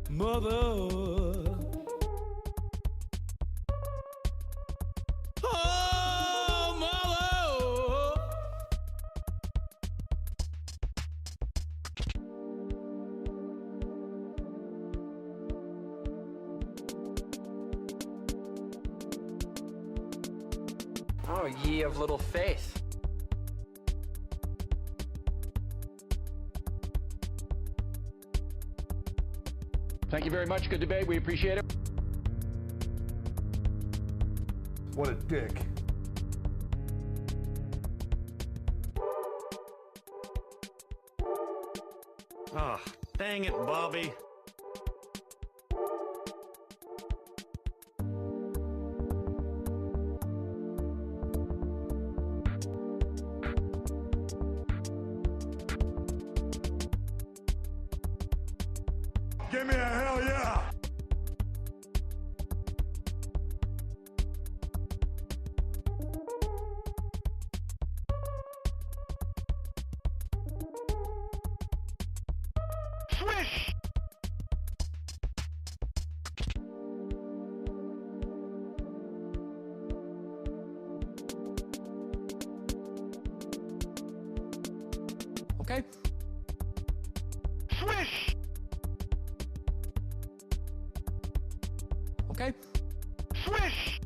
Mother, oh mother, oh ye of little faith. Thank you very much. Good debate. We appreciate it. What a dick. Oh, dang it, Bobby. Give me a hell yeah! Swish! Okay. Swish! Okay. Swish!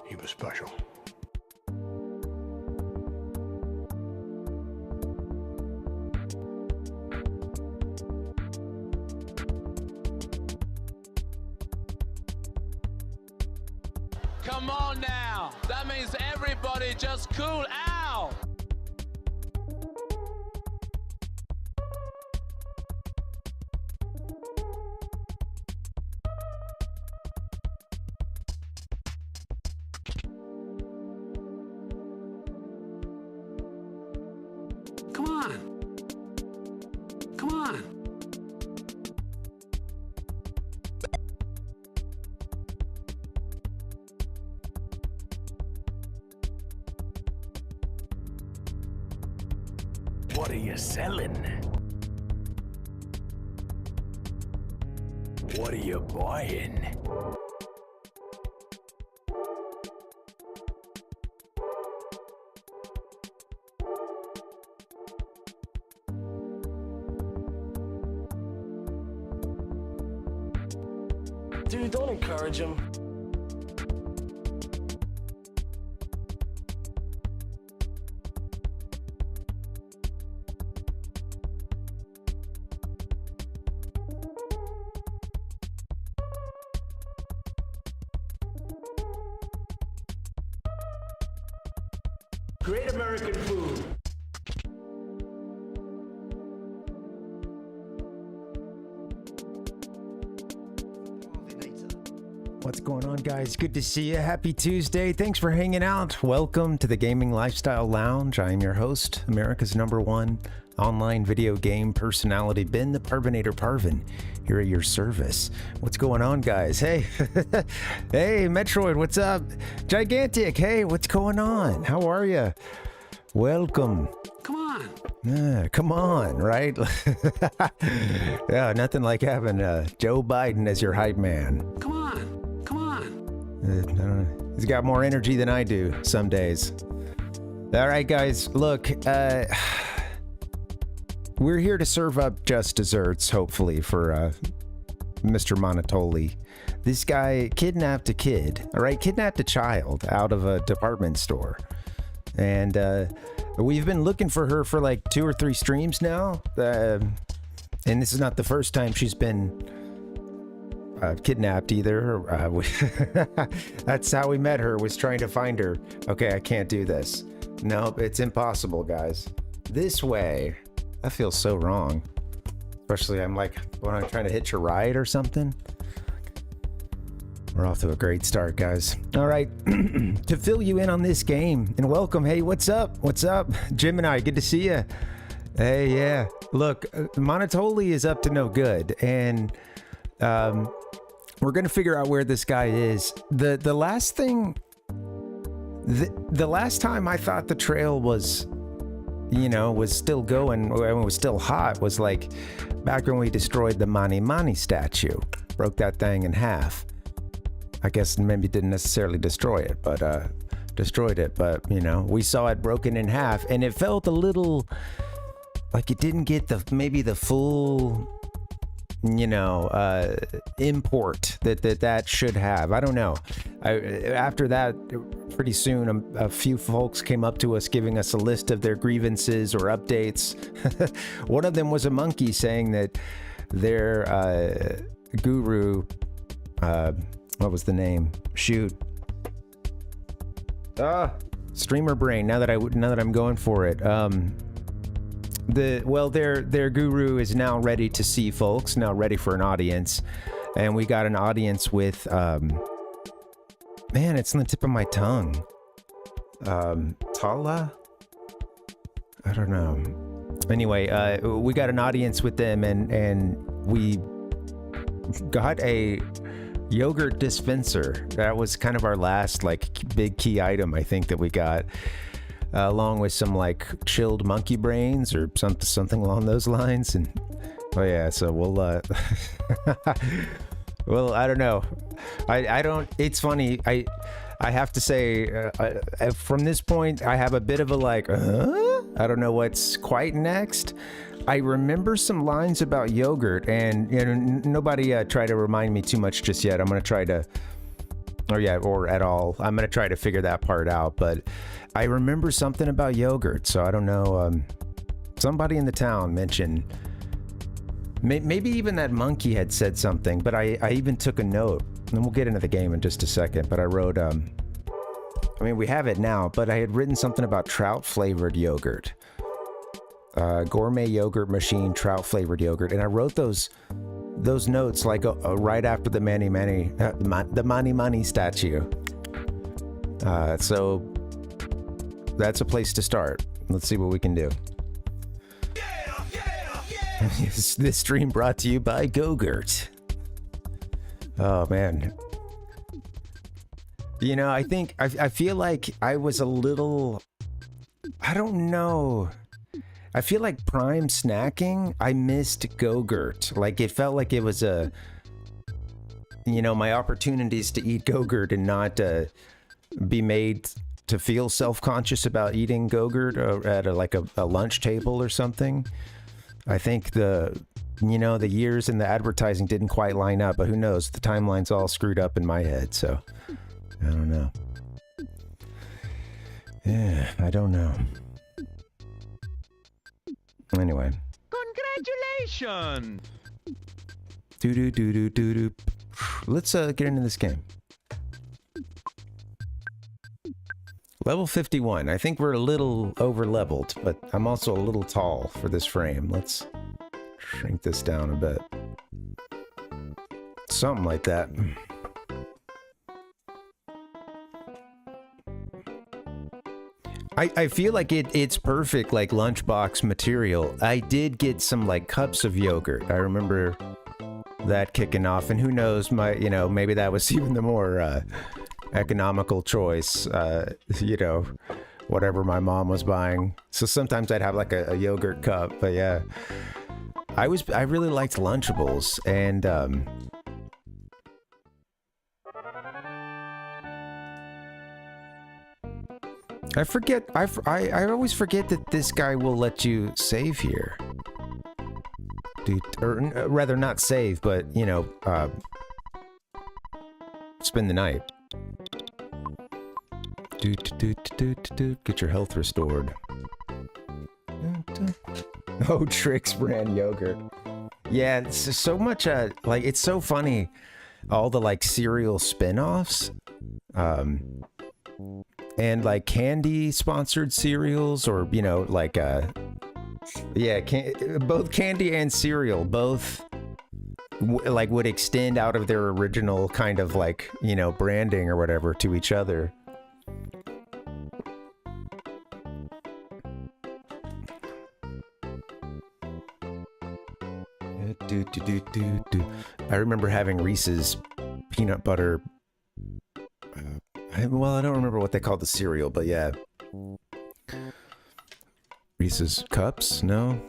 He was special. come on now. That means everybody just cool out. Come on. Come on. What are you selling? What are you buying? Dude, don't encourage him. Great American food. What's going on, guys? Good to see you. Happy Tuesday. Thanks for hanging out. Welcome to the Gaming Lifestyle Lounge. I am your host, America's #1 online video game personality, Ben the Parvinator Parvin, here at your service. What's going on, guys? Hey, hey, Metroid, what's up? Gigantic, hey, what's going on? How are you? Welcome. Come on. Yeah, come on, right? Yeah, nothing like having Joe Biden as your hype man. Come on. Come on. He's got more energy than I do some days. All right, guys, look, we're here to serve up just desserts, hopefully, for Mr. Monotoli. This guy kidnapped a kid, all right, kidnapped a child out of a department store. And we've been looking for her for like 2 or 3 streams now. And this is not the first time she's been kidnapped either. That's how we met her, was trying to find her. Okay, I can't do this. Nope, it's impossible, guys. This way. That feels so wrong. Especially I'm like when I'm trying to hitch a ride or something. We're off to a great start, guys. All right, to fill you in on this game and welcome. Hey, what's up? What's up? Gemini, good to see you. Hey, yeah. Look, Monotoli is up to no good, and we're gonna figure out where this guy is. The last thing, the last time I thought the trail was, was still going, or was still hot, was like back when we destroyed the Mani Mani statue, broke that thing in half. I guess maybe didn't necessarily destroy it, but destroyed it. But we saw it broken in half, and it felt a little like it didn't get the full import that should have. I don't know. After that, pretty soon a few folks came up to us giving us a list of their grievances or updates. One of them was a monkey saying that their guru, what was the name? Shoot. Streamer brain. Now that I'm going for it. Their guru is now ready to see folks. Now ready for an audience, and we got an audience with. Man, it's on the tip of my tongue. Tala. I don't know. Anyway, we got an audience with them, and we got a yogurt dispenser. That was kind of our last big key item, I think, that we got, along with some chilled monkey brains or something along those lines. And so we'll well, I don't know. I don't. It's funny. I have to say, from this point, I have a bit of a I don't know what's quite next. I remember some lines about yogurt, and nobody try to remind me too much just yet. I'm gonna try to, or at all. I'm gonna try to figure that part out. But I remember something about yogurt, so I don't know. Somebody in the town mentioned, maybe even that monkey had said something. But I even took a note, and we'll get into the game in just a second. But I wrote, we have it now, but I had written something about trout flavored yogurt. Gourmet yogurt machine, trout flavored yogurt, and I wrote those notes right after the Mani Mani statue. So that's a place to start. Let's see what we can do. This stream brought to you by Go-Gurt. Oh man. I feel like I was a little, I don't know. I feel like prime snacking, I missed Go-Gurt. It felt like it was my opportunities to eat Go-Gurt and not be made to feel self-conscious about eating Go-Gurt at a lunch table or something. I think the years and the advertising didn't quite line up, but who knows? The timeline's all screwed up in my head, so I don't know. Yeah, I don't know. Anyway. Congratulations! Do. Let's get into this game. Level 51. I think we're a little over leveled, but I'm also a little tall for this frame. Let's shrink this down a bit. Something like that. I feel like it's perfect, lunchbox material. I did get some cups of yogurt. I remember that kicking off, and who knows, maybe that was even the more economical choice. Whatever my mom was buying. So sometimes I'd have a yogurt cup, but yeah, I really liked Lunchables, and I always forget that this guy will let you save here. Dude, or rather not save, but, spend the night. Get your health restored. Oh, Trix brand yogurt. Yeah, it's so much, it's so funny. All the, cereal spin-offs. And candy sponsored cereals, or Yeah, both candy and cereal, both like would extend out of their original kind of like, you know, branding or whatever to each other. I remember having Reese's peanut butter. Well, I don't remember what they called the cereal, but yeah. Reese's Cups? No?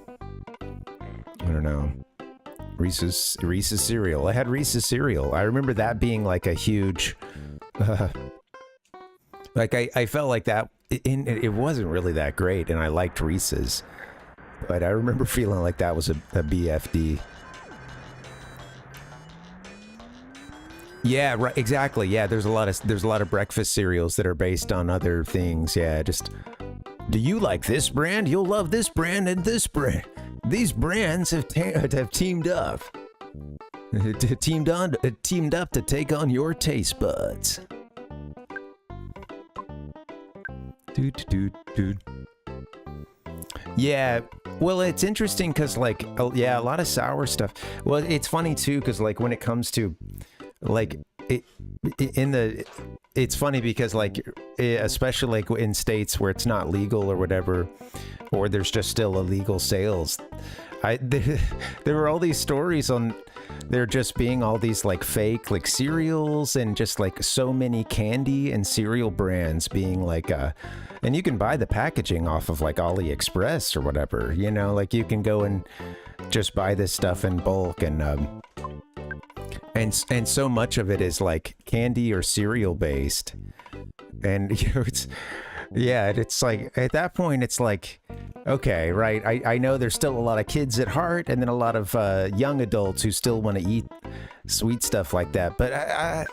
I don't know. Reese's cereal. I had Reese's cereal. I remember that being like a huge... like I felt like that... It wasn't really that great, and I liked Reese's. But I remember feeling like that was a BFD. Yeah, right, exactly. Yeah, there's a lot of breakfast cereals that are based on other things. Yeah, just... Do you like this brand? You'll love this brand and this brand. These brands have teamed up. Teamed up to take on your taste buds. Yeah, well, it's interesting because, like, yeah, a lot of sour stuff. Well, it's funny too because, like, when it comes to, like, it's funny because, like, especially like in states where it's not legal or whatever, or there's just still illegal sales. There were all these stories on there just being all these like fake like cereals and just like so many candy and cereal brands being like and you can buy the packaging off of like AliExpress or whatever, you know, like you can go and just buy this stuff in bulk and so much of it is like candy or cereal based. And you know, it's like at that point it's like, okay, right, I know there's still a lot of kids at heart and then a lot of young adults who still want to eat sweet stuff like that, but I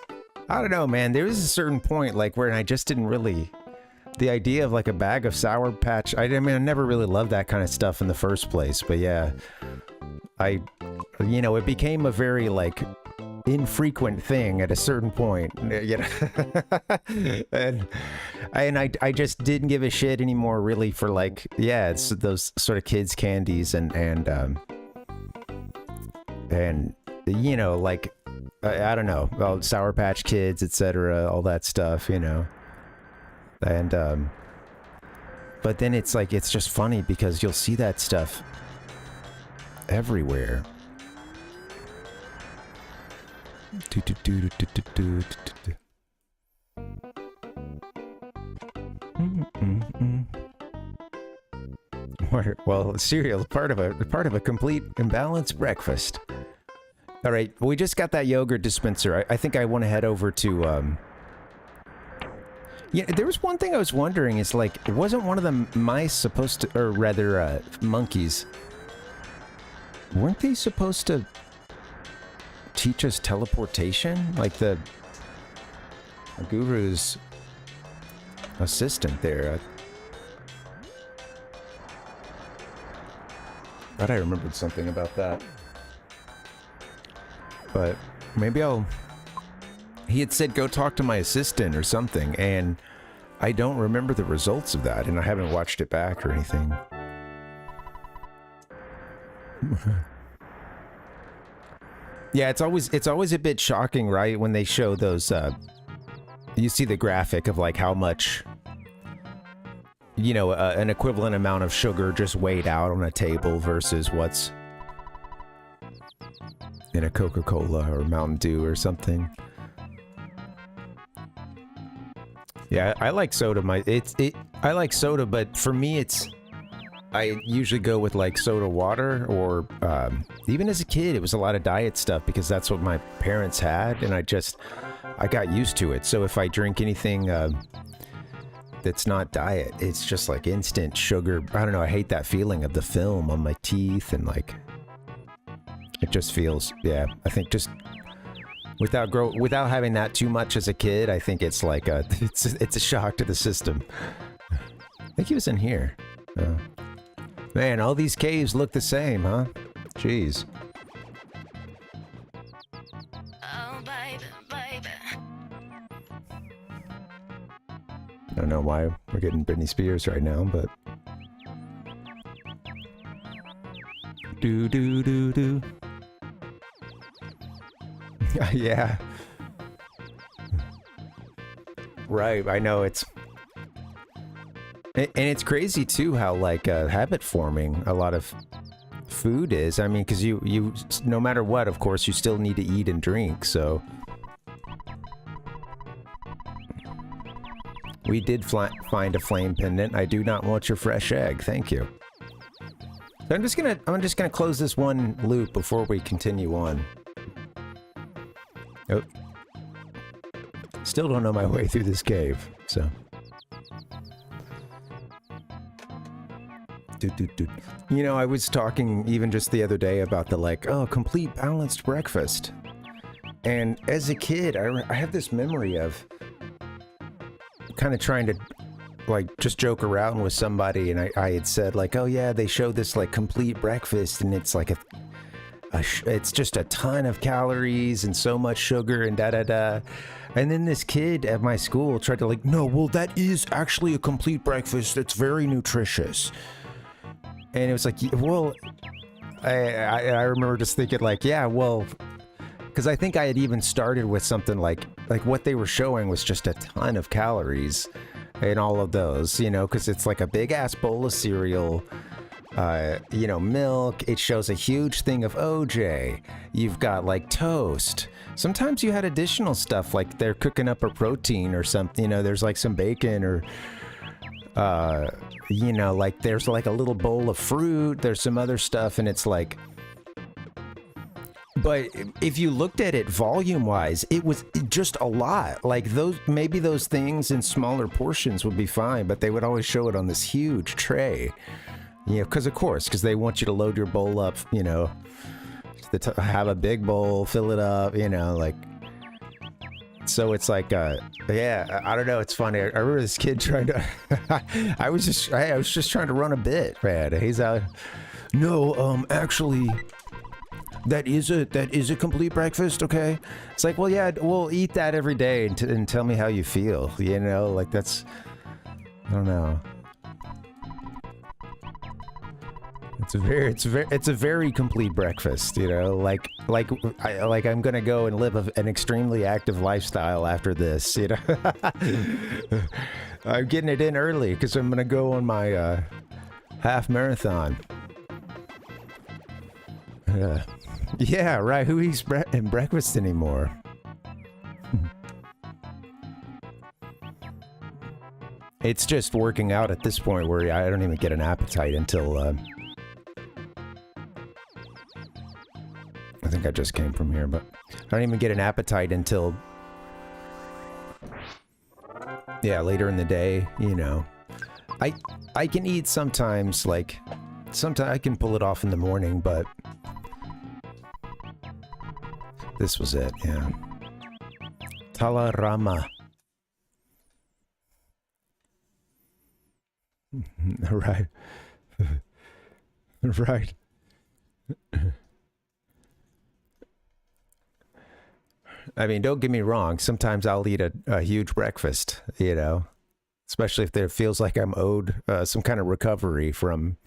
don't know, man, there was a certain point like where I just didn't really, the idea of like a bag of Sour Patch, I mean, I never really loved that kind of stuff in the first place, but yeah, you know, it became a very like infrequent thing at a certain point, you know. and I just didn't give a shit anymore really for like, yeah, it's those sort of kids candies and you know, like I don't know, well, Sour Patch Kids, etc., all that stuff, you know. And but then it's like, it's just funny because you'll see that stuff everywhere. Well, cereal is part of a complete and balanced breakfast. All right, we just got that yogurt dispenser. I think I want to head over to yeah, there was one thing I was wondering, is like, wasn't one of the mice supposed to, or rather monkeys, weren't they supposed to teach us teleportation? Like the guru's assistant there. I thought I remembered something about that. But maybe he had said go talk to my assistant or something, and I don't remember the results of that, and I haven't watched it back or anything. Yeah, it's always a bit shocking, right, when they show those you see the graphic of like how much, you know, an equivalent amount of sugar just weighed out on a table versus what's in a Coca-Cola or Mountain Dew or something. Yeah, I like soda. I like soda, but for me, I usually go with like soda water, or even as a kid, it was a lot of diet stuff because that's what my parents had, and I got used to it. So if I drink anything that's not diet, it's just like instant sugar. I don't know. I hate that feeling of the film on my teeth, and like it just feels. Yeah, I think just. Without having that too much as a kid, I think it's like it's a shock to the system. I think he was in here. Man, all these caves look the same, huh? Jeez. Oh, baby, baby. I don't know why we're getting Britney Spears right now, but Do do do do. Yeah. Right, I know it's... And it's crazy too how like habit forming a lot of food is. I mean, because you no matter what, of course, you still need to eat and drink, so... We did find a flame pendant. I do not want your fresh egg. Thank you. So I'm just gonna close this one loop before we continue on. Oh. Still don't know my way through this cave, so. You know, I was talking even just the other day about the like, oh, complete balanced breakfast. And as a kid, I have this memory of kind of trying to like just joke around with somebody, and I had said like, oh yeah, they show this like complete breakfast and it's like it's just a ton of calories and so much sugar and da-da-da. And then this kid at my school tried to like, no, well, that is actually a complete breakfast. It's very nutritious. And it was like, well, I remember just thinking like, yeah, well, because I think I had even started with something like what they were showing was just a ton of calories and all of those, you know, because it's like a big ass bowl of cereal, you know, milk. It shows a huge thing of OJ. You've got like toast. Sometimes you had additional stuff like they're cooking up a protein or something, you know, there's like some bacon or, you know, like there's like a little bowl of fruit. There's some other stuff and it's like, but if you looked at it volume-wise, it was just a lot. Like maybe those things in smaller portions would be fine, but they would always show it on this huge tray. You know, because they want you to load your bowl up, you know, have a big bowl, fill it up, you know, like. So it's like, yeah, I don't know. It's funny. I remember this kid trying to, I was just trying to run a bit, man. He's out. No, actually. That is a complete breakfast, okay? It's like, well, yeah, we'll eat that every day and tell me how you feel, you know? Like, that's... I don't know. It's a very complete breakfast, you know? Like I'm gonna go and live an extremely active lifestyle after this, you know? I'm getting it in early because I'm gonna go on my half marathon. Yeah, right. Who eats breakfast anymore? It's just working out at this point where I don't even get an appetite until... I think I just came from here, but I don't even get an appetite until... Yeah, later in the day, you know. I can eat sometimes, like... Sometimes I can pull it off in the morning, but... This was it, yeah. Talarama. Right. Right. I mean, don't get me wrong. Sometimes I'll eat a huge breakfast, you know. Especially if it feels like I'm owed some kind of recovery from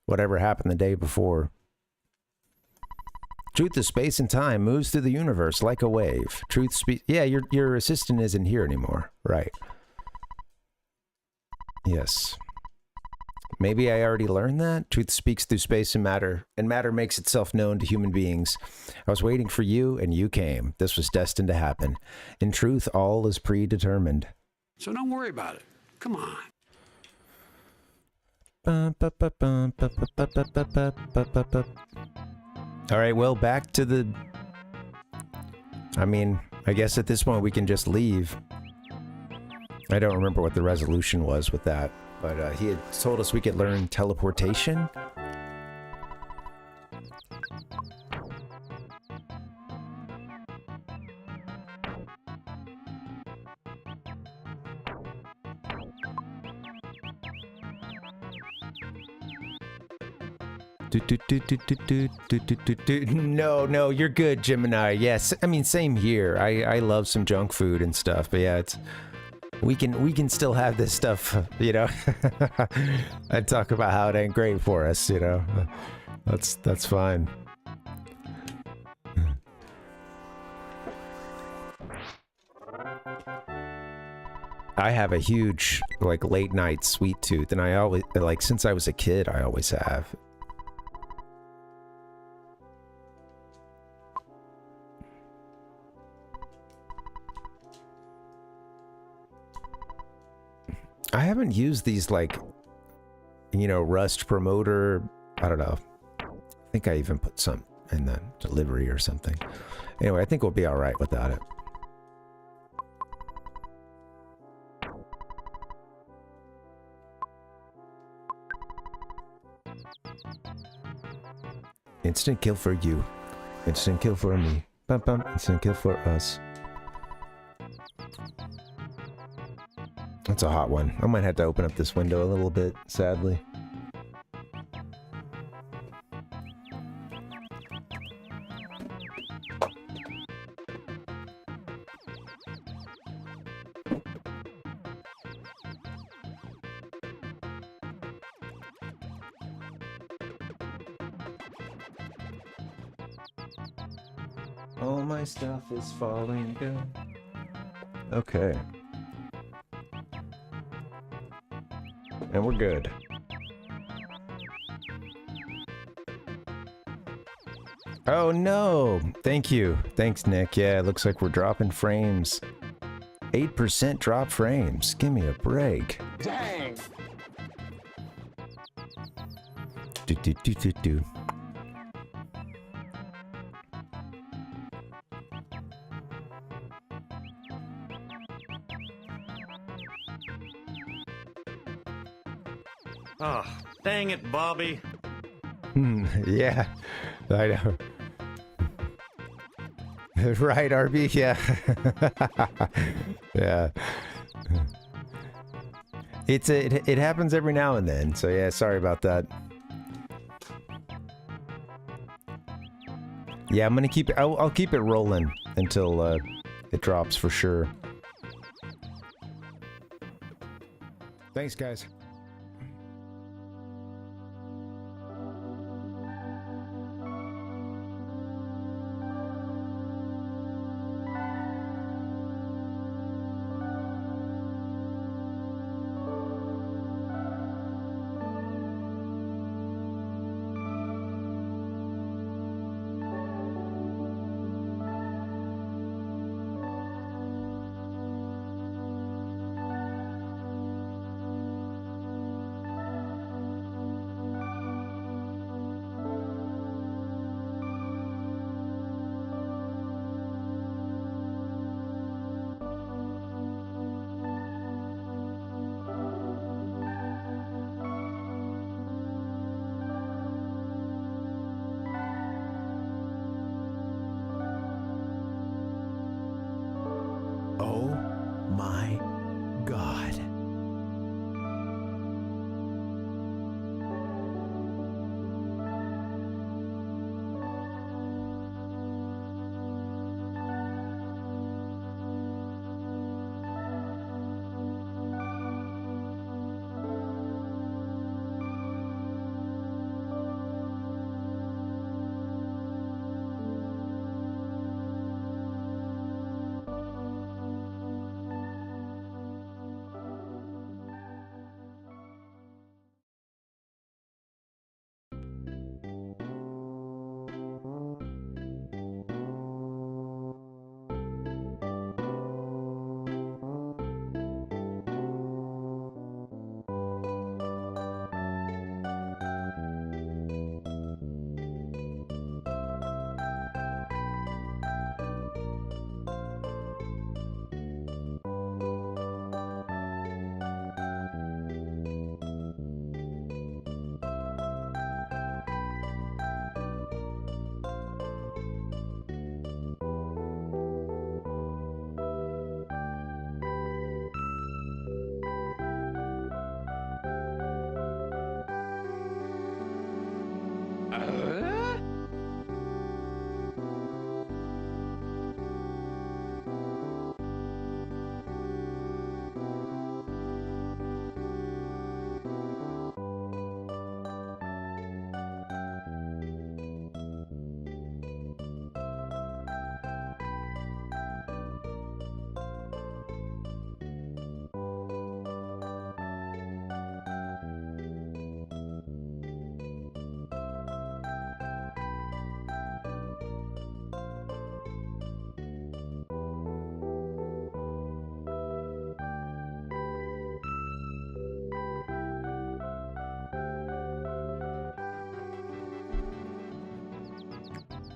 whatever happened the day before. Truth is space and time, moves through the universe like a wave. Truth speaks... Yeah, your assistant isn't here anymore. Right. Yes. Maybe I already learned that? Truth speaks through space and matter makes itself known to human beings. I was waiting for you, and you came. This was destined to happen. In truth, all is predetermined. So don't worry about it. Come on. All right, well, back to the... I mean, I guess at this point we can just leave. I don't remember what the resolution was with that, but he had told us we could learn teleportation. No, you're good, Gemini. Yes, I mean, same here. I love some junk food and stuff, but yeah, it's we can still have this stuff, you know. I talk about how it ain't great for us, you know. That's fine. I have a huge, like, late night sweet tooth, and I always, like, since I was a kid, I always have. I haven't used these, like, you know, Rust promoter, I don't know. I think I even put some in the delivery or something. Anyway, I think we'll be all right without it. Instant kill for you. Instant kill for me. Bum bum. Instant kill for us. That's a hot one. I might have to open up this window a little bit, sadly. All my stuff is falling down. Okay. And we're good. Oh no! Thank you. Thanks, Nick. Yeah, it looks like we're dropping frames. 8% drop frames. Give me a break. Dang! Do do do do do. Oh, dang it, Bobby. Yeah, I know. Right, RB? Yeah. Yeah. It happens every now and then, so yeah, sorry about that. Yeah, I'm gonna keep it, I'll keep it rolling until it drops for sure. Thanks, guys. Oh my God.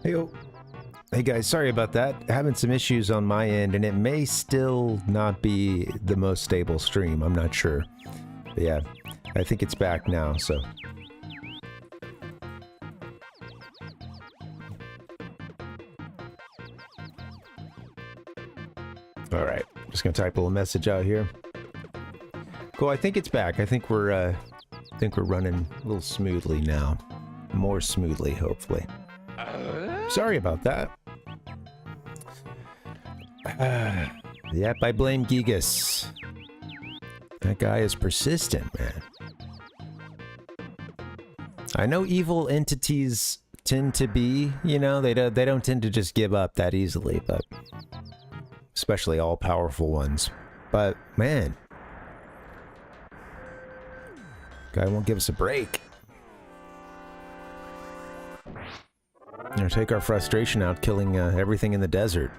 Hey guys, sorry about that. Having some issues on my end, and it may still not be the most stable stream. I'm not sure. But yeah, I think it's back now, so. Alright, just gonna type a little message out here. Cool, I think it's back. I think we're running a little smoothly now. More smoothly, hopefully. Sorry about that. Yep, I blame Gigas. That guy is persistent, man. I know evil entities tend to be, you know, they don't tend to just give up that easily, but especially all-powerful ones. But man, guy won't give us a break. You know, take our frustration out killing everything in the desert.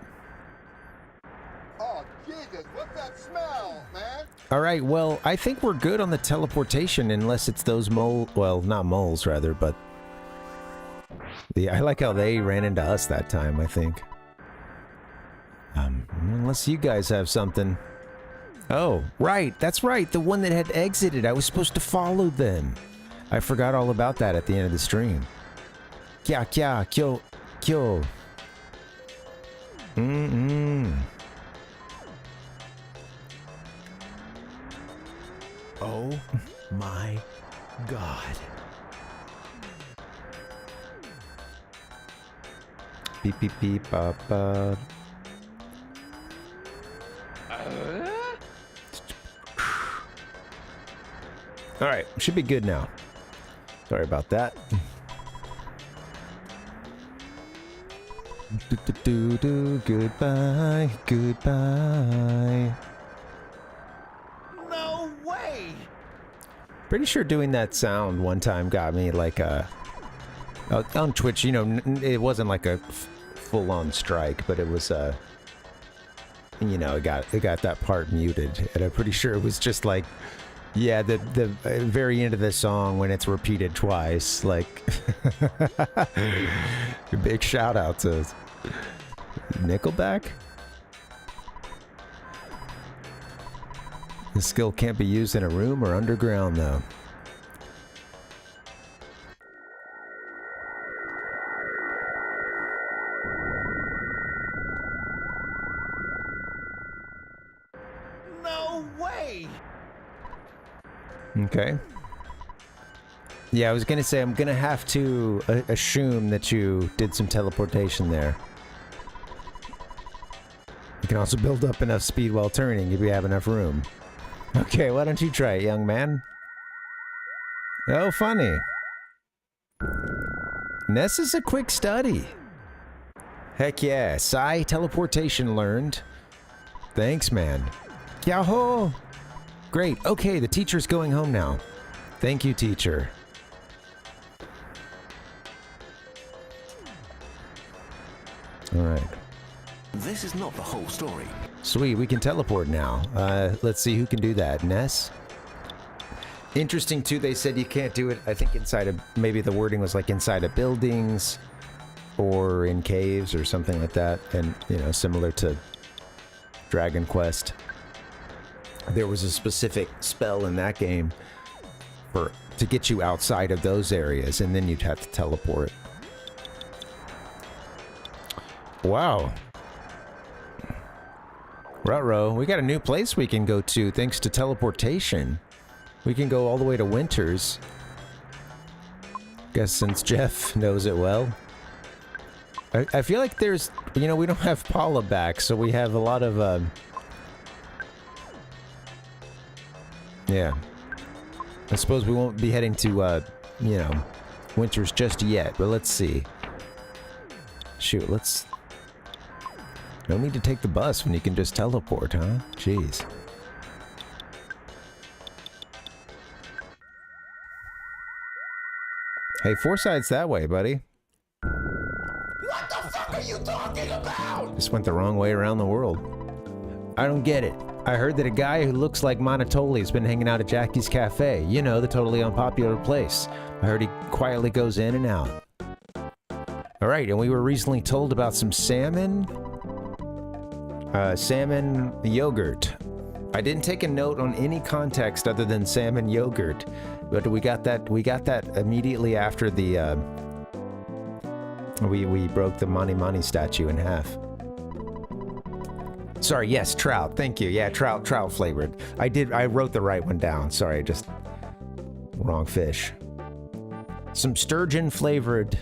Oh, Jesus, what's that smell, man? All right, well, I think we're good on the teleportation unless it's those well, not moles, rather, but I like how they ran into us that time, I think. Unless you guys have something. Oh, right, that's right, the one that had exited. I was supposed to follow them. I forgot all about that at the end of the stream. Kya, kyo. Oh my God. Beep, beep, beep, bop. All right, should be good now. Sorry about that. Goodbye. No way! Pretty sure doing that sound one time got me like on Twitch, you know, it wasn't like a full-on strike, but it was you know, it got that part muted, and I'm pretty sure it was just like, yeah, the very end of the song when it's repeated twice, like big shout out to Nickelback. The skill can't be used in a room or underground though. No way! Okay. Yeah, I was gonna say I'm gonna have to assume that you did some teleportation there. You can also build up enough speed while turning if you have enough room. Okay, why don't you try it, young man? Oh, funny. Ness is a quick study. Heck yeah, Psi teleportation learned. Thanks, man. Yahoo! Great, okay, the teacher's going home now. Thank you, teacher. Alright. This is not the whole story. Sweet, we can teleport now. Let's see who can do that. Ness? Interesting, too, they said you can't do it, I think, inside of... Maybe the wording was like inside of buildings or in caves or something like that. And, you know, similar to Dragon Quest. There was a specific spell in that game to get you outside of those areas, and then you'd have to teleport. Wow. Ruh-roh, we got a new place we can go to thanks to teleportation. We can go all the way to Winters. Guess since Jeff knows it well. I feel like there's, you know, we don't have Paula back, so we have a lot of, yeah. I suppose we won't be heading to, you know, Winters just yet, but let's see. Shoot, let's... No need to take the bus when you can just teleport, huh? Jeez. Hey, Fourside's that way, buddy. What the fuck are you talking about? Just went the wrong way around the world. I don't get it. I heard that a guy who looks like Monotoli has been hanging out at Jackie's Cafe. You know, the totally unpopular place. I heard he quietly goes in and out. All right, and we were recently told about some salmon. Salmon yogurt. I didn't take a note on any context other than salmon yogurt, but we got that immediately after the we broke the Mani Mani statue in half. Sorry, yes, trout. Thank you. Yeah, trout flavored. I wrote the right one down. Sorry, just wrong fish. Some sturgeon flavored.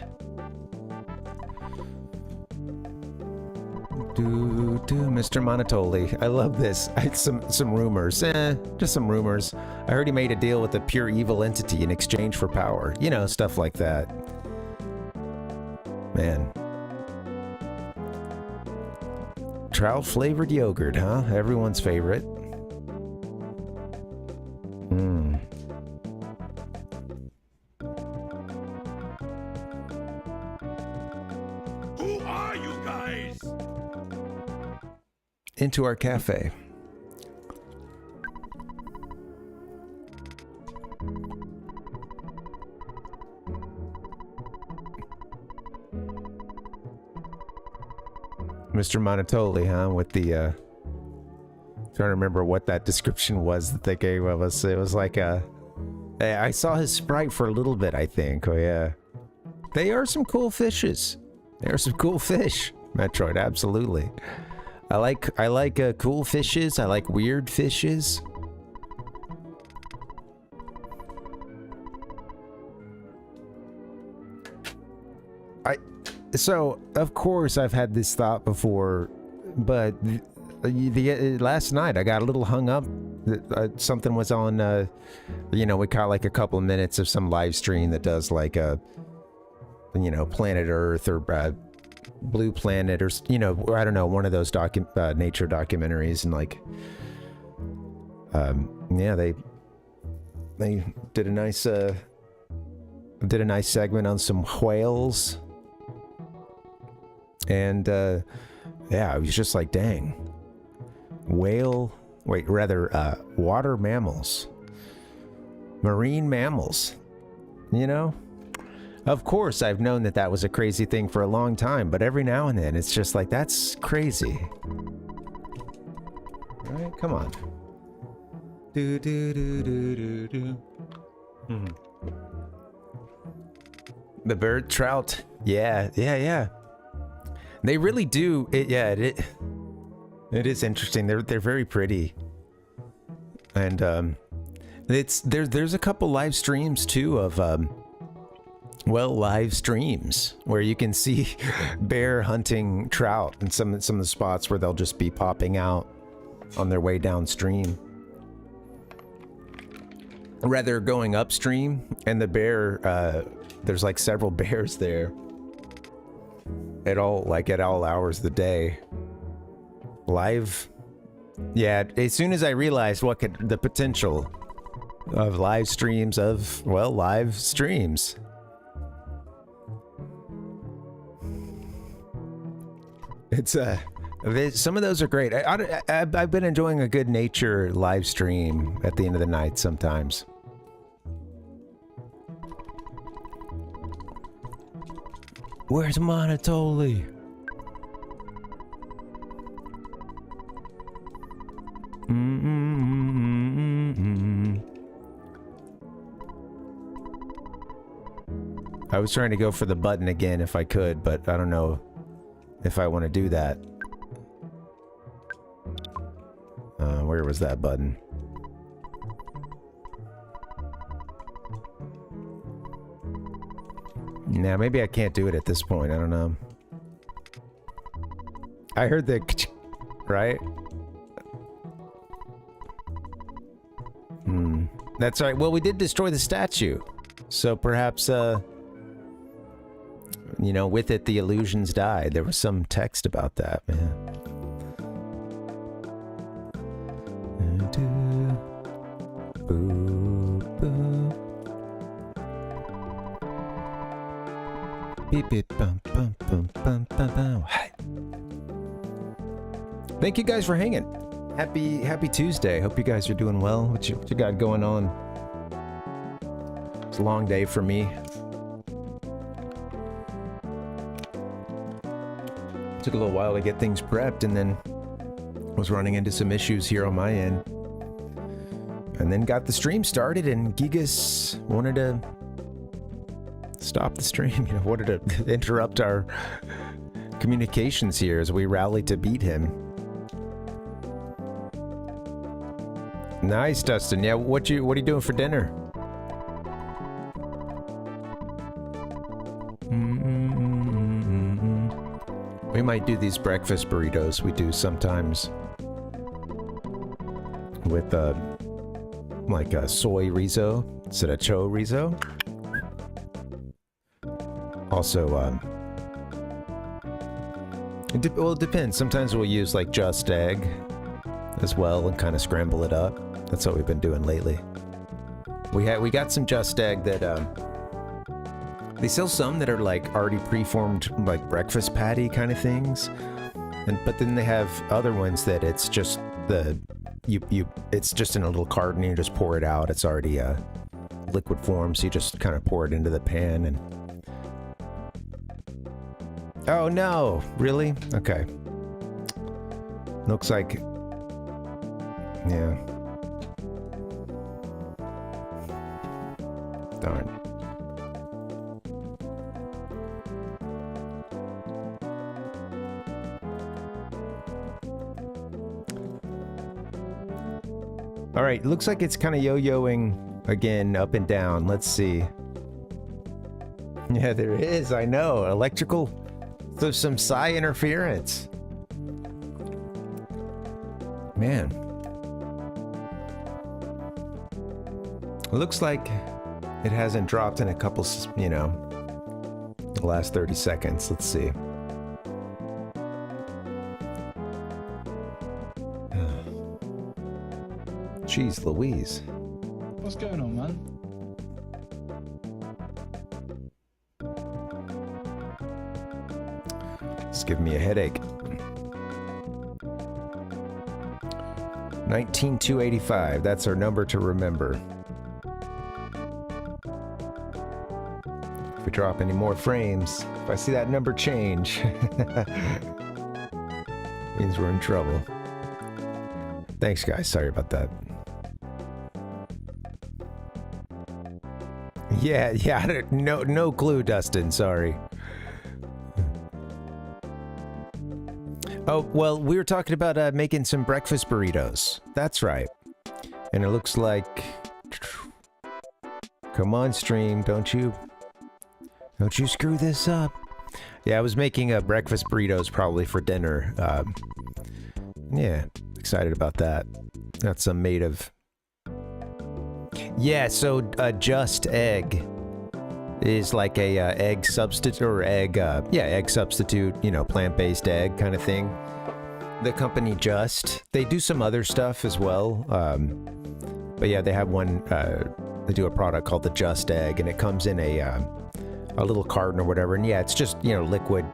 Mr. Monotoli. I love this. I had some rumors. Just some rumors. I heard he made a deal with a pure evil entity in exchange for power. You know, stuff like that. Man. Trout flavored yogurt, huh? Everyone's favorite. Who are you guys? Into our cafe. Mr. Monotoli, huh? With the trying to remember what that description was that they gave of us. It was like I saw his sprite for a little bit, I think. Oh yeah. They are some cool fishes. They are some cool fish. Metroid, absolutely. I like cool fishes. I like weird fishes. So of course I've had this thought before, but last night I got a little hung up. Something was on. We caught like a couple of minutes of some live stream that does like a, Planet Earth or Blue Planet or I don't know, one of those nature documentaries, and like they did a nice segment on some whales, and I was just like, dang, water mammals, marine mammals, Of course, I've known that was a crazy thing for a long time, but every now and then, it's just like, that's crazy. All right, come on. The bird trout. Yeah. They really do. It is interesting. They're very pretty. And there's a couple live streams too of live streams where you can see bear hunting trout in some of the spots where they'll just be popping out on their way downstream. Rather going upstream, and the bear, there's like several bears there at all hours of the day. Live. Yeah, as soon as I realized the potential of live streams live streams. It's some of those are great. I've been enjoying a good nature live stream at the end of the night sometimes. Where's Monotoli? I was trying to go for the button again if I could, but I don't know if I want to do that. Where was that button? Now, maybe I can't do it at this point. I don't know. I heard the right? That's right. Well, we did destroy the statue. So perhaps, with it, the illusions died. There was some text about that, man. Thank you guys for hanging. Happy Tuesday. Hope you guys are doing well. What you got going on? It's a long day for me. Took a little while to get things prepped, and then was running into some issues here on my end. And then got the stream started, and Gigas wanted to stop the stream, wanted to interrupt our communications here as we rallied to beat him. Nice, Dustin. Yeah, what are you doing for dinner? We might do these breakfast burritos we do sometimes with like a soy rizo instead of chorizo. Also, it depends. Sometimes we'll use like just egg as well and kind of scramble it up. That's what we've been doing lately. We got some just egg that they sell some that are like already preformed like breakfast patty kind of things, but then they have other ones that it's just it's just in a little carton and you just pour it out. It's already liquid form, so you just kind of pour it into the pan and. Oh no! Really? Okay. Looks like. Yeah. Darn. All right, looks like it's kind of yo-yoing again, up and down. Let's see. Yeah, there is. I know. Electrical. There's some psi interference. Man. It looks like it hasn't dropped in a couple, the last 30 seconds. Let's see. Jeez Louise. What's going on, man? It's giving me a headache. 19285. That's our number to remember. If we drop any more frames, if I see that number change, means we're in trouble. Thanks, guys. Sorry about that. Yeah. No clue, Dustin. Sorry. Oh, well, we were talking about making some breakfast burritos. That's right. And it looks like... Come on, stream. Don't you screw this up. Yeah, I was making breakfast burritos probably for dinner. Yeah, excited about that. That's some made of... Yeah, so just egg is like a egg substitute or egg substitute, plant-based egg kind of thing. The company Just, they do some other stuff as well. But yeah, they have one, they do a product called the Just Egg, and it comes in a little carton or whatever. And yeah, it's just, liquid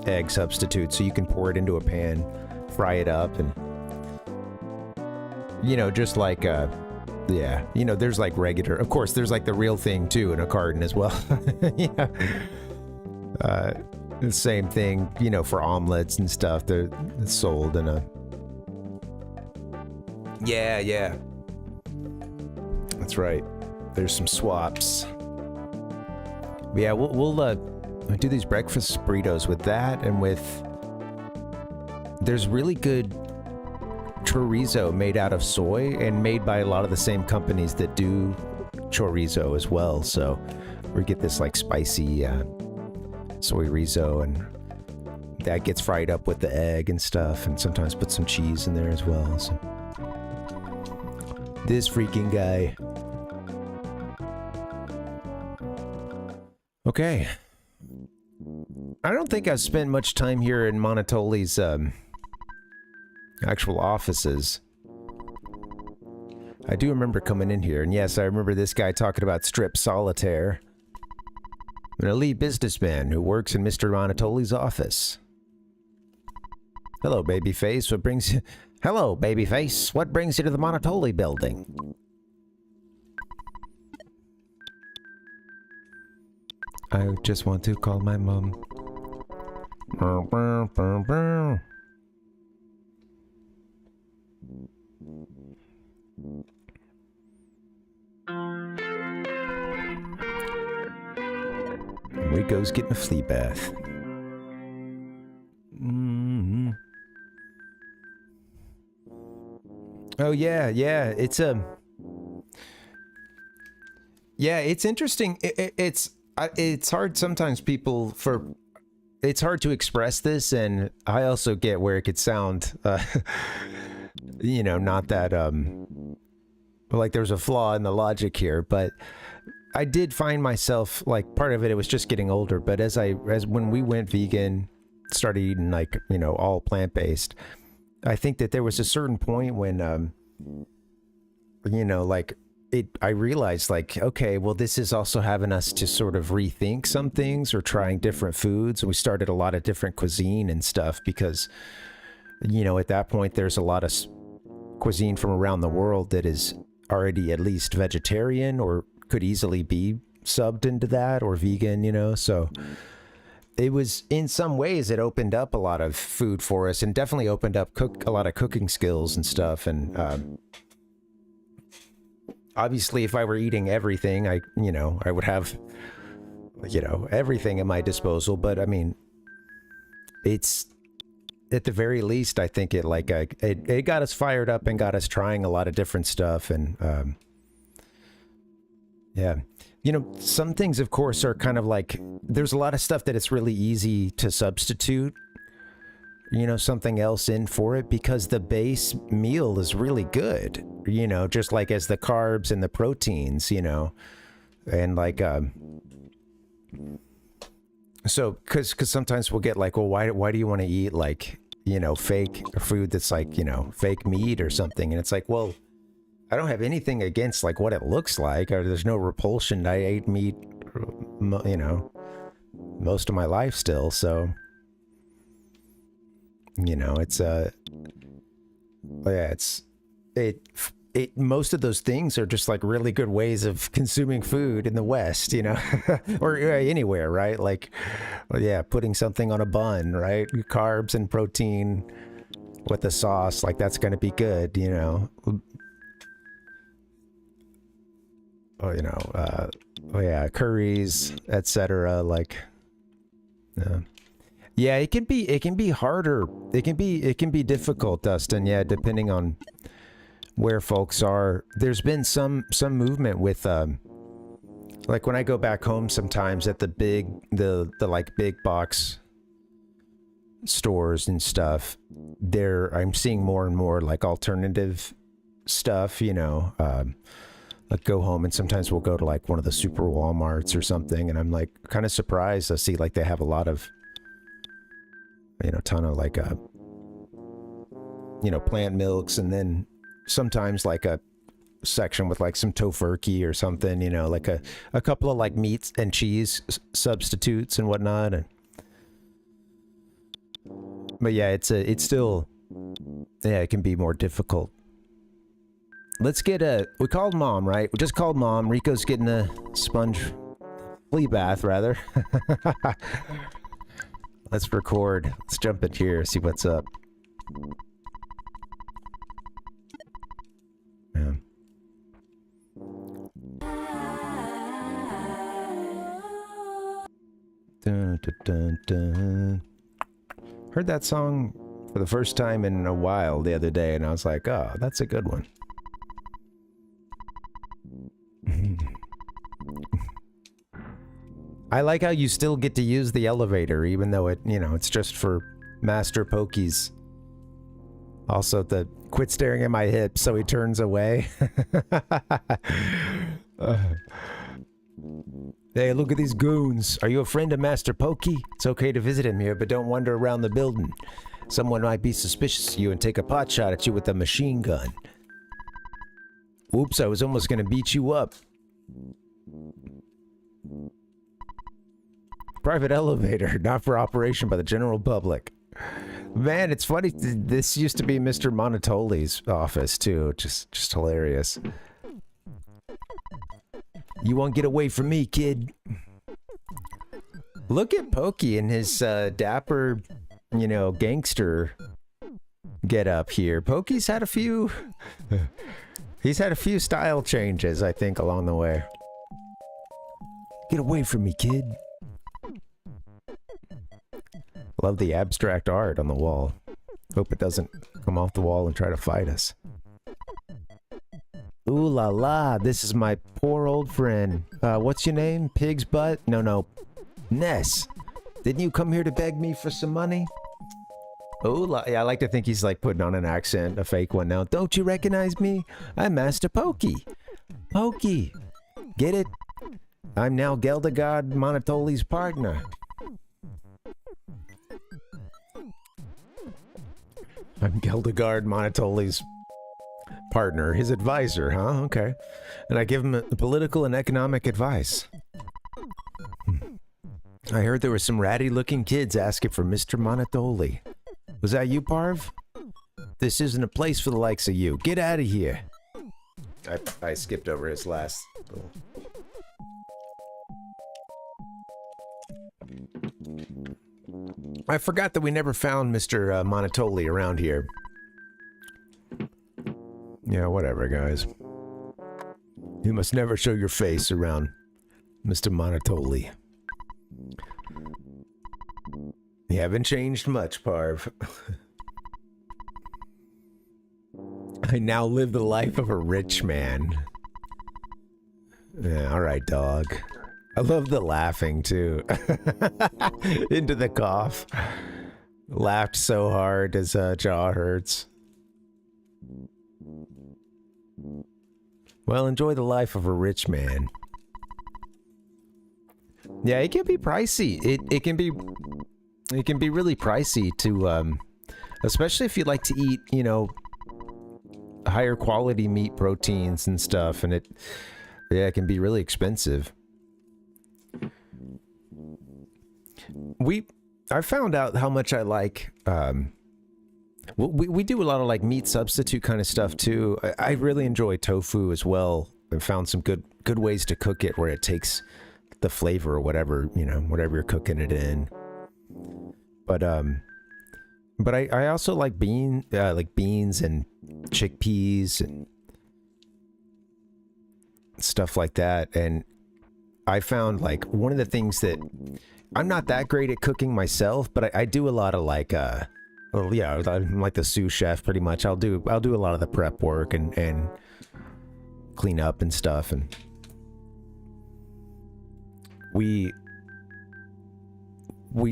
egg substitute. So you can pour it into a pan, fry it up, and, just like, yeah, there's like regular, of course, there's like the real thing too in a carton as well. Yeah. The same thing, for omelets and stuff. It's sold in a... Yeah. That's right. There's some swaps. But yeah, we'll do these breakfast burritos with that, and with... There's really good chorizo made out of soy and made by a lot of the same companies that do chorizo as well. So we get this like spicy soy rizo, and that gets fried up with the egg and stuff, and sometimes put some cheese in there as well. So this freaking guy. Okay. I don't think I've spent much time here in Monotoli's actual offices. I do remember coming in here, and yes, I remember this guy talking about strip solitaire. An elite businessman who works in Mr. Monotoli's office. Hello, babyface. What brings you... Hello, babyface. What brings you to the Monotoli building? I just want to call my mom. Rico's getting a flea bath. Oh yeah, it's it's interesting. It's hard sometimes. It's hard to express this, and I also get where it could sound, not that like there's a flaw in the logic here, but I did find myself, like, part of it was just getting older, but as when we went vegan, started eating, like, all plant-based, I think that there was a certain point when, I realized, like, okay, well, this is also having us to sort of rethink some things or trying different foods. We started a lot of different cuisine and stuff because, at that point, there's a lot of cuisine from around the world that is already at least vegetarian or could easily be subbed into that or vegan, so it was, in some ways, it opened up a lot of food for us and definitely opened up a lot of cooking skills and stuff. And obviously, if I were eating everything, I would have, everything at my disposal. But I mean, it's, at the very least, I think it got us fired up and got us trying a lot of different stuff. And yeah. Some things, of course, are kind of like, there's a lot of stuff that it's really easy to substitute, something else in for it because the base meal is really good, just like as the carbs and the proteins, and like, so, cause sometimes we'll get like, well, why do you want to eat like, fake food that's like, fake meat or something? And it's like, well, I don't have anything against like what it looks like, or there's no repulsion. I ate meat, most of my life still. So, it's most of those things are just like really good ways of consuming food in the West, or anywhere, right? Like, putting something on a bun, right? Carbs and protein with the sauce, like that's going to be good, curries, etc. Like, it can be harder. It can be difficult, Dustin. Yeah, depending on where folks are. There's been some movement with like when I go back home sometimes at the big box stores and stuff. I'm seeing more and more like alternative stuff. Like go home and sometimes we'll go to like one of the super Walmarts or something, and I'm like kind of surprised to see like they have a lot of ton of like plant milks, and then sometimes like a section with like some tofurkey or something, like a couple of like meats and cheese substitutes and whatnot. And but yeah, it's still, it can be more difficult. Let's get we called Mom, right? We just called Mom. Rico's getting a flea bath, rather. Let's record. Let's jump in here, see what's up. Yeah. Dun, dun, dun, dun. Heard that song for the first time in a while the other day, and I was like, oh, that's a good one. I like how you still get to use the elevator, even though it's just for Master Pokies. Also, the quit staring at my hips, so he turns away. Hey, look at these goons. Are you a friend of Master Pokey? It's okay to visit him here, but don't wander around the building. Someone might be suspicious of you and take a pot shot at you with a machine gun. Oops, I was almost gonna beat you up. Private elevator, not for operation by the general public. Man, it's funny. This used to be Mr. Monotoli's office, too. Just hilarious. You won't get away from me, kid. Look at Pokey in his dapper, you know, gangster get up here. Pokey's had a few... He's had a few style changes, I think, along the way. Get away from me, kid. Love the abstract art on the wall. Hope it doesn't come off the wall and try to fight us. Ooh la la, this is my poor old friend. What's your name? Pig's Butt? No. Ness. Didn't you come here to beg me for some money? Ooh la, yeah, I like to think he's like putting on an accent, a fake one now. Don't you recognize me? I'm Master Pokey. Pokey. Get it? I'm now Geldegard Monotoli's partner. I'm Geldegard Monotoli's partner, his advisor, huh? Okay. And I give him political and economic advice. I heard there were some ratty-looking kids asking for Mr. Monotoli. Was that you, Parv? This isn't a place for the likes of you. Get out of here. I skipped over his last little... I forgot that we never found Mr. Monotoli around here. Yeah, whatever, guys. You must never show your face around Mr. Monotoli. You haven't changed much, Parv. I now live the life of a rich man. Yeah, alright, dog. I love the laughing, too. Into the cough. Laughed so hard his jaw hurts. Well, enjoy the life of a rich man. Yeah, it can be pricey. It can be really pricey to, especially if you like to eat, you know, higher quality meat proteins and stuff, and it can be really expensive. I found out how much I like, we do a lot of like meat substitute kind of stuff too. I really enjoy tofu as well. I found some good ways to cook it where it takes the flavor or whatever, you know, whatever you're cooking it in. But I also like beans and chickpeas and stuff like that. And I found like one of the things that I'm not that great at cooking myself, but I do a lot of like, well, yeah, I'm like the sous chef pretty much. I'll do a lot of the prep work and clean up and stuff. And we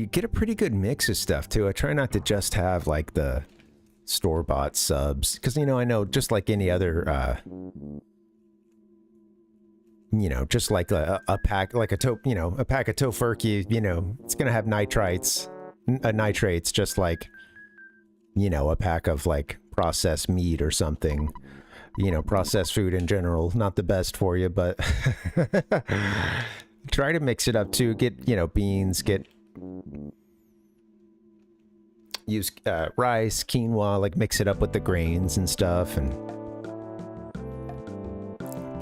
get a pretty good mix of stuff too. I try not to just have like the store-bought subs, because you know, I know just like any other you know, just like a pack, like a pack of tofurkey, you know, it's gonna have nitrates just like, you know, a pack of like processed meat or something. You know, processed food in general, not the best for you, but try to mix it up too. Get, you know, beans, use rice, quinoa, like mix it up with the grains and stuff, and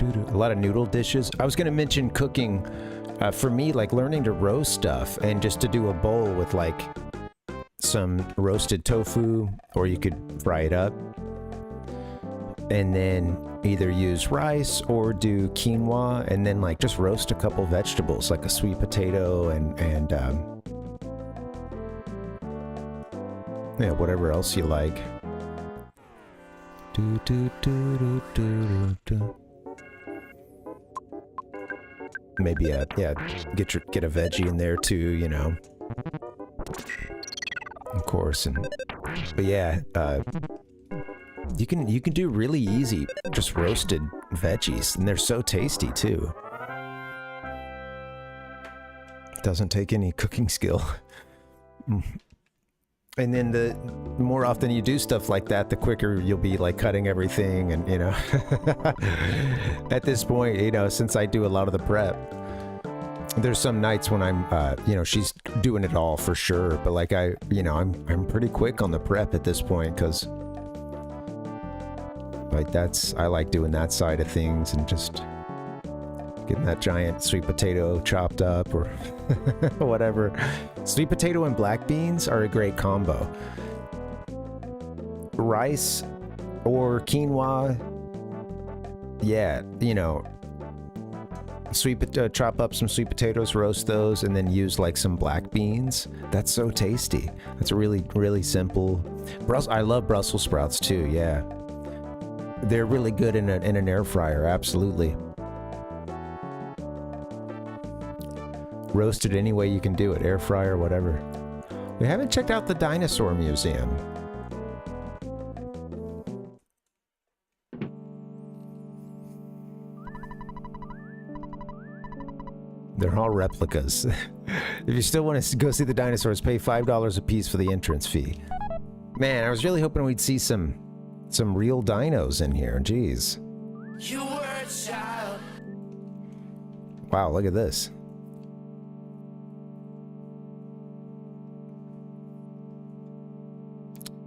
a lot of noodle dishes. I was going to mention cooking, for me, like learning to roast stuff and just to do a bowl with like some roasted tofu, or you could fry it up and then either use rice or do quinoa and then like just roast a couple vegetables like a sweet potato and yeah, whatever else you like. Maybe get a veggie in there too, you know, of course. And but yeah, you can do really easy just roasted veggies, and they're so tasty too. Doesn't take any cooking skill. And then the more often you do stuff like that, the quicker you'll be like cutting everything. And you know, at this point, you know, since I do a lot of the prep, there's some nights when I'm you know, she's doing it all for sure, but like I'm pretty quick on the prep at this point, because like I like doing that side of things and just Getting that giant sweet potato chopped up or whatever. Sweet potato and black beans are a great combo. Rice or quinoa, yeah, you know, chop up some sweet potatoes, roast those, and then use like some black beans. That's so tasty. That's a really, really simple. I love Brussels sprouts too. Yeah, they're really good in an air fryer. Absolutely. Roasted any way you can do it, air fryer, whatever. We haven't checked out the dinosaur museum. They're all replicas. If you still want to go see the dinosaurs, pay $5 a piece for the entrance fee. Man, I was really hoping we'd see some real dinos in here. Jeez. You were a child. Wow, look at this.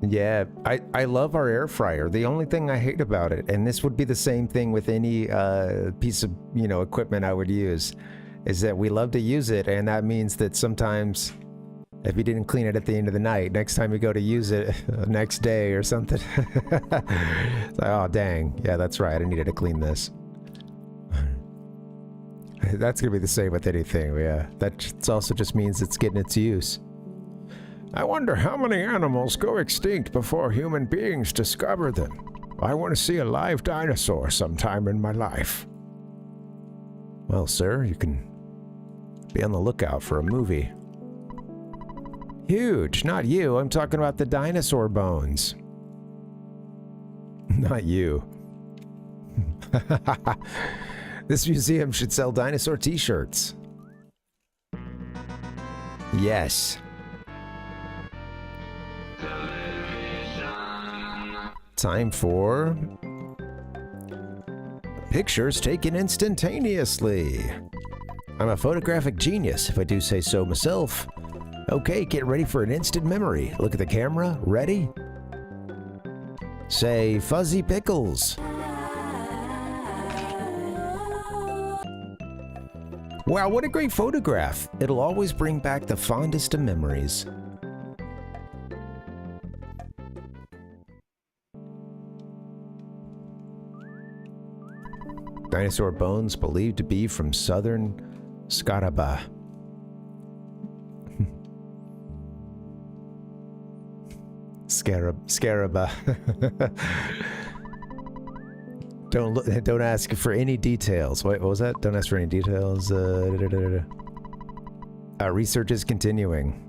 Yeah, I love our air fryer. The only thing I hate about it, and this would be the same thing with any piece of, you know, equipment I would use, is that we love to use it, and that means that sometimes if you didn't clean it at the end of the night, next time you go to use it next day or something, it's like, oh dang, yeah, that's right, I needed to clean this. That's gonna be the same with anything, yeah. That also just means it's getting its use. I wonder how many animals go extinct before human beings discover them. I want to see a live dinosaur sometime in my life. Well, sir, you can be on the lookout for a movie. Huge, not you. I'm talking about the dinosaur bones. Not you. This museum should sell dinosaur t-shirts. Yes. Time for pictures taken instantaneously. I'm a photographic genius, if I do say so myself. Okay, get ready for an instant memory. Look at the camera. Ready? Say fuzzy pickles. Wow, what a great photograph. It'll always bring back the fondest of memories. Dinosaur bones believed to be from southern Scaraba. Scaraba. Don't ask for any details. Wait, what was that? Don't ask for any details. Research is continuing.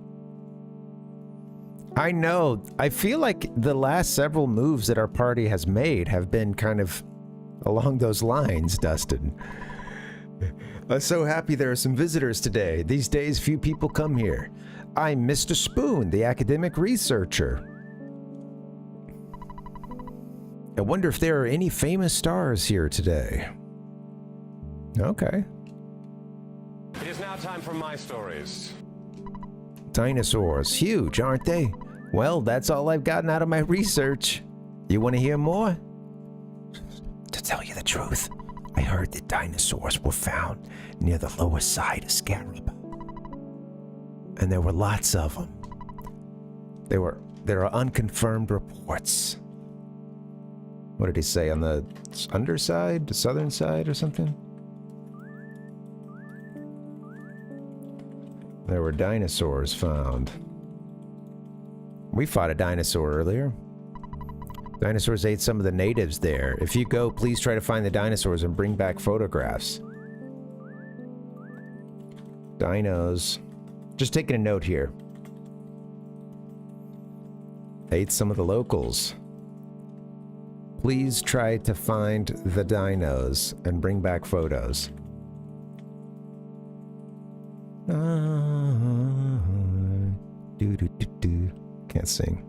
I know. I feel like the last several moves that our party has made have been kind of along those lines, Dustin. I'm so happy there are some visitors today. These days, few people come here. I'm Mr. Spoon, the academic researcher. I wonder if there are any famous stars here today. Okay. It is now time for my stories. Dinosaurs, huge, aren't they? Well, that's all I've gotten out of my research. You want to hear more? To tell you the truth, I heard that dinosaurs were found near the lower side of Scarab. And there were lots of them. There are unconfirmed reports. What did he say, on the underside, the southern side or something? There were dinosaurs found. We fought a dinosaur earlier. Dinosaurs ate some of the natives there. If you go, please try to find the dinosaurs and bring back photographs. Dinos. Just taking a note here. Ate some of the locals. Please try to find the dinos and bring back photos. Can't sing.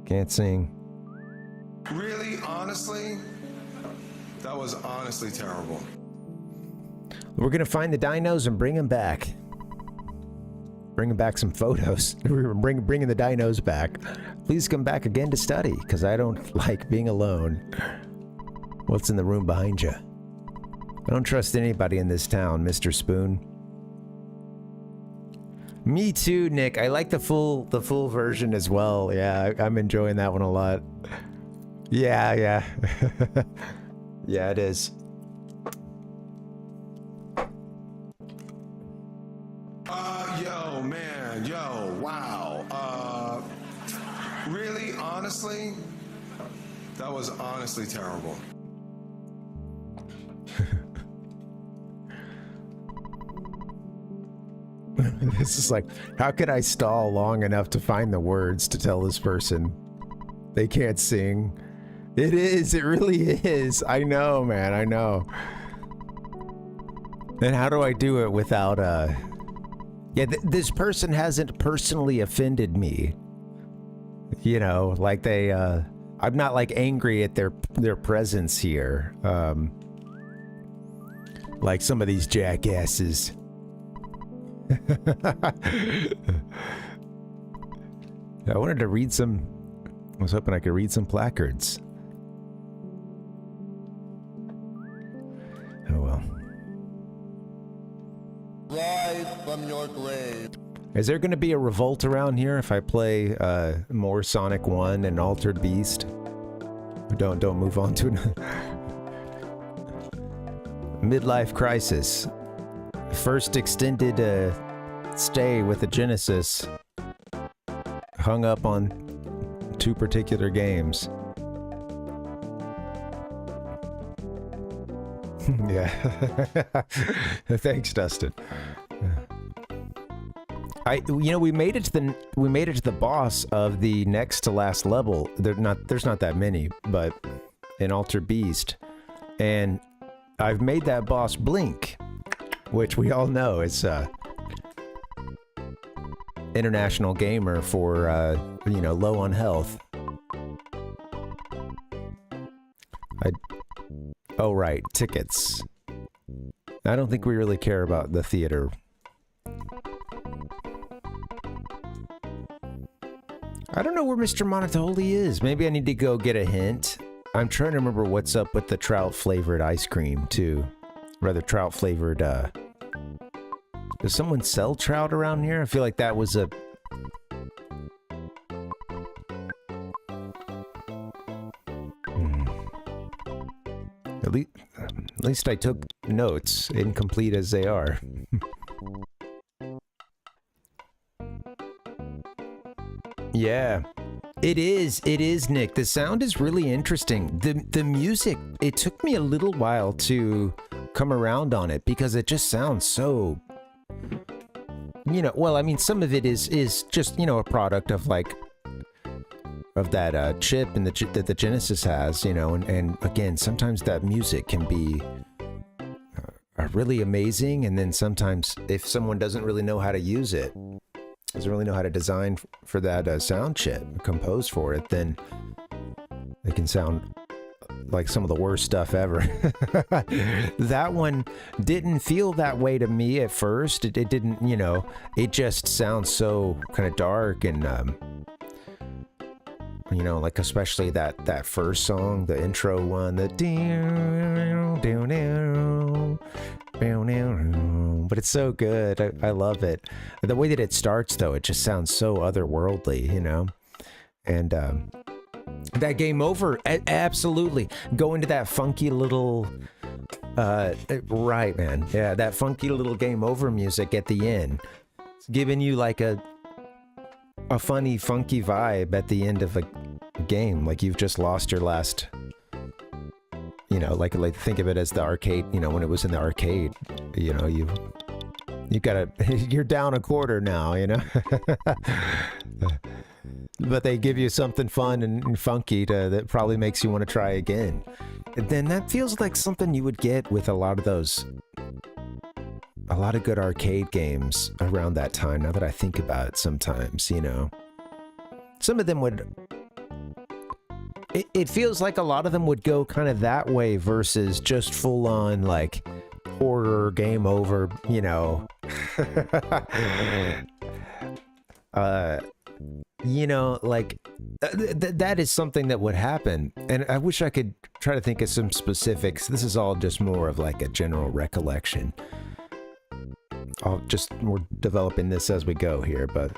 Can't sing. Really? Honestly? That was honestly terrible. We're gonna find the dinos and bring them back. Bringing back some photos. We're bringing the dinos back. Please come back again to study, because I don't like being alone. What's in the room behind you? I don't trust anybody in this town, Mr. Spoon. Me too, Nick. I like the full version as well. Yeah, I'm enjoying that one a lot. Yeah, yeah. Yeah, it is. Yo, man, yo, wow. Really, honestly, that was honestly terrible. This is like, how could I stall long enough to find the words to tell this person they can't sing? It is, it really is. I know, man, I know. And how do I do it without, yeah, this person hasn't personally offended me. You know, like they, I'm not like angry at their presence here. Like some of these jackasses. I wanted to read some. I was hoping I could read some placards. Oh well. Rise from your grave. Is there going to be a revolt around here if I play more Sonic 1 and Altered Beast? Don't move on to another. Midlife crisis. First extended stay with the Genesis. Hung up on 2 particular games. Yeah. Thanks, Dustin. We made it to the boss of the next to last level. There's not that many, but in Altered Beast, and I've made that boss blink, which we all know is international gamer for low on health. Oh right, tickets. I don't think we really care about the theater. I don't know where Mr. Monotoli is. Maybe I need to go get a hint. I'm trying to remember what's up with the trout flavored ice cream too. Rather trout flavored, does someone sell trout around here? I feel like that was a... At least I took notes, incomplete as they are. Yeah, it is, Nick. The sound is really interesting. The music, it took me a little while to come around on it because it just sounds so... well, I mean, some of it is just, a product of of that chip and that the Genesis has, and again, sometimes that music can be really amazing, and then sometimes if someone doesn't really know how to use it, doesn't really know how to design for that sound chip, compose for it, then it can sound like some of the worst stuff ever. That one didn't feel that way to me at first. It didn't, it just sounds so kind of dark and especially that first song, the intro one, but it's so good. I love it. The way that it starts though, it just sounds so otherworldly, and that game over, absolutely go into that funky little right, man, yeah, that funky little game over music at the end. It's giving you like a funny funky vibe at the end of a game, like you've just lost your last, like think of it as the arcade, when it was in the arcade, you gotta, you're down a quarter now, but they give you something fun and funky that probably makes you want to try again. And then that feels like something you would get with a lot of good arcade games around that time, now that I think about it sometimes, some of them would, it feels like a lot of them would go kind of that way versus just full on like horror game over, like that is something that would happen. And I wish I could try to think of some specifics. This is all just more of like a general recollection. We're developing this as we go here, but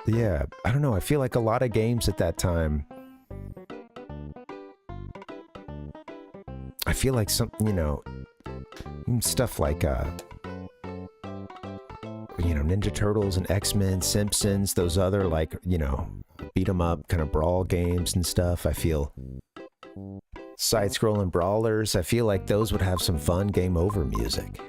yeah, I don't know. I feel like a lot of games at that time, I feel like some, stuff like, Ninja Turtles and X-Men, Simpsons, those other like, beat 'em up kind of brawl games and stuff. I feel side-scrolling brawlers. I feel like those would have some fun game over music.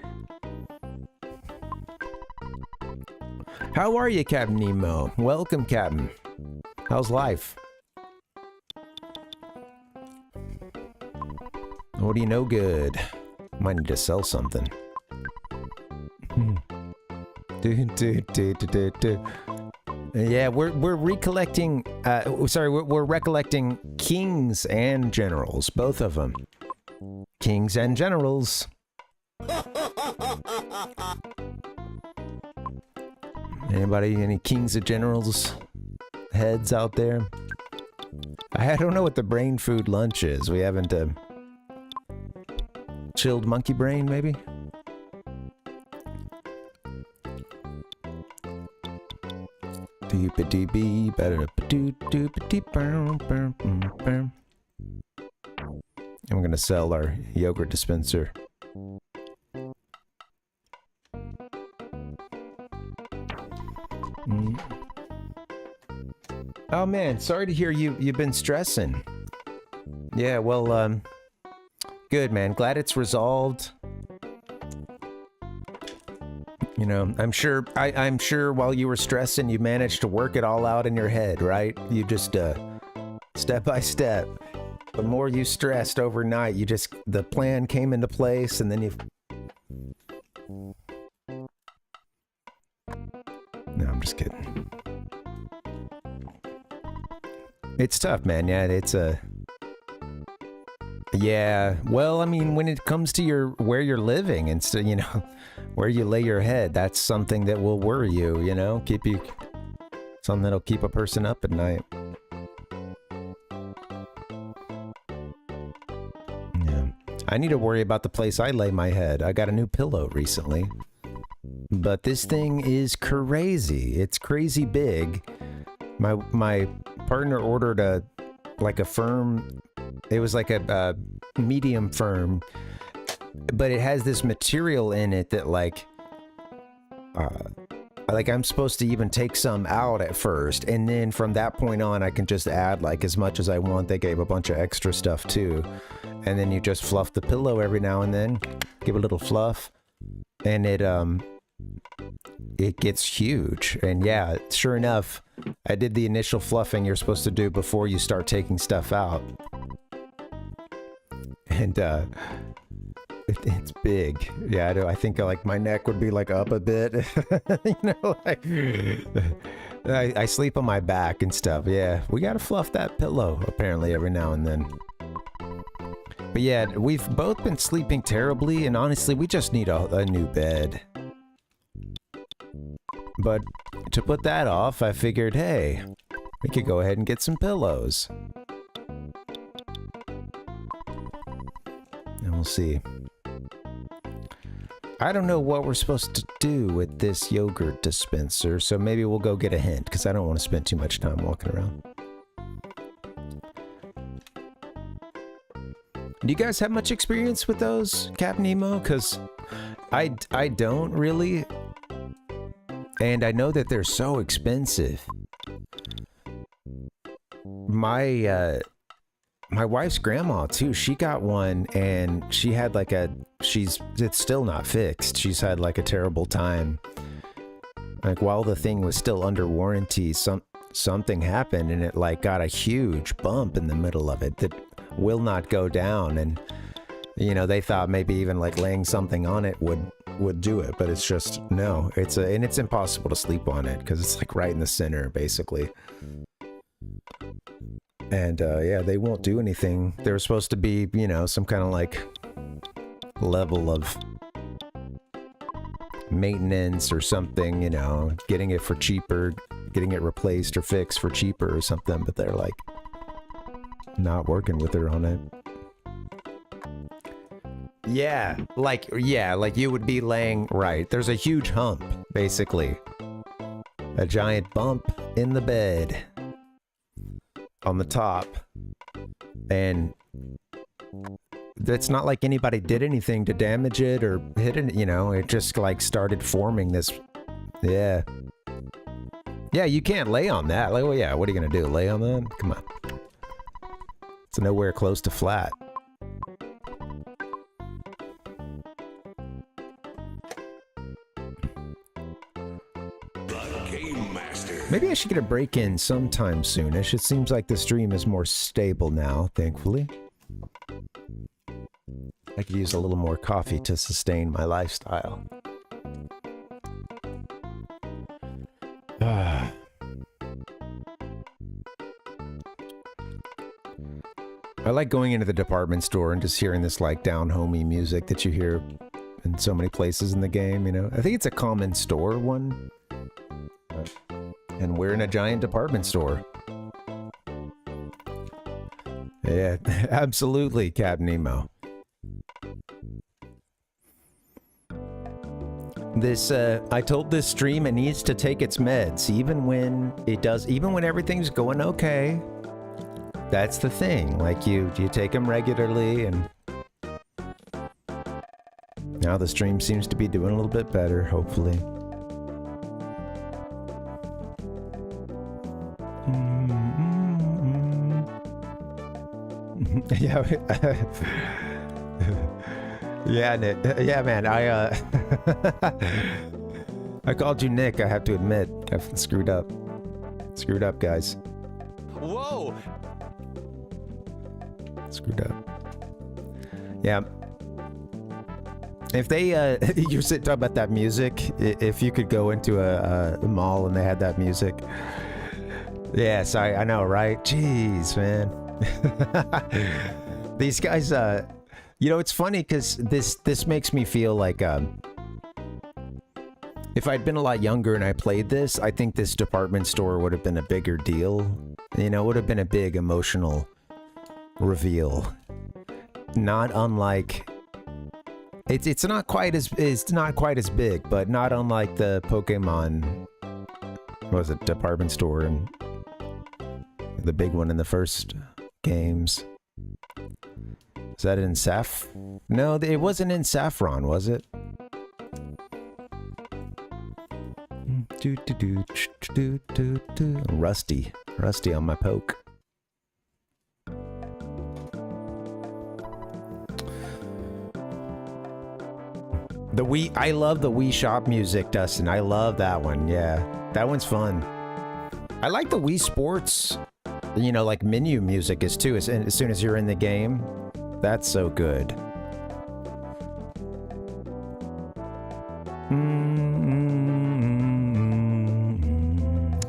How are you, Captain Nemo? Welcome, Captain. How's life? What do you know good? Might need to sell something. Yeah, we're recollecting. We're recollecting kings and generals, both of them. Kings and generals. Anybody, any kings and generals heads out there? I don't know what the brain food lunch is. We haven't chilled monkey brain, maybe. I'm gonna sell our yogurt dispenser. Oh man, sorry to hear you've been stressing. Yeah, well, good man. Glad it's resolved. I'm sure while you were stressing, you managed to work it all out in your head, right? You just, step by step. The more you stressed overnight, the plan came into place, and then No, I'm just kidding. It's tough, man. Yeah, yeah, well, I mean, when it comes to where you're living and where you lay your head, that's something that will worry you, something that'll keep a person up at night. Yeah. I need to worry about the place I lay my head. I got a new pillow recently, but this thing is crazy. It's crazy big. My partner ordered a firm. It was like a medium firm, but it has this material in it that I'm supposed to even take some out at first, and then from that point on I can just add as much as I want. They gave a bunch of extra stuff too, and then you just fluff the pillow every now and then, give a little fluff, and it gets huge. And yeah, sure enough, I did the initial fluffing you're supposed to do before you start taking stuff out. And it's big. Yeah, I think my neck would be up a bit. I sleep on my back and stuff. Yeah, we gotta fluff that pillow apparently every now and then. But yeah, we've both been sleeping terribly, and honestly, we just need a new bed. But to put that off, I figured, hey, we could go ahead and get some pillows. And we'll see. I don't know what we're supposed to do with this yogurt dispenser, so maybe we'll go get a hint, because I don't want to spend too much time walking around. Do you guys have much experience with those, Captain Nemo? Because I don't really. And I know that they're so expensive. My wife's grandma too, she got one, and she had it's still not fixed. She's had a terrible time. While the thing was still under warranty, something happened, and it got a huge bump in the middle of it that will not go down. And they thought maybe even laying something on it would do it, but it's just no. And it's impossible to sleep on it because it's right in the center basically. And yeah, they won't do anything. There was supposed to be some kind of level of maintenance or something, getting it for cheaper, getting it replaced or fixed for cheaper or something, but they're like not working with her on it. Yeah, like you would be laying, right. There's a huge hump, basically. A giant bump in the bed on the top. And it's not like anybody did anything to damage it or hit it, you know, it just like started forming this. Yeah. Yeah, you can't lay on that. Like, well, yeah, what are you going to do? Lay on that? Come on. It's nowhere close to flat. Maybe I should get a break in sometime soonish. It seems like the stream is more stable now, thankfully. I could use a little more coffee to sustain my lifestyle. I like going into the department store and just hearing this like down-homey music that you hear in so many places in the game, you know? I think it's a common store one. And we're in a giant department store. Yeah, absolutely, Captain Nemo. I told this stream it needs to take its meds, even when everything's going okay. That's the thing. Like you take them regularly, and now the stream seems to be doing a little bit better, hopefully. Yeah. Yeah, Nick. Yeah, man. I called you Nick. I have to admit, I've screwed up. Screwed up, guys. Whoa! Screwed up. Yeah. If they, you're talking about that music. If you could go into a mall and they had that music. Yes, I know, right? Jeez, man. These guys, you know, it's funny because this makes me feel like if I'd been a lot younger and I played this, I think this department store would have been a bigger deal. You know, it would have been a big emotional reveal. Not unlike it's not quite as big, but not unlike the Pokemon, what was it, department store and the big one in the first games. Is that in No, it wasn't in Saffron, was it? Rusty on my poke. I love the Wii Shop music, Dustin. I love that one. Yeah, that one's fun. I like the Wii Sports, you know, like menu music is too. As soon as you're in the game, that's so good.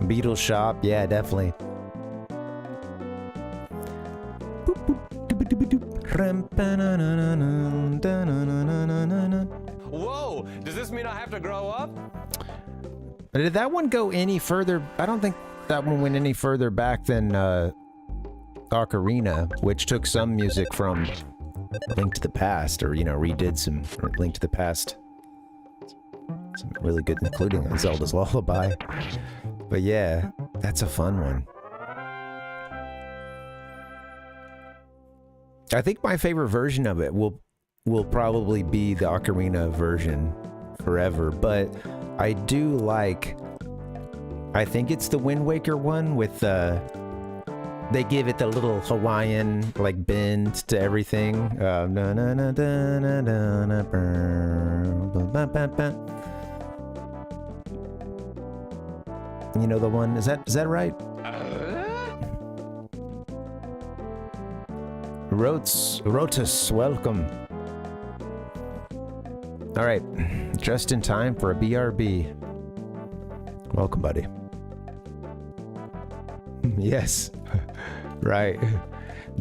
Beetle Shop, yeah, definitely. Whoa! Does this mean I have to grow up? Did that one go any further? I don't think that one went any further back than Ocarina, which took some music from Link to the Past, or, you know, redid some Link to the Past. Some really good, including Zelda's Lullaby. But yeah, that's a fun one. I think my favorite version of it will probably be the Ocarina version forever, but I do like, I think it's the Wind Waker one with they give it the little Hawaiian like bend to everything. You know the one, is that right? Rotus, welcome. All right, just in time for a BRB. Welcome, buddy. Yes, right.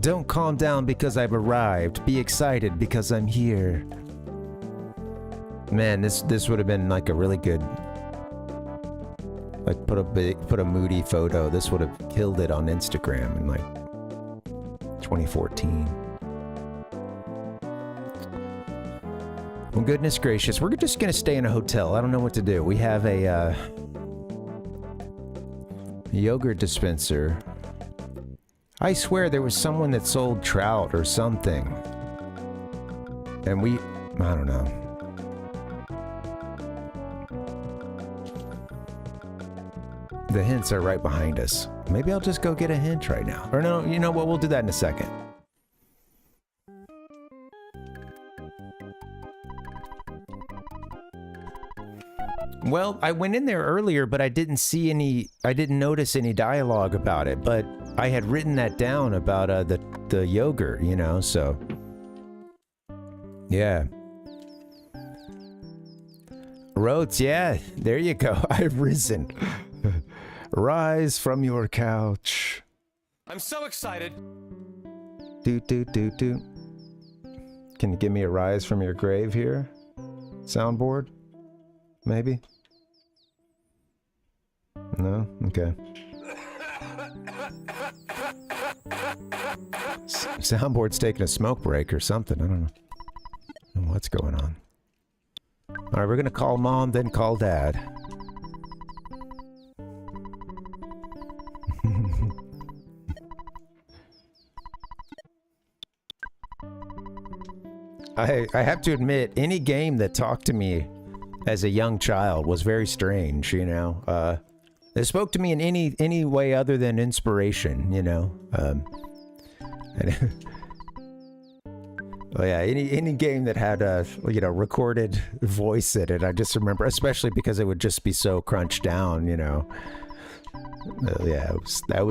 Don't calm down because I've arrived. Be excited because I'm here. Man, this would have been like a really good like put a moody photo. This would have killed it on Instagram in like 2014. Well, goodness gracious, we're just gonna stay in a hotel. I don't know what to do. We have a yogurt dispenser. I swear there was someone that sold trout or something. And I don't know. The hints are right behind us. Maybe I'll just go get a hint right now. Or no, you know what? We'll do that in a second. Well, I went in there earlier, but I didn't notice any dialogue about it, but I had written that down about the yogurt, you know, so yeah. Rhodes, yeah, there you go. I've risen. Rise from your couch. I'm so excited. Do. Can you give me a rise from your grave here? Soundboard? Maybe? No? Okay. Soundboard's taking a smoke break or something. I don't know what's going on. Alright, we're gonna call Mom, then call Dad. I have to admit, any game that talked to me as a young child was very strange, you know. It spoke to me in any way other than inspiration, you know. Oh yeah, any game that had a recorded voice in it, I just remember, especially because it would just be so crunched down, you know. Yeah, that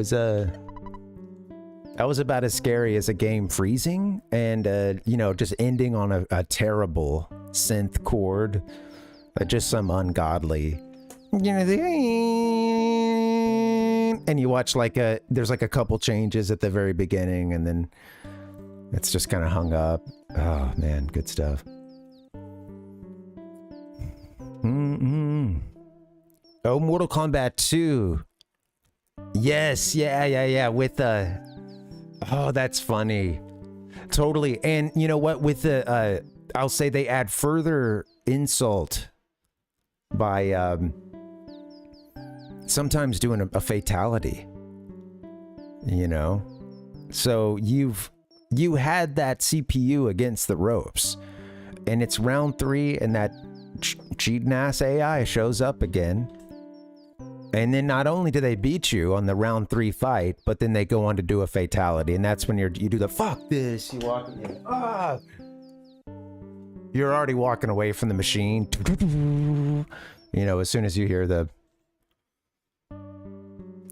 was about as scary as a game freezing and just ending on a terrible synth chord, just some ungodly, and you watch there's like a couple changes at the very beginning, and then it's just kind of hung up. Oh man, good stuff. Oh, Mortal Kombat 2. Yes, yeah. With oh, that's funny. Totally. And you know what? With the I'll say they add further insult by sometimes doing a fatality. You know? So you had that CPU against the ropes, and it's round 3, and that cheating ass AI shows up again. And then not only do they beat you on the round 3 fight, but then they go on to do a fatality, and that's when you do the fuck this. You walk in, you're already walking away from the machine. You know, as soon as you hear the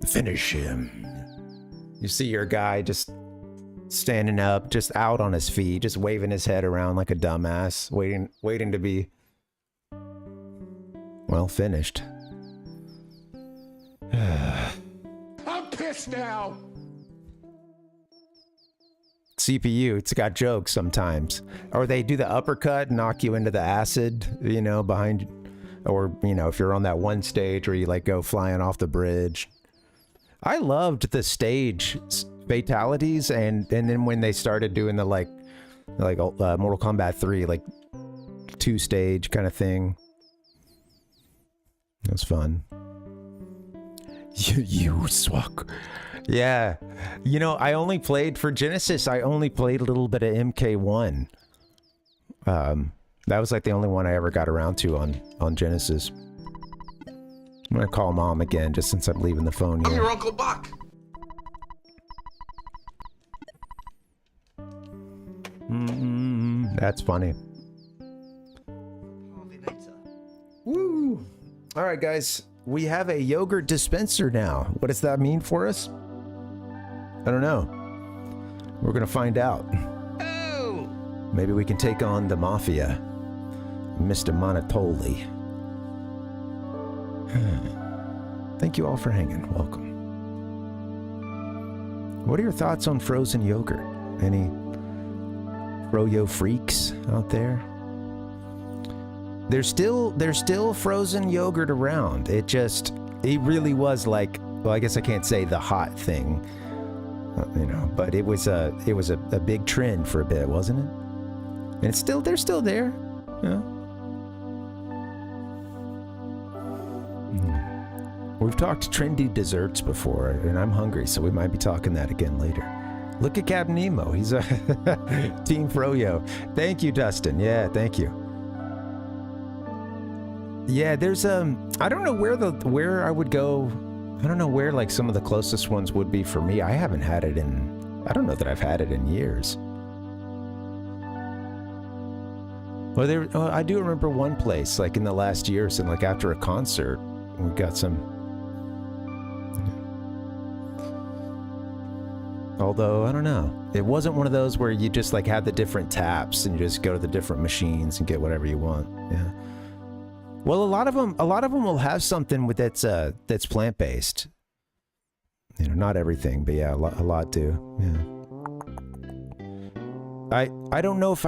finish him, you see your guy just standing up, just out on his feet, just waving his head around like a dumbass, waiting to be, well, finished. I'm pissed now. CPU, it's got jokes sometimes. Or they do the uppercut, knock you into the acid, you know, behind, or, you know, if you're on that one stage where you like go flying off the bridge. I loved the stage fatalities, and then when they started doing the like Mortal Kombat 3, like 2-stage kind of thing. It was fun. You swak. Yeah. You know, I only played for Genesis. I only played a little bit of MK1. That was like the only one I ever got around to on Genesis. I'm gonna call Mom again, just since I'm leaving the phone here. I'm your Uncle Buck. That's funny. Woo! All right, guys. We have a yogurt dispenser now. What does that mean for us? I don't know. We're gonna find out. Oh! Maybe we can take on the Mafia. Mr. Monotoli. Thank you all for hanging. Welcome. What are your thoughts on frozen yogurt? Any Fro-Yo freaks out there? There's still frozen yogurt around. It just, He really was like, well, I guess I can't say the hot thing, you know, but it was a big trend for a bit, wasn't it? And it's still, they're still there. Yeah. We've talked trendy desserts before, and I'm hungry, so we might be talking that again later. Look at Captain Nemo. He's a Team Fro-Yo. Thank you, Dustin. Yeah, thank you. Yeah, there's I don't know where I would go. I don't know where like some of the closest ones would be for me. I haven't had it in, I don't know that I've had it in years. Well, I do remember one place like in the last years, and like after a concert, we got some. Although, I don't know. It wasn't one of those where you just like had the different taps and you just go to the different machines and get whatever you want. Yeah. Well, a lot of them will have something with that's plant-based. You know, not everything, but yeah, a lot do. Yeah. I don't know if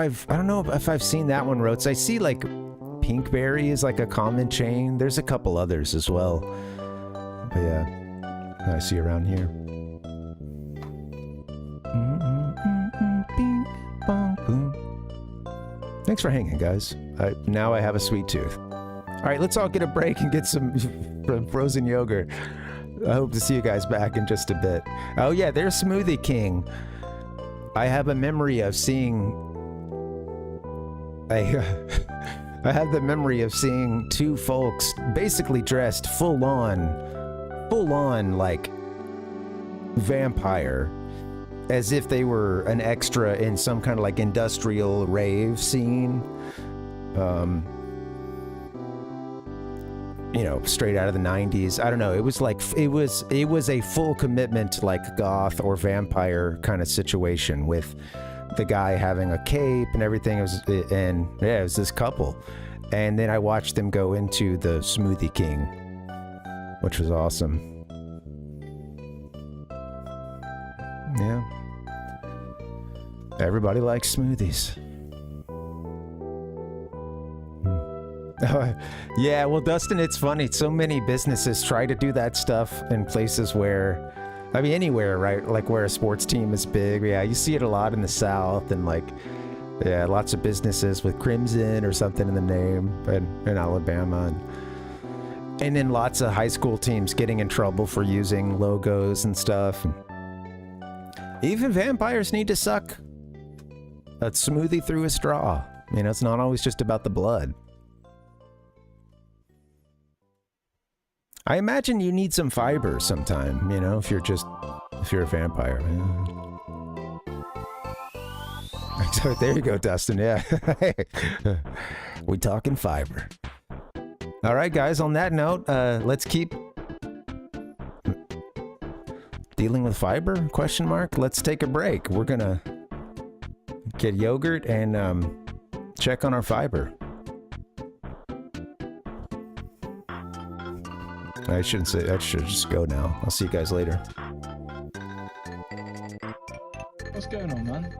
I've seen that one, Rotes. I see like Pinkberry is like a common chain. There's a couple others as well. But yeah, I see around here. Thanks for hanging, guys. Now I have a sweet tooth. All right, let's all get a break and get some frozen yogurt. I hope to see you guys back in just a bit. Oh yeah, there's Smoothie King. I have a memory of seeing... I have the memory of seeing two folks basically dressed full on like vampire, as if they were an extra in some kind of like industrial rave scene. You know, straight out of the 90s. I don't know. It was like, it was a full commitment to like goth or vampire kind of situation with the guy having a cape and everything. It was this couple. And then I watched them go into the Smoothie King, which was awesome. Yeah. Everybody likes smoothies. Yeah, well, Dustin, it's funny. So many businesses try to do that stuff in places where, I mean, anywhere, right? Like where a sports team is big. Yeah, you see it a lot in the South, and like, yeah, lots of businesses with Crimson or something in the name, and in Alabama. And then lots of high school teams getting in trouble for using logos and stuff. Even vampires need to suck a smoothie through a straw. You know, it's not always just about the blood. I imagine you need some fiber sometime, you know, if you're a vampire. So there you go, Dustin. Yeah. We talking fiber. All right, guys, on that note, let's keep dealing with fiber, question mark. Let's take a break. We're gonna get yogurt and check on our fiber. I shouldn't say, I should just go now. I'll see you guys later. What's going on, man?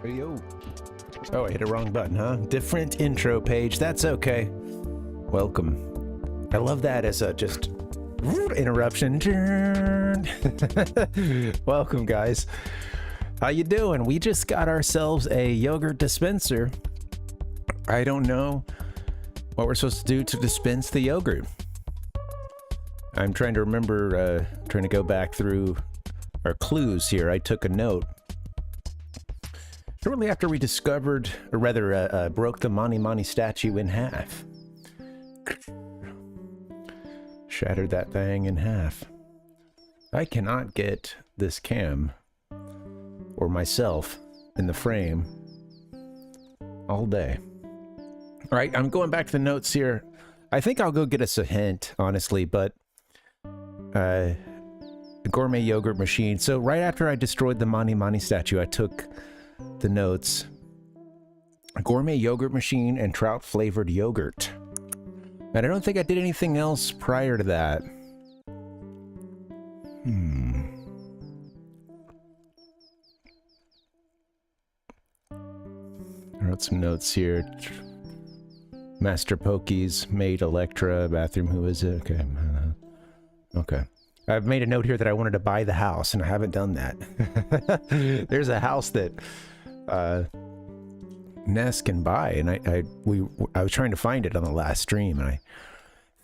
Yo. Oh, I hit a wrong button, huh? Different intro page. That's okay. Welcome. I love that as a just interruption. Welcome, guys. How you doing? We just got ourselves a yogurt dispenser. I don't know what we're supposed to do to dispense the yogurt. I'm trying to remember, trying to go back through our clues here. I took a note. Shortly after we discovered, or rather, broke the Mani Mani statue in half. Shattered that thing in half. I cannot get this cam, or myself, in the frame all day. All right, I'm going back to the notes here. I think I'll go get us a hint, honestly, but a gourmet yogurt machine. So right after I destroyed the Mani Mani statue, I took the notes. A gourmet yogurt machine and trout flavored yogurt. And I don't think I did anything else prior to that. I wrote some notes here. Master Pokies, maid Electra, bathroom, who is it? Okay. Okay. I've made a note here that I wanted to buy the house, and I haven't done that. There's a house that Ness can buy, and I was trying to find it on the last stream, and I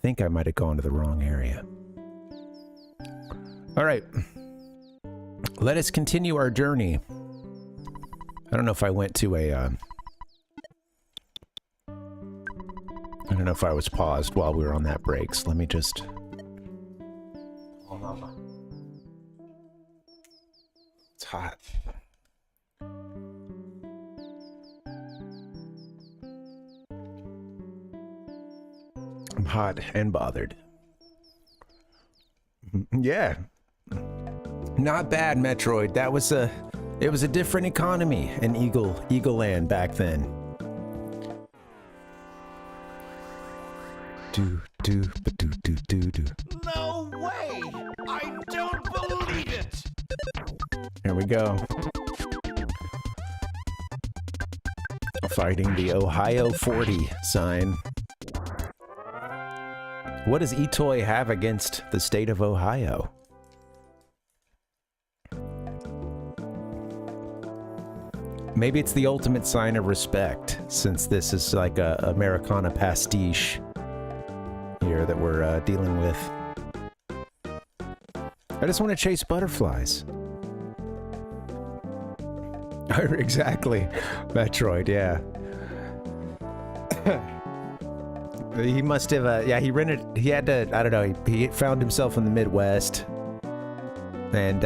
think I might have gone to the wrong area. All right. Let us continue our journey. I don't know if I went to a... I don't know if I was paused while we were on that break, so let me just... It's hot. I'm hot and bothered. Yeah. Not bad, Metroid. That was it was a different economy in Eagle Land back then. No way! I don't believe it! Here we go. Fighting the Ohio 40 sign. What does Etoy have against the state of Ohio? Maybe it's the ultimate sign of respect, since this is like a Americana pastiche here that we're dealing with. I just want to chase butterflies. Exactly. Metroid, yeah. He must have, yeah, he had to, I don't know, he found himself in the Midwest and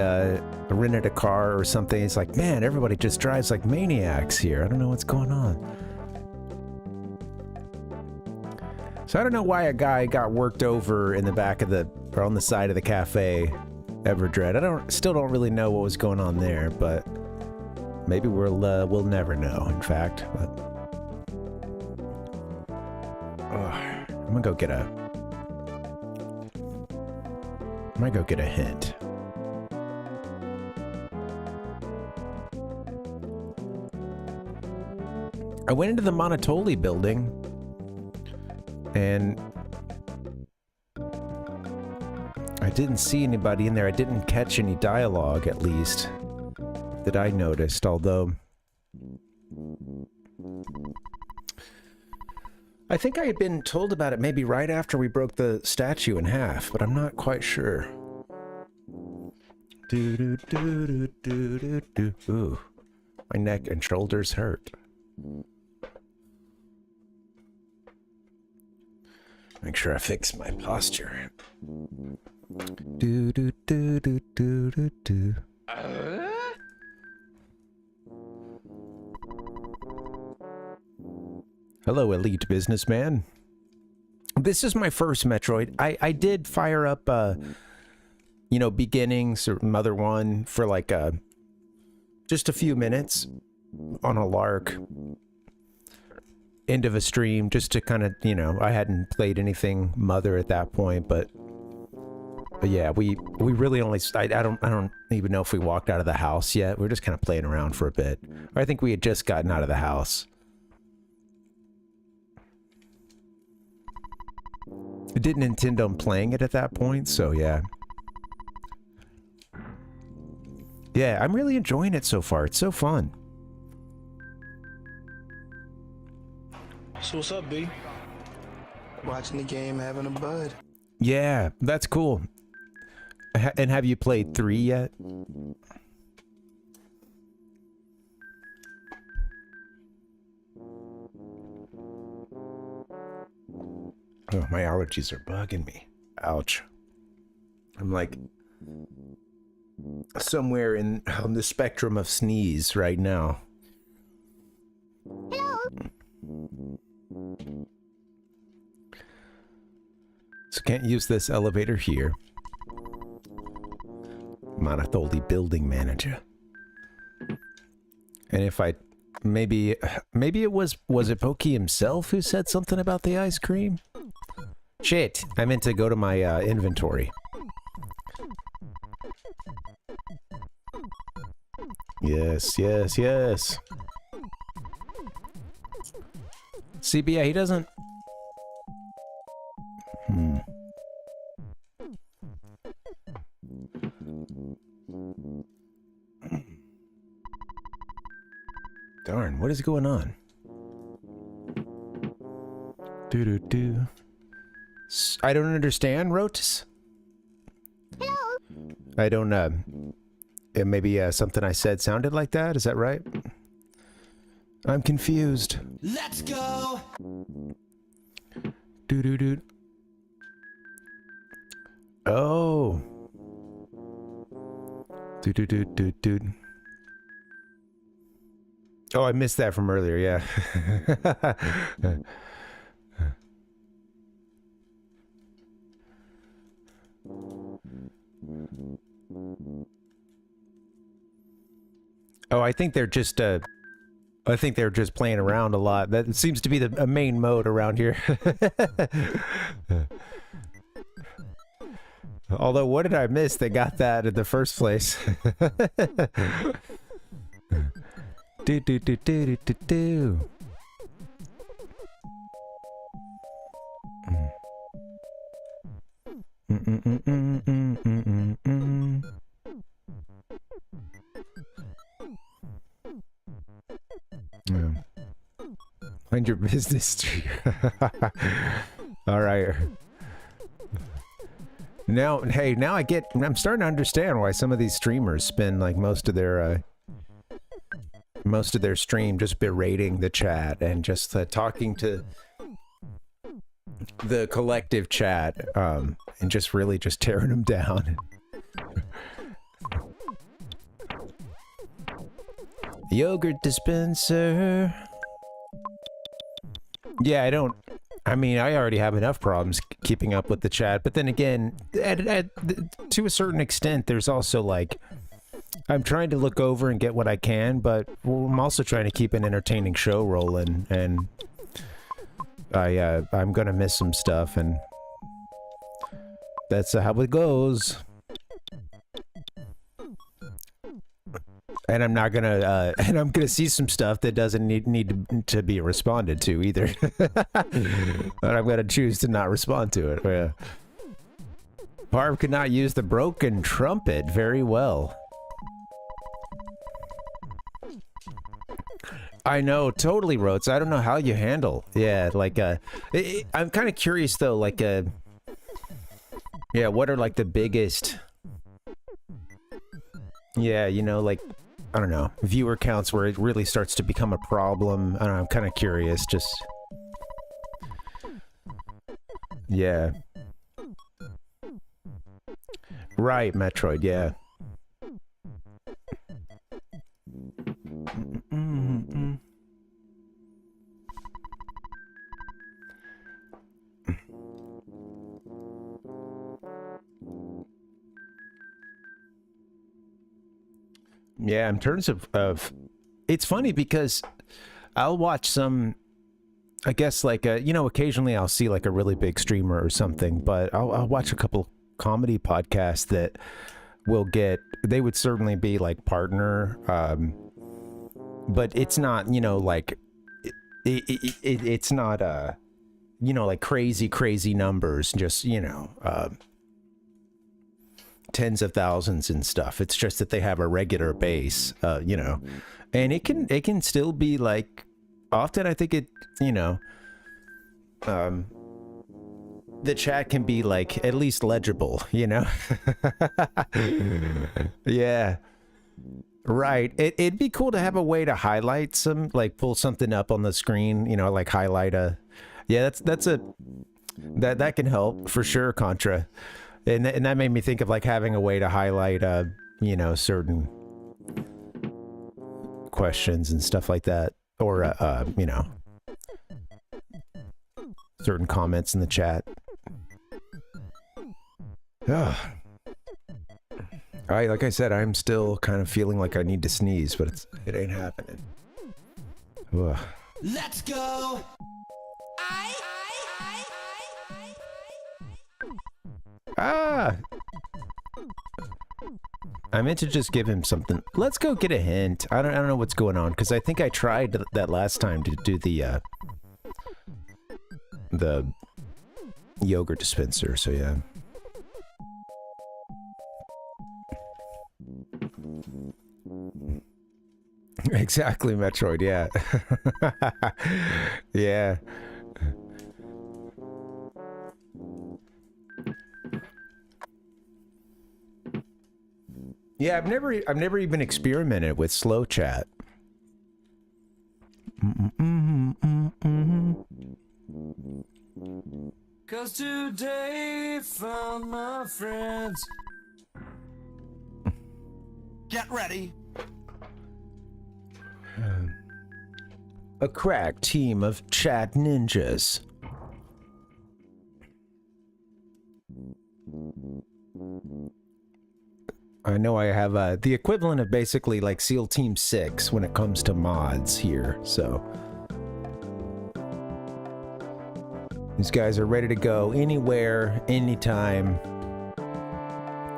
rented a car or something. He's like, man, everybody just drives like maniacs here. I don't know what's going on. So I don't know why a guy got worked over in the back of or on the side of the cafe, Everdread. Still don't really know what was going on there, but maybe we'll never know, in fact. But I'm gonna go get a hint. I went into the Monotoli building and I didn't see anybody in there. I didn't catch any dialogue, at least, that I noticed, although I think I had been told about it maybe right after we broke the statue in half, but I'm not quite sure. Ooh, my neck and shoulders hurt. Make sure I fix my posture. Hello, elite businessman. This is my first Metroid. I did fire up, you know, Beginnings or Mother 1 for like just a few minutes on a lark. End of a stream, just to kind of, you know, I hadn't played anything Mother at that point, but But yeah, we really only, I don't even know if we walked out of the house yet. We were just kind of playing around for a bit. Or I think we had just gotten out of the house. I didn't intend on playing it at that point, so yeah. Yeah, I'm really enjoying it so far. It's so fun. So what's up, B? Watching the game, having a bud. Yeah, that's cool. And have you played 3 yet? Oh, my allergies are bugging me. Ouch. I'm like somewhere on the spectrum of sneeze right now. Hello. So can't use this elevator here. Manatholi building manager. And if I maybe it was it Pokey himself who said something about the ice cream? Shit, I meant to go to my inventory. Yes, yes, yes. See, but yeah, he doesn't. Darn, what is going on? Do. I don't understand, Rotus. Hello. I don't, maybe something I said sounded like that, is that right? I'm confused. Let's go! Do. Oh. Do. Oh, I missed that from earlier, yeah. Oh, I think they're just playing around a lot. That seems to be a main mode around here. Although, what did I miss that got that in the first place? Do. Yeah. Mind your business. All right. Now, hey, I'm starting to understand why some of these streamers spend like most of their stream just berating the chat and just talking to the collective chat, and just really just tearing them down. Yogurt dispenser. Yeah, I mean, I already have enough problems keeping up with the chat, but then again, to a certain extent, there's also like, I'm trying to look over and get what I can, but I'm also trying to keep an entertaining show rolling, and I'm gonna miss some stuff, and that's how it goes. And I'm not gonna, and I'm gonna see some stuff that doesn't need to be responded to either. But I'm gonna choose to not respond to it. Yeah. Parv could not use the broken trumpet very well. I know, totally, Rotes. I don't know how you handle. Yeah, like, I'm kind of curious though, like, yeah, what are like the biggest, yeah, you know, like, I don't know, viewer counts where it really starts to become a problem. I don't know, I'm kind of curious, just, yeah. Right, Metroid, yeah. Yeah, in terms of it's funny because I'll watch some, I guess like you know, occasionally I'll see like a really big streamer or something, but I'll watch a couple comedy podcasts that will get, they would certainly be like partner, but it's not, you know, like it's not you know, like crazy numbers, just, you know, tens of thousands and stuff. It's just that they have a regular base, you know, and it can still be like, often I think it, you know, the chat can be like at least legible, you know. Yeah, right. It'd be cool to have a way to highlight some, like pull something up on the screen, you know, like highlight a, yeah, that can help for sure, Contra. And that made me think of like having a way to highlight, you know, certain questions and stuff like that, or you know, certain comments in the chat. Ugh. All right, like I said, I'm still kind of feeling like I need to sneeze, but it ain't happening. Ugh. Let's go. Ah! I meant to just give him something. Let's go get a hint. I don't know what's going on, because I think I tried that last time to do the yogurt dispenser, so yeah. Exactly, Metroid, yeah. Yeah. Yeah, I've never even experimented with slow chat. Cause today found my friends. Get ready. A crack team of chat ninjas. I know I have the equivalent of basically like SEAL Team 6 when it comes to mods here, so. These guys are ready to go anywhere, anytime,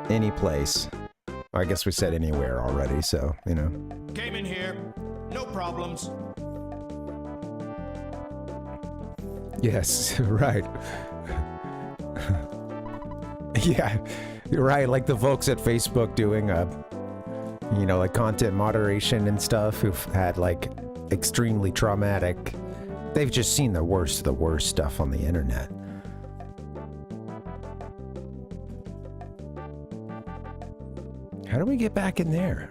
any place. I guess we said anywhere already, so, you know. Came in here. No problems. Yes, right. Yeah, you're right. Like the folks at Facebook doing, you know, like content moderation and stuff who've had like extremely traumatic. They've just seen the worst of the worst stuff on the internet. How do we get back in there?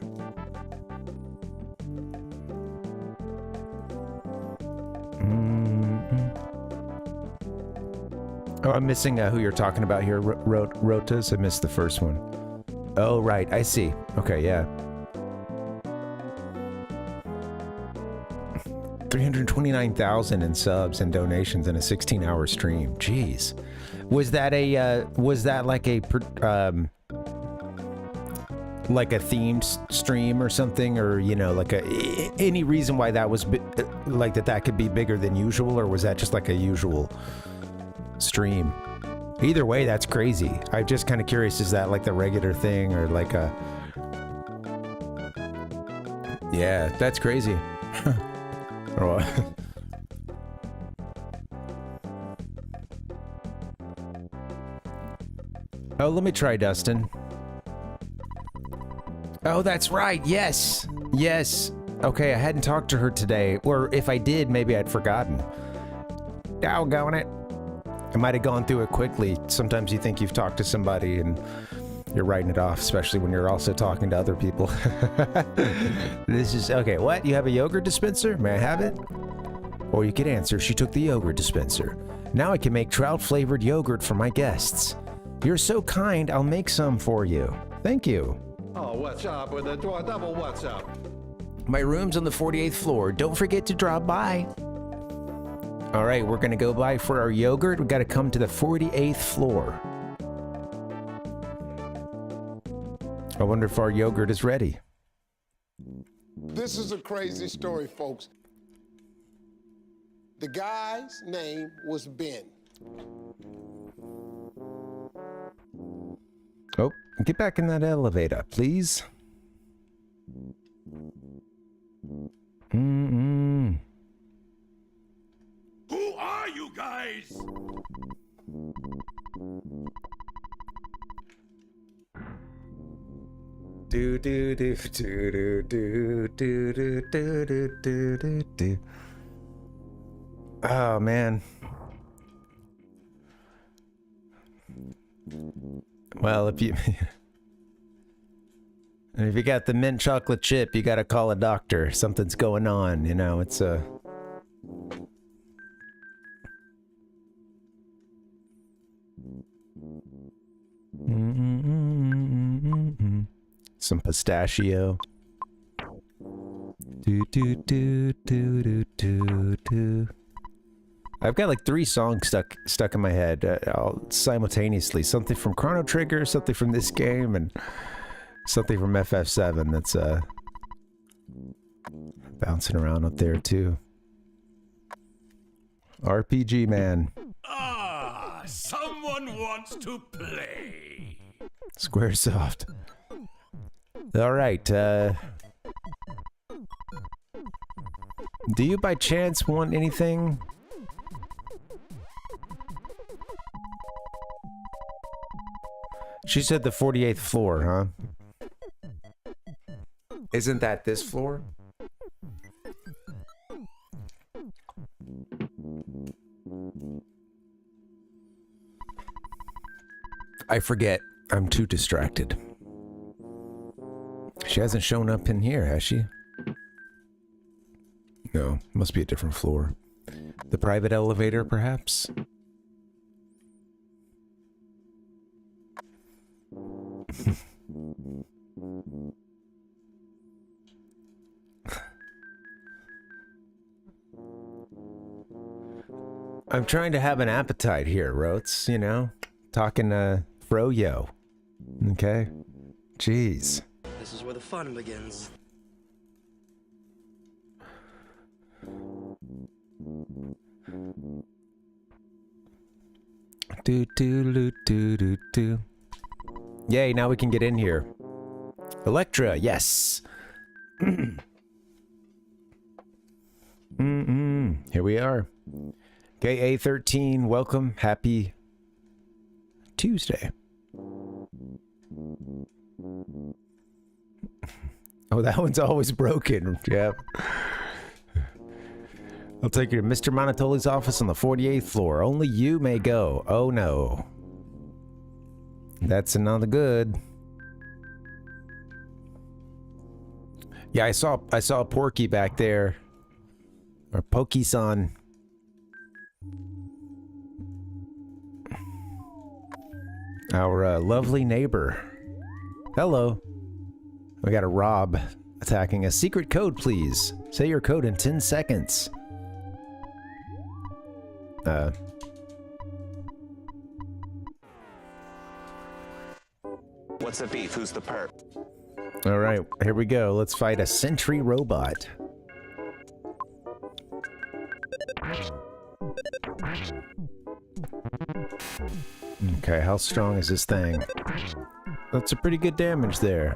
Oh, I'm missing who you're talking about here, Rotas. I missed the first one. Oh, right. I see. Okay, yeah. 329,000 in subs and donations in a 16-hour stream. Jeez. Was that like a themed stream or something, or, you know, like any reason why that was like that could be bigger than usual, or was that just like a usual stream? Either way, that's crazy. I'm just kind of curious, is that like the regular thing, or like a... Yeah, that's crazy. Oh, let me try, Dustin. Oh, that's right. Yes. Okay, I hadn't talked to her today, or if I did, maybe I'd forgotten. Doggone it. I might have gone through it quickly. Sometimes you think you've talked to somebody and you're writing it off, especially when you're also talking to other people. This is, okay, what? You have a yogurt dispenser? May I have it? Or you could answer, she took the yogurt dispenser. Now I can make trout-flavored yogurt for my guests. You're so kind, I'll make some for you. Thank you. Oh, what's up with the double what's up? My room's on the 48th floor. Don't forget to drop by. All right, we're gonna go by for our yogurt. We gotta come to the 48th floor. I wonder if our yogurt is ready. This is a crazy story, folks. The guy's name was Ben. Oh, get back in that elevator, please. Mm-mm. Who are you guys? Do do do do do do do do do do do do. Oh man. Well, if you got the mint chocolate chip, you gotta call a doctor. Something's going on, you know. It's some pistachio. Do do do do do do do. I've got like 3 songs stuck in my head all simultaneously. Something from Chrono Trigger, something from this game, and something from FF7 that's bouncing around up there too. RPG man. Ah, someone wants to play. Squaresoft. All right. Do you by chance want anything? She said the 48th floor, huh? Isn't that this floor? I forget. I'm too distracted. She hasn't shown up in here, has she? No, must be a different floor. The private elevator, perhaps? I'm trying to have an appetite here, Rotes, you know? Talking to Fro-Yo. Okay? Jeez. This is where the fun begins. Do do do do do do. Yay, now we can get in here. Electra, yes. Here we are. Okay, A13, welcome. Happy Tuesday. Oh, that one's always broken. Yep. I'll take you to Mr. Monotoli's office on the 48th floor. Only you may go. Oh no. That's not good. Yeah, I saw Porky back there. Or Pokey-san. Our lovely neighbor. Hello. We got a Rob attacking us. Secret code, please. Say your code in 10 seconds. What's the beef? Who's the perp? All right, here we go. Let's fight a sentry robot. Okay, how strong is this thing? That's a pretty good damage there.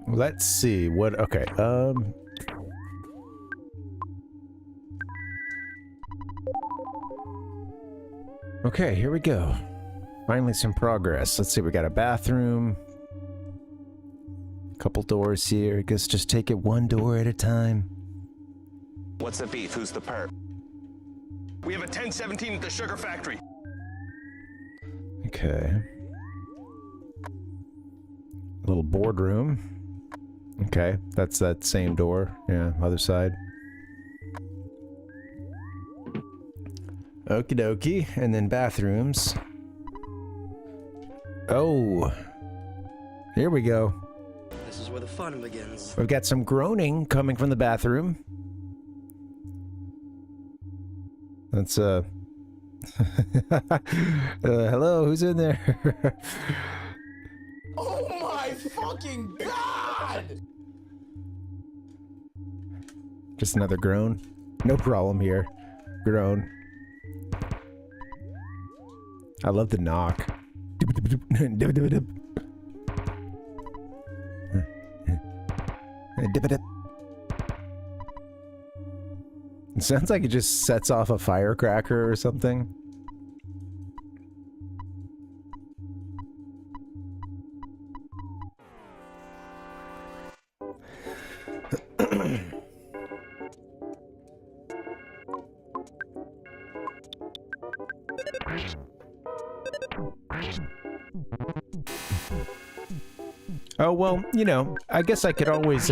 Let's see what, okay, okay, here we go. Finally some progress. Let's see, we got a bathroom. A couple doors here. I guess just take it one door at a time. What's the beef? Who's the perp? We have a 1017 at the sugar factory. Okay. Little boardroom. Okay, that's that same door. Yeah, other side. Okie dokie, and then bathrooms. Oh, here we go. This is where the fun begins. We've got some groaning coming from the bathroom. That's hello, who's in there? Oh my fucking god! Just another groan. No problem here. Grown. I love the knock. It sounds like it just sets off a firecracker or something. Oh, well, you know, I guess I could always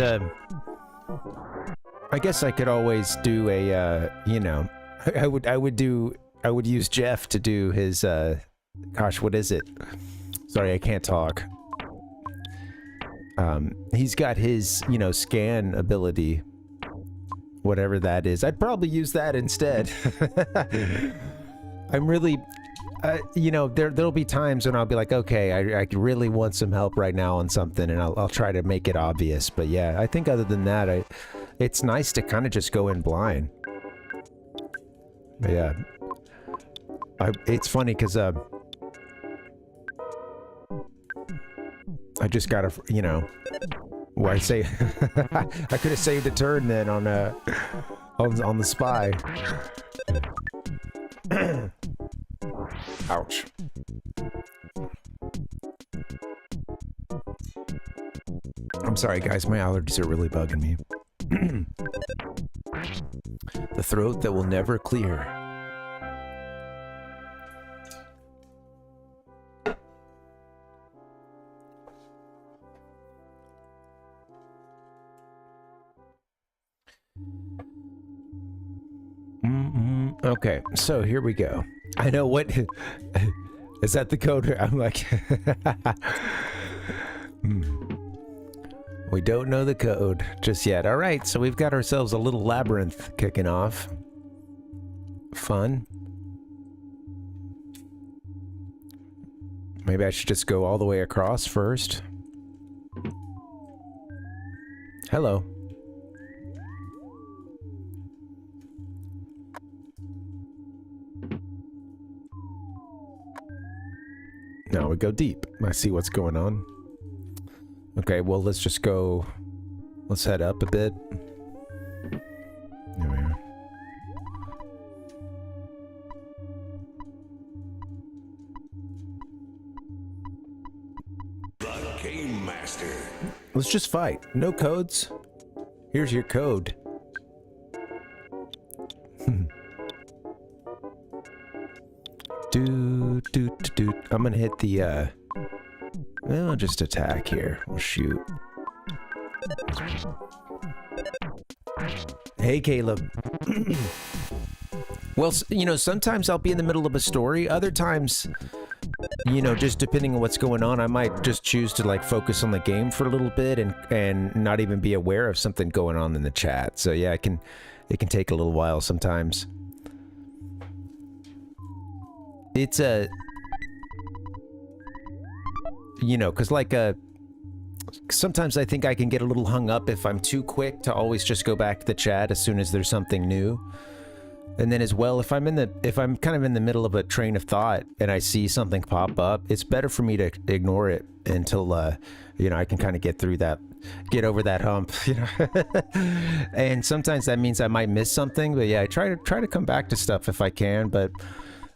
do a, you know, I would use Jeff to do his, gosh, what is it? Sorry, I can't talk. He's got his, you know, scan ability, whatever that is. I'd probably use that instead. I'm really, you know, there'll be times when I'll be like, okay, I really want some help right now on something, and I'll try to make it obvious. But yeah, I think other than that, it's nice to kind of just go in blind. But yeah, it's funny because I just gotta, you know, I say I could have saved a turn then on the spy. Ouch. I'm sorry, guys. My allergies are really bugging me. The throat that will never clear. Okay, so here we go. I know what... Is that the code? I'm like... We don't know the code just yet. All right, so we've got ourselves a little labyrinth kicking off. Fun. Maybe I should just go all the way across first. Hello. Now we go deep. I see what's going on. Okay, well, let's just go... Let's head up a bit. There we are. The Game Master. Let's just fight. No codes. Here's your code. I'm gonna hit the, well, I'll just attack here. We'll shoot. Hey, Caleb. Well, you know, sometimes I'll be in the middle of a story. Other times, you know, just depending on what's going on, I might just choose to, like, focus on the game for a little bit and not even be aware of something going on in the chat. So, yeah, it can take a little while sometimes. It's a... You know, because like sometimes I think I can get a little hung up if I'm too quick to always just go back to the chat as soon as there's something new. And then as well, if I'm kind of in the middle of a train of thought and I see something pop up, it's better for me to ignore it until you know, I can kind of get over that hump, you know. And sometimes that means I might miss something, but yeah, I try to come back to stuff if I can, but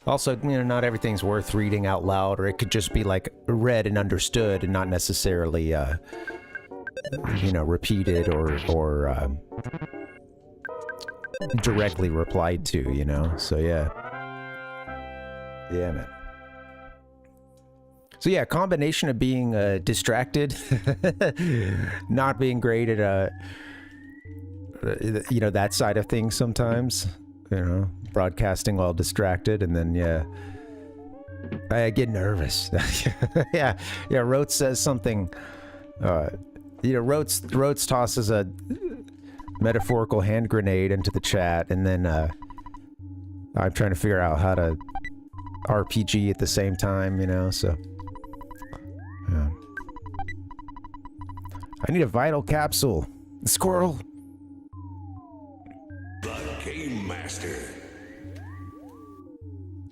also, you know, not everything's worth reading out loud, or it could just be like read and understood and not necessarily, you know, repeated or directly replied to, you know? So, yeah. Yeah, man. So, yeah, a combination of being distracted, not being great at, you know, that side of things sometimes, you know, broadcasting while distracted, and then, yeah, I get nervous. Yeah, Rotes says something, you know, Rotes tosses a metaphorical hand grenade into the chat, and then I'm trying to figure out how to RPG at the same time, you know, so yeah. I need a vital capsule. Squirrel. The Game Master.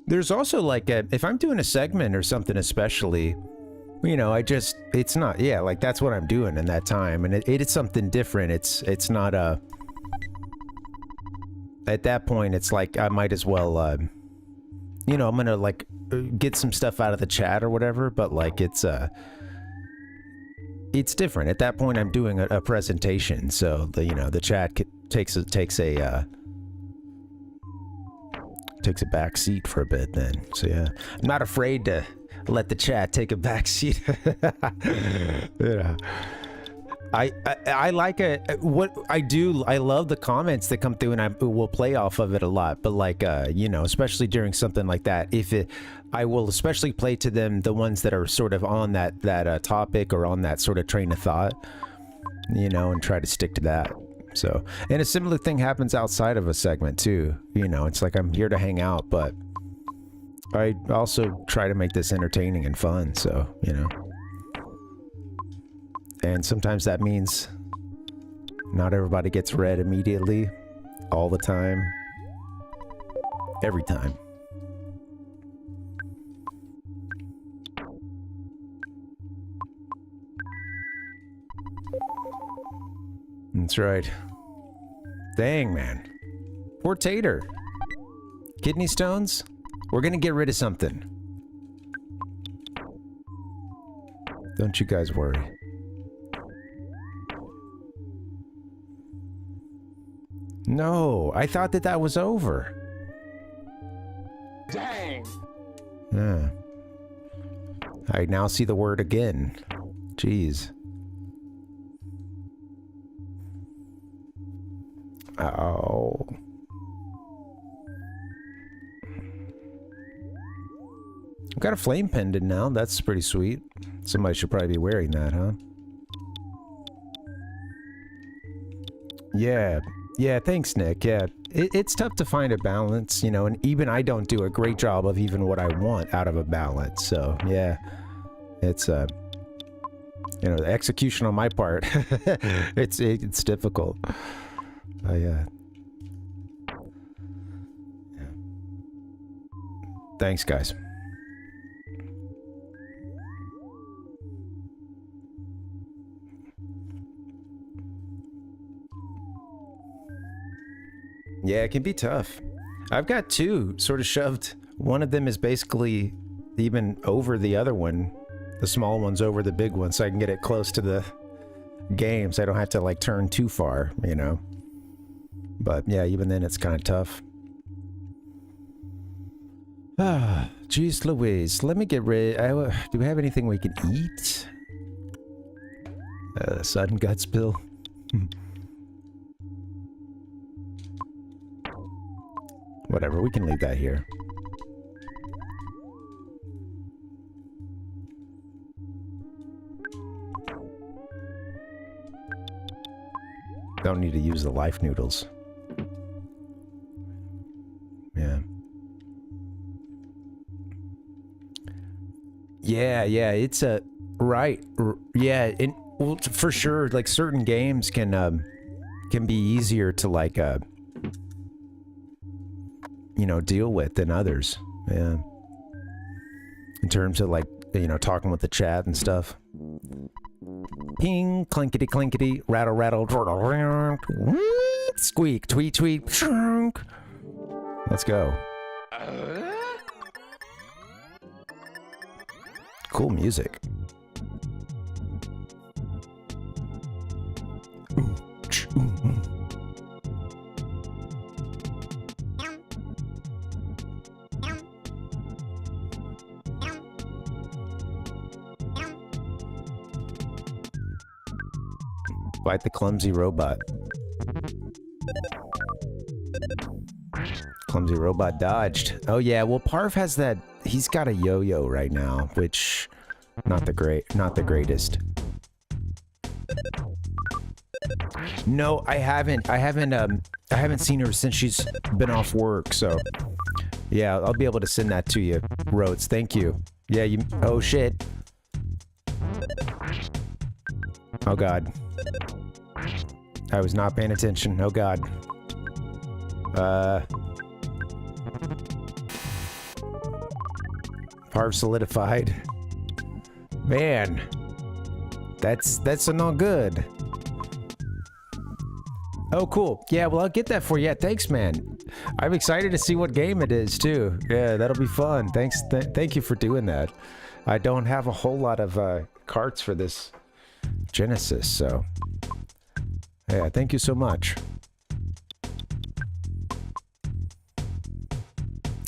There's also like if I'm doing a segment or something, especially, you know, it's not, yeah, like that's what I'm doing in that time, and it is something different. It's not at that point, it's like I might as well, you know, I'm gonna like get some stuff out of the chat or whatever, but like it's different. At that point, I'm doing a presentation, so the, you know, the chat takes a back seat for a bit then. So yeah, I'm not afraid to let the chat take a back seat. Yeah. I like what I do. I love the comments that come through, and I will play off of it a lot. But like, you know, especially during something like that, I will especially play to them the ones that are sort of on that topic or on that sort of train of thought, you know, and try to stick to that. So, and a similar thing happens outside of a segment too. You know, it's like I'm here to hang out, but I also try to make this entertaining and fun. So, you know. And sometimes that means not everybody gets read immediately, all the time, every time. That's right. Dang, man. Poor Tater. Kidney stones? We're gonna get rid of something. Don't you guys worry. No, I thought that was over. Dang. Yeah. I now see the word again. Jeez. Oh. I've got a flame pendant now. That's pretty sweet. Somebody should probably be wearing that, huh? Yeah. Yeah, thanks, Nick. Yeah, it's tough to find a balance, you know, and even I don't do a great job of even what I want out of a balance. So, yeah, it's, you know, the execution on my part, it's difficult. Yeah. Thanks, guys. Yeah, it can be tough. I've got two sort of shoved. One of them is basically even over the other one. The small one's over the big one, so I can get it close to the game, so I don't have to like turn too far, you know. But yeah, even then it's kind of tough. Ah, geez Louise. Let me get rid. Do we have anything we can eat? Sudden gut spill. Whatever, we can leave that here. Don't need to use the life noodles. Yeah. Yeah, it's a... Right. Yeah, well, for sure, like, certain games can be easier to, like, you know, deal with than others. Yeah. In terms of like, you know, talking with the chat and stuff. Ping, clinkety clinkety, rattle rattle, squeak, tweet tweet, let's go. Cool music. Fight the clumsy robot. Clumsy robot dodged. Oh yeah, well Parv has that. He's got a yo-yo right now, which not the greatest. No, I haven't seen her since she's been off work. So yeah, I'll be able to send that to you, Rhodes. Thank you. Yeah, you. Oh shit. Oh god. I was not paying attention. Oh god. Parv solidified. Man. That's not good. Oh, cool. Yeah, well, I'll get that for you. Yeah, thanks, man. I'm excited to see what game it is, too. Yeah, that'll be fun. Thanks. Thank you for doing that. I don't have a whole lot of carts for this Genesis, so... Yeah, thank you so much.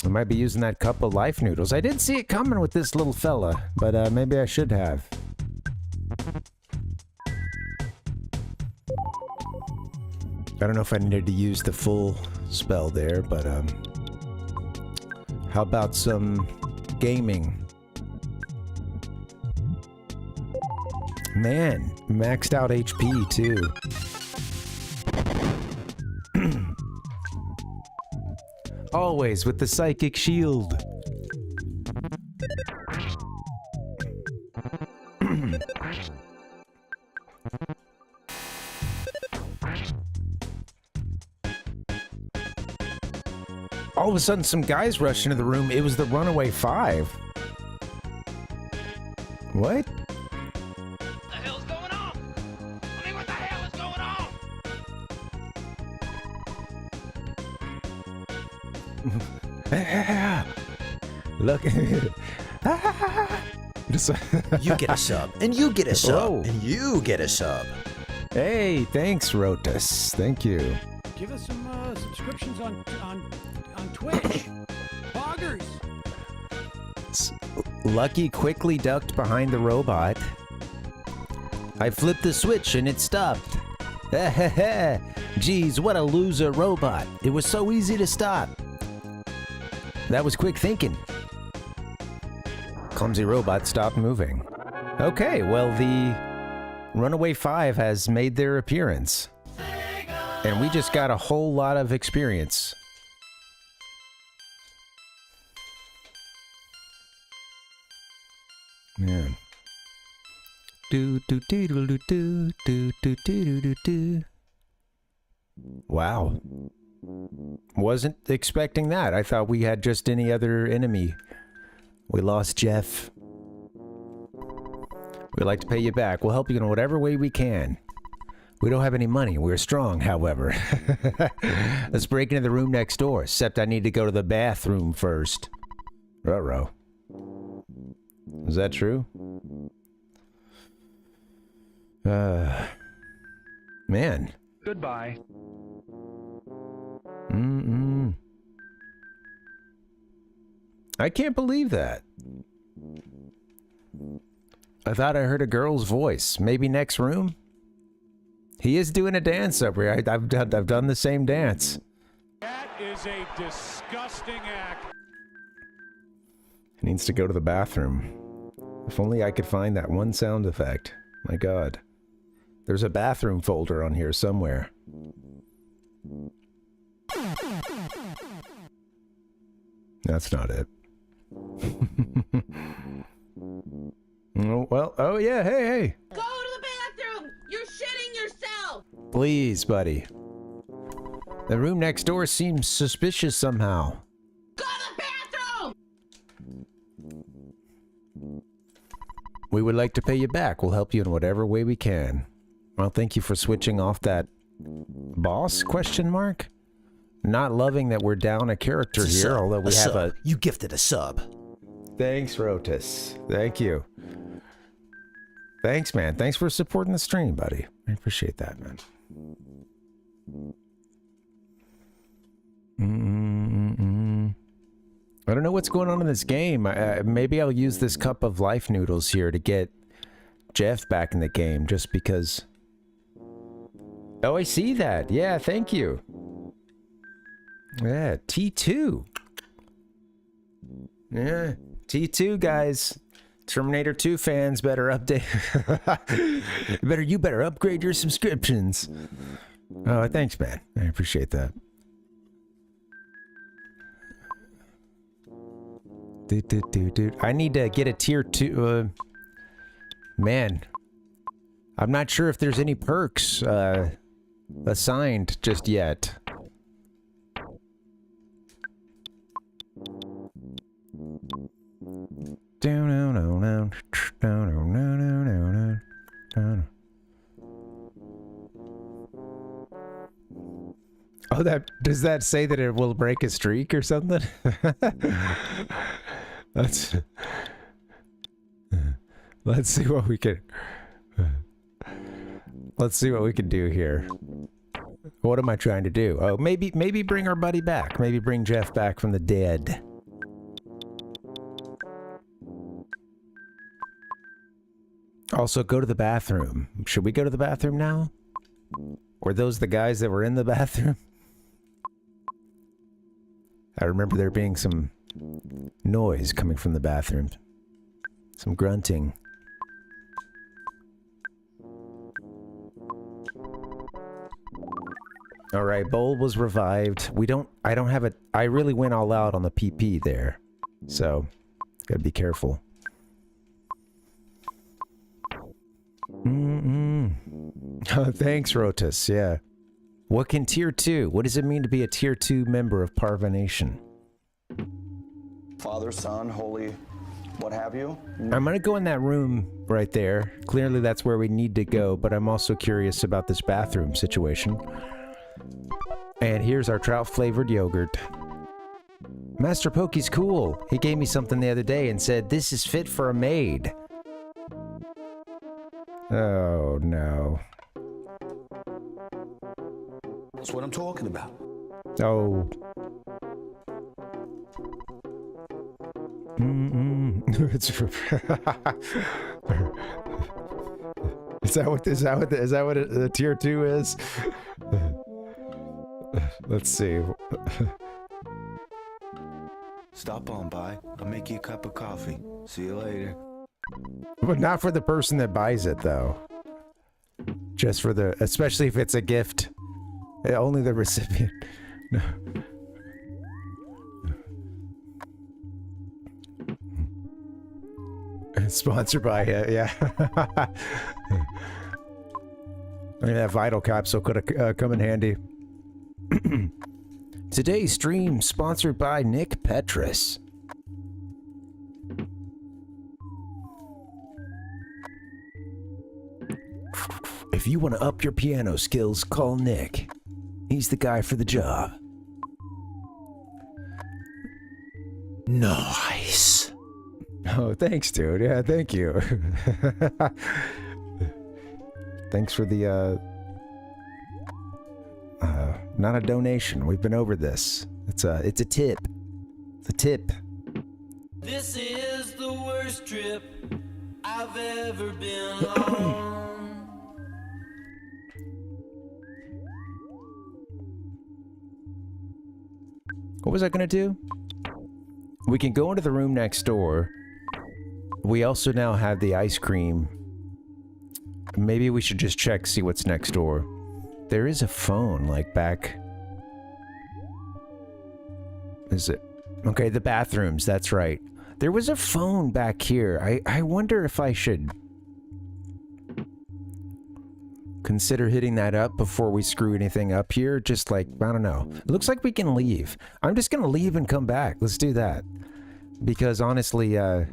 I might be using that cup of life noodles. I didn't see it coming with this little fella, but maybe I should have. I don't know if I needed to use the full spell there, but how about some gaming? Man, maxed out HP too. Always with the psychic shield. All of a sudden, some guys rushed into the room. It was the Runaway 5. What? Look. You get a sub, and you get a sub, Whoa. and you get a sub. Hey, thanks, Rotus. Thank you. Give us some subscriptions on Twitch. Boggers. Lucky quickly ducked behind the robot. I flipped the switch and it stopped. Geez, what a loser robot. It was so easy to stop. That was quick thinking. Clumsy robot stopped moving. Okay, well, the Runaway 5 has made their appearance. And we just got a whole lot of experience. Man. Wow. Wasn't expecting that. I thought we had just any other enemy. We lost Jeff. We'd like to pay you back. We'll help you in whatever way we can. We don't have any money. We're strong, however. Let's break into the room next door, except I need to go to the bathroom first. Ruh-roh. Is that true? Man. Goodbye. I can't believe that. I thought I heard a girl's voice. Maybe next room? He is doing a dance over here. I've done the same dance. That is a disgusting act. He needs to go to the bathroom. If only I could find that one sound effect. My God. There's a bathroom folder on here somewhere. That's not it. Oh, well, oh yeah, hey. Go to the bathroom! You're shitting yourself! Please, buddy. The room next door seems suspicious somehow. Go to the bathroom! We would like to pay you back. We'll help you in whatever way we can. Well, thank you for switching off that boss, question mark? Not loving that we're down a character It's a here, sub, although we a have sub. You gifted a sub. Thanks, Rotus. Thank you. Thanks, man. Thanks for supporting the stream, buddy. I appreciate that, man. I don't know what's going on in this game. Maybe I'll use this cup of life noodles here to get Jeff back in the game, just because... Oh, I see that. Yeah, thank you. Yeah, T2. Yeah, T2, guys. Terminator 2 fans better update. You better upgrade your subscriptions. Oh, thanks, man. I appreciate that. Dude. I need to get a tier 2. Man, I'm not sure if there's any perks assigned just yet. Oh, does that say that it will break a streak or something? Let's see what we can. Let's see what we can do here. What am I trying to do? Oh, maybe bring our buddy back. Maybe bring Jeff back from the dead. Also, go to the bathroom. Should we go to the bathroom now? Were those the guys that were in the bathroom? I remember there being some noise coming from the bathroom. Some grunting. Alright, Bowl was revived. I don't have I really went all out on the PP there. So, gotta be careful. Oh, thanks, Rotus, yeah. What can Tier 2? What does it mean to be a Tier 2 member of Parvination? Father, Son, Holy, what have you? I'm gonna go in that room right there. Clearly that's where we need to go, but I'm also curious about this bathroom situation. And here's our trout-flavored yogurt. Master Pokey's cool. He gave me something the other day and said, "This is fit for a maid." Oh, no. That's what I'm talking about. Oh. Is that what the Tier 2 is? Let's see. Stop on by. I'll make you a cup of coffee. See you later. But not for the person that buys it, though. Just for the, especially if it's a gift. Only the recipient. No. Sponsored by it, yeah. I mean, that vital capsule could have come in handy. Today's stream sponsored by Nick Petrus. If you want to up your piano skills, call Nick. He's the guy for the job. Nice. Oh, thanks, dude. Yeah, thank you. Thanks for the, not a donation. We've been over this. It's a tip. It's a tip. This is the worst trip I've ever been on. What was I gonna do? We can go into the room next door. We also now have the ice cream. Maybe we should just check, see what's next door. There is a phone, like, back... Is it? Okay, the bathrooms, that's right. There was a phone back here. I wonder if I should... consider hitting that up before we screw anything up here. Just like, I don't know. It looks like we can leave. I'm just gonna leave and come back. Let's do that. Because honestly, I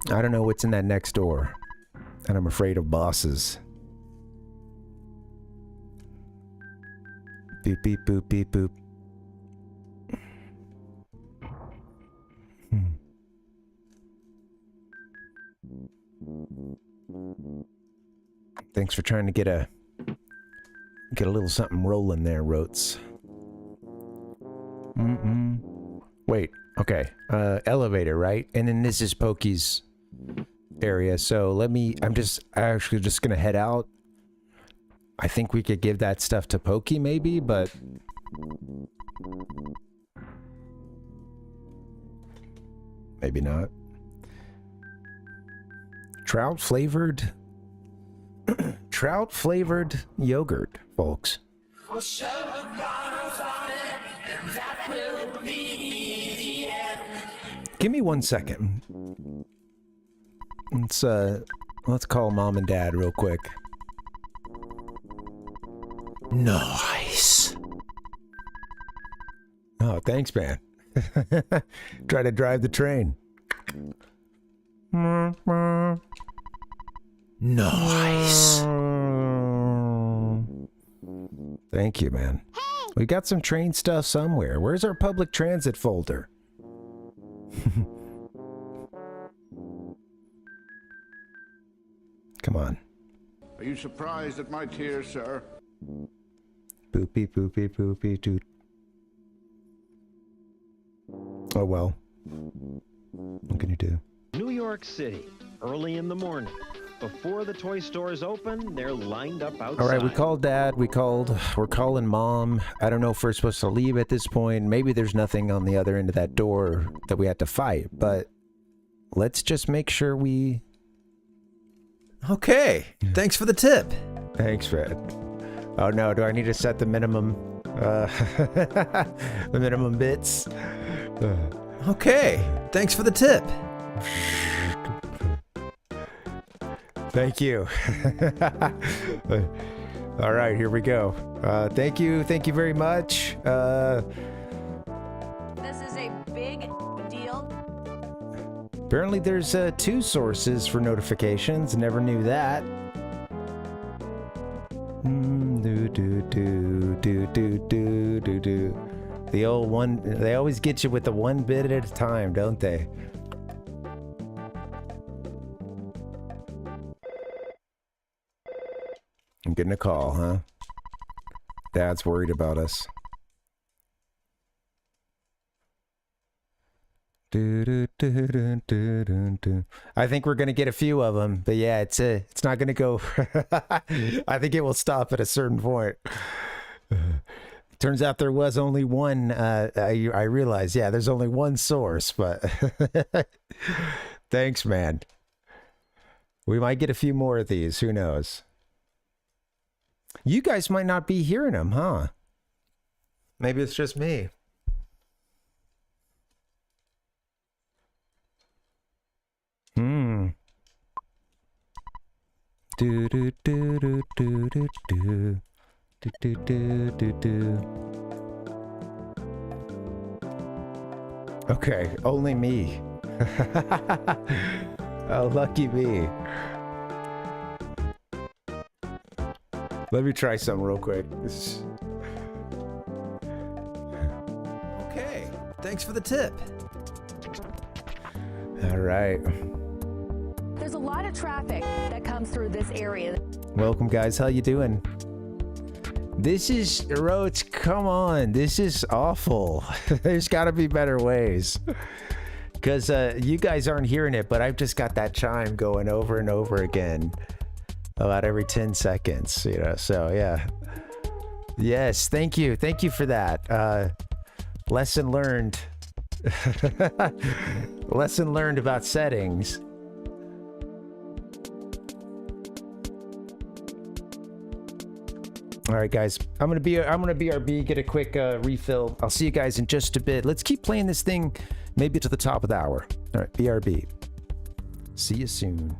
don't know what's in that next door. And I'm afraid of bosses. Beep, beep, boop, beep, boop. Thanks for trying to get a little something rolling there, Rotes. Wait, okay. Elevator, right? And then this is Pokey's area. So I'm actually just gonna head out. I think we could give that stuff to Pokey maybe, but maybe not. Trout-flavored yogurt, folks. Give me 1 second. Let's call Mom and Dad real quick. Nice. Oh, thanks, man. Try to drive the train. Nice. Thank you, man. Hey! We got some train stuff somewhere. Where's our public transit folder? Come on. Are you surprised at my tears, sir? Boopy, boopy, boopy, doot. Oh well. What can you do? New York City, early in the morning. Before the toy stores open, they're lined up outside. All right, we called Dad. We're calling Mom. I don't know if we're supposed to leave at this point. Maybe there's nothing on the other end of that door that we had to fight, but let's just make sure we... Okay, thanks for the tip. Thanks, Fred. Oh no, do I need to set the minimum, the minimum bits? Okay, thanks for the tip. Thank you. All right, here we go. Thank you very much. This is a big deal. Apparently there's 2 sources for notifications. Never knew that. The old one, they always get you with the 1 bit at a time, don't they? I'm getting a call, huh? Dad's worried about us. I think we're gonna get a few of them, but yeah, it's not gonna go. I think it will stop at a certain point. Turns out there was only one. I realized, yeah, there's only one source, but thanks, man. We might get a few more of these. Who knows? You guys might not be hearing them, huh? Maybe it's just me. Do do do do do do do do do do do. Okay, only me. Oh, lucky me. Let me try something real quick. Okay, thanks for the tip. All right. There's a lot of traffic that comes through this area. Welcome, guys. How you doing? This is Roach. Come on, this is awful. There's got to be better ways. Because you guys aren't hearing it, but I've just got that chime going over and over again, about every 10 seconds. You know, so yeah. Yes, thank you for that. Lesson learned. Lesson learned about settings. All right, guys, I'm gonna BRB, get a quick refill. I'll see you guys in just a bit. Let's keep playing this thing maybe to the top of the hour. All right, BRB. See you soon.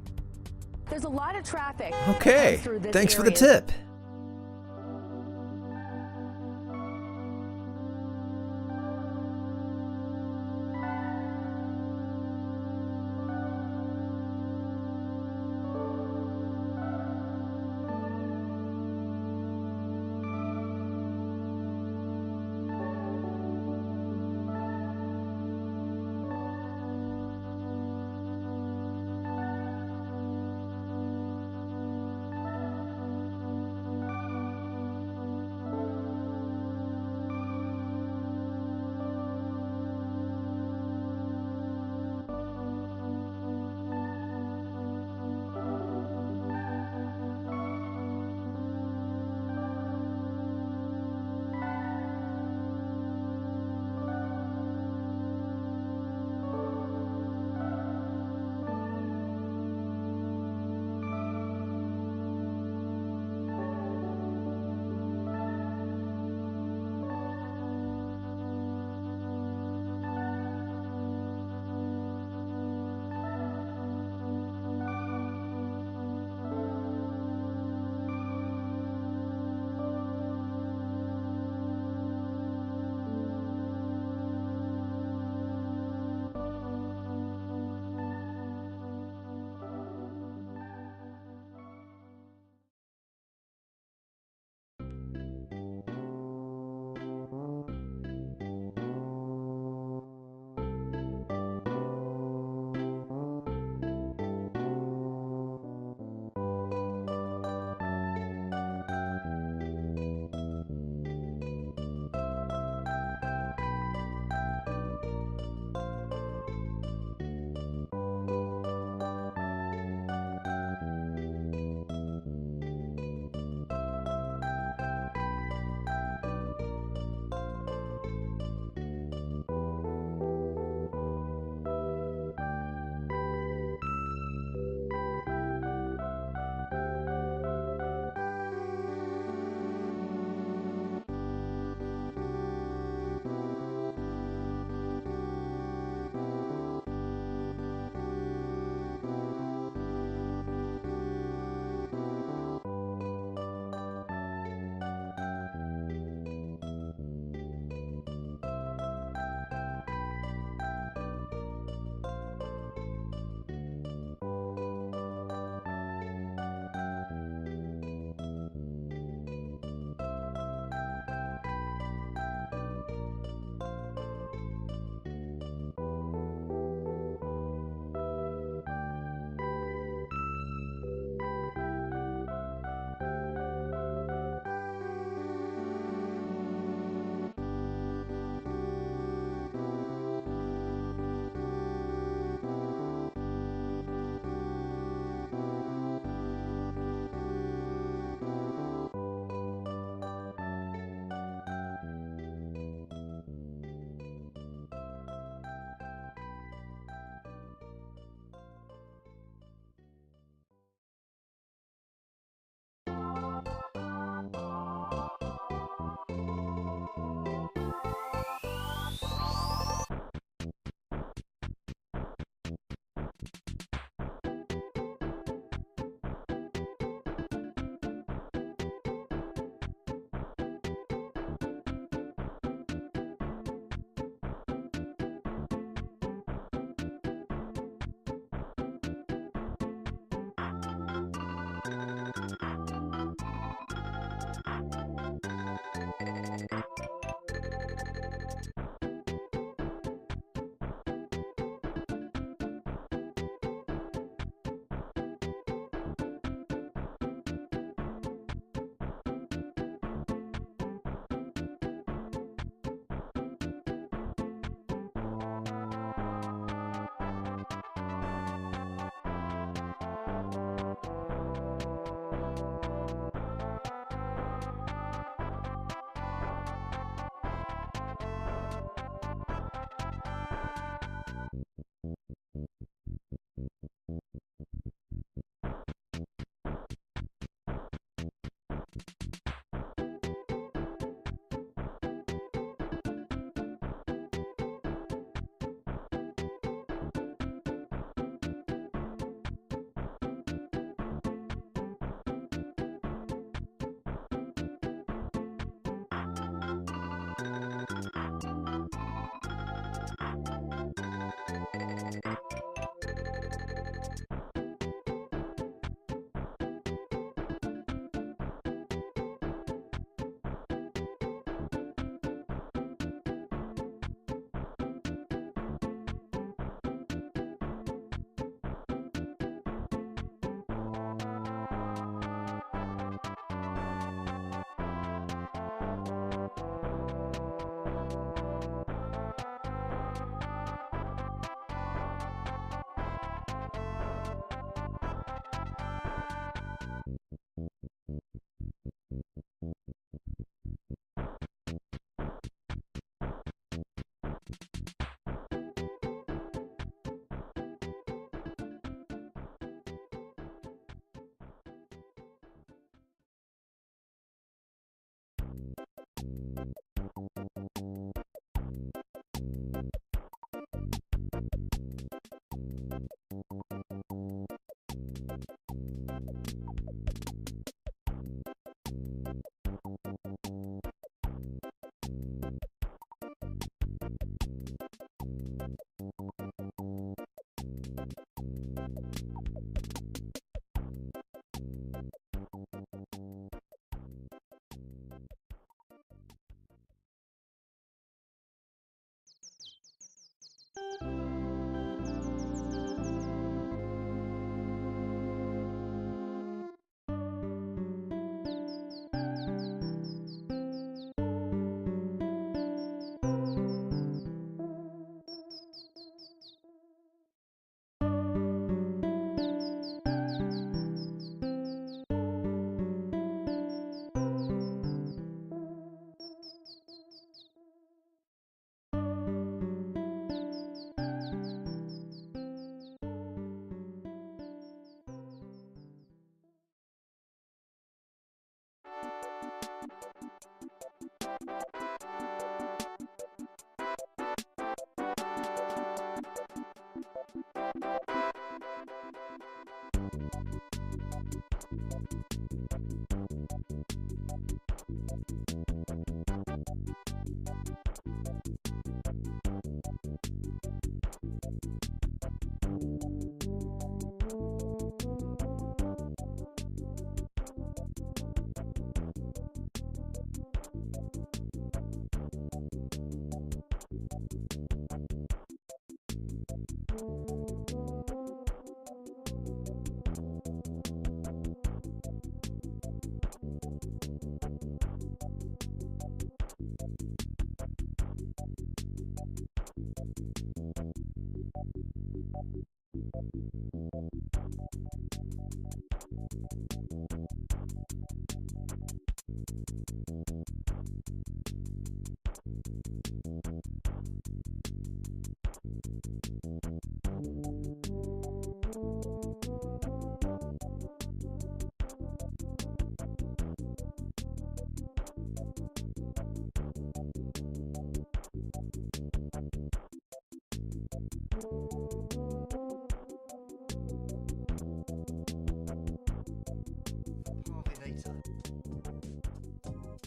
There's a lot of traffic. Okay, thanks for the tip.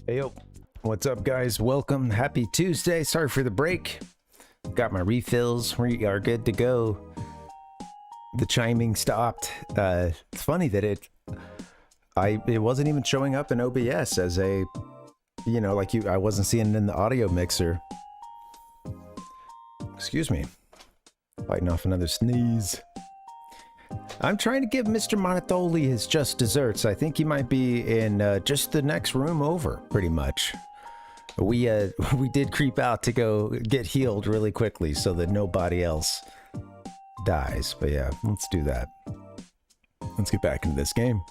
Hey, yo. What's up, guys? Welcome. Happy Tuesday. Sorry for the break. Got my refills. We are good to go. The chiming stopped. It's funny that it wasn't even showing up in OBS as a, you know, like I wasn't seeing it in the audio mixer. Excuse me. Fighting off another sneeze. I'm trying to give Mr. Monotholi his just desserts. I think he might be in just the next room over, pretty much. We did creep out to go get healed really quickly so that nobody else dies. But yeah, let's do that. Let's get back into this game.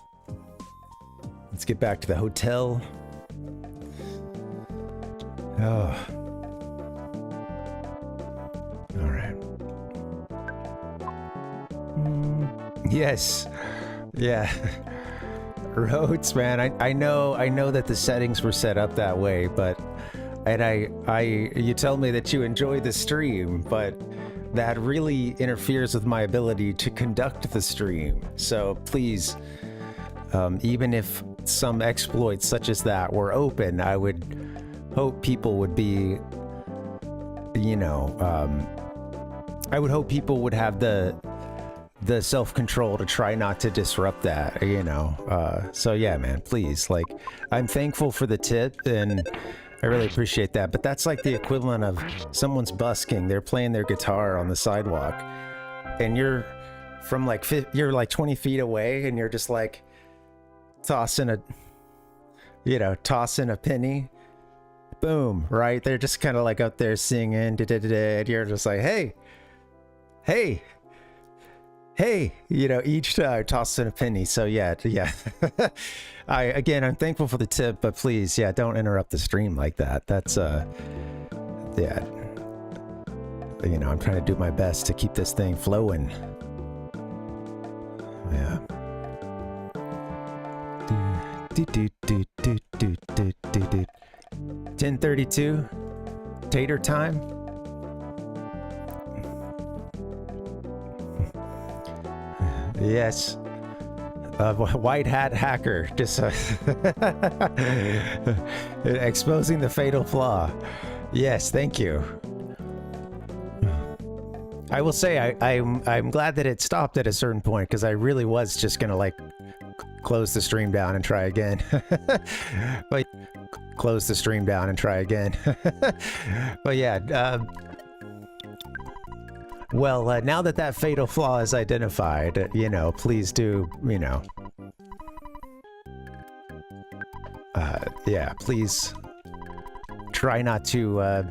Let's get back to the hotel. Oh. All right. Yes. Yeah. Roads, man. I know that the settings were set up that way, but you tell me that you enjoy the stream, but that really interferes with my ability to conduct the stream. So please, even if some exploits such as that were open, I would hope people would be, you know, I would hope people would have the self-control to try not to disrupt that, you know. So yeah, man, please, like, I'm thankful for the tip and I really appreciate that, but that's like the equivalent of someone's busking. They're playing their guitar on the sidewalk and you're from like you're like 20 feet away and you're just like tossing a penny. Boom, right? They're just kind of like up there singing, and you're just like, hey, you know, each time tossing a penny. So yeah. I'm thankful for the tip, but please, yeah, don't interrupt the stream like that. That's yeah, you know, I'm trying to do my best to keep this thing flowing. Yeah. 10:32 tater time. Yes. White hat hacker just exposing the fatal flaw. Yes, thank you. I will say I'm glad that it stopped at a certain point, because I really was just gonna like close the stream down and try again. But close the stream down and try again. But yeah, Well, now that that fatal flaw is identified, you know, please do, you know. Yeah, please try not to,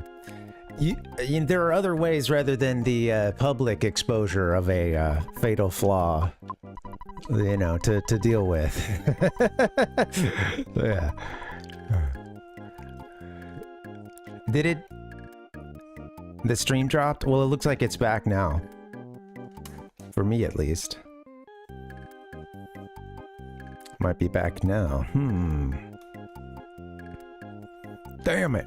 you know, there are other ways rather than the public exposure of a fatal flaw, you know, to deal with. Yeah. Did it? The stream dropped? Well, it looks like it's back now. For me, at least. Might be back now. Damn it.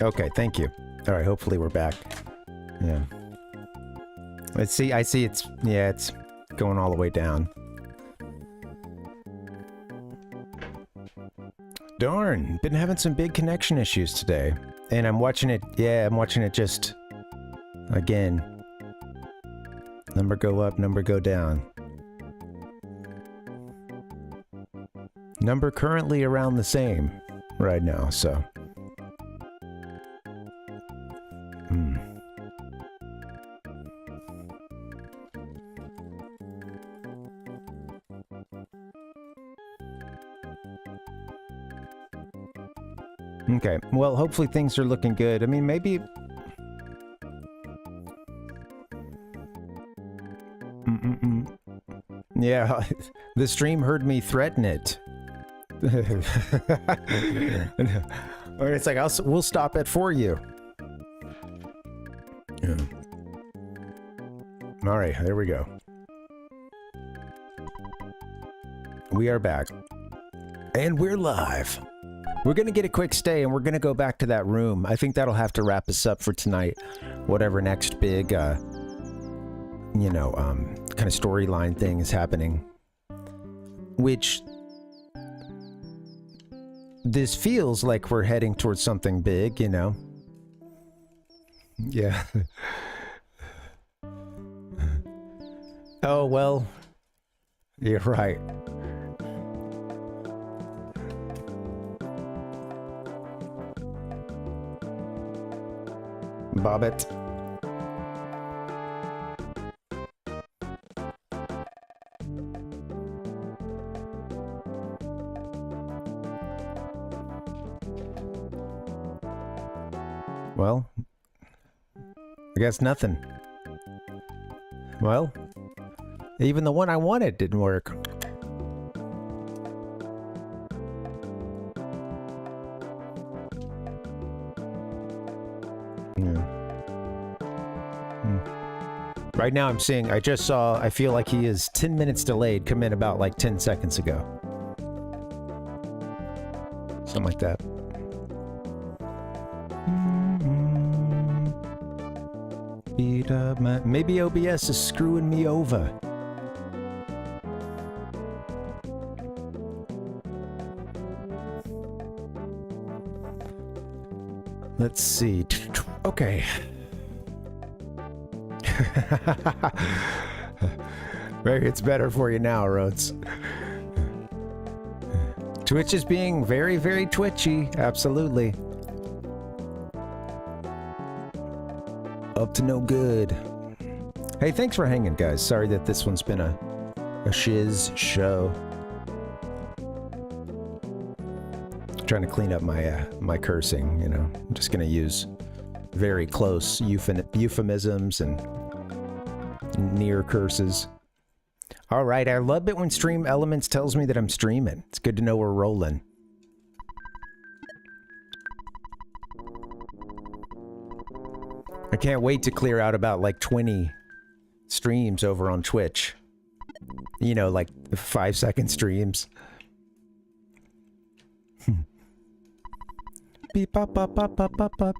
Okay, thank you. All right, hopefully we're back. Yeah. Let's see. I see it's, yeah, it's going all the way down. Darn, been having some big connection issues today. And I'm watching it, yeah, I'm watching it just, again. Number go up, number go down. Number currently around the same right now, so. Okay, well, hopefully things are looking good. I mean, maybe... Yeah, the stream heard me threaten it. Or it's like, we'll stop it for you. Yeah. All right, there we go. We are back. And we're live. We're going to get a quick stay and we're going to go back to that room. I think that'll have to wrap us up for tonight. Whatever next big, you know, kind of storyline thing is happening. Which... this feels like we're heading towards something big, you know? Yeah. Oh, well. You're right. Bobbit. Well, I guess nothing. Well, even the one I wanted didn't work. Right now I'm seeing, I just saw, I feel like he is 10 minutes delayed, come in about like 10 seconds ago. Something like that. Maybe OBS is screwing me over. Let's see. Okay. Maybe it's better for you now, Rhodes. Twitch is being very, very twitchy. Absolutely. Up to no good. Hey, thanks for hanging, guys. Sorry that this one's been a shiz show. Trying to clean up my my cursing, you know. I'm just gonna use very close euphemisms and near curses. All right, I love it when Stream Elements tells me that I'm streaming. It's good to know we're rolling. I can't wait to clear out about like 20 streams over on Twitch. You know, like 5-second streams. Beep, pop, pop, pop, pop, pop, pop.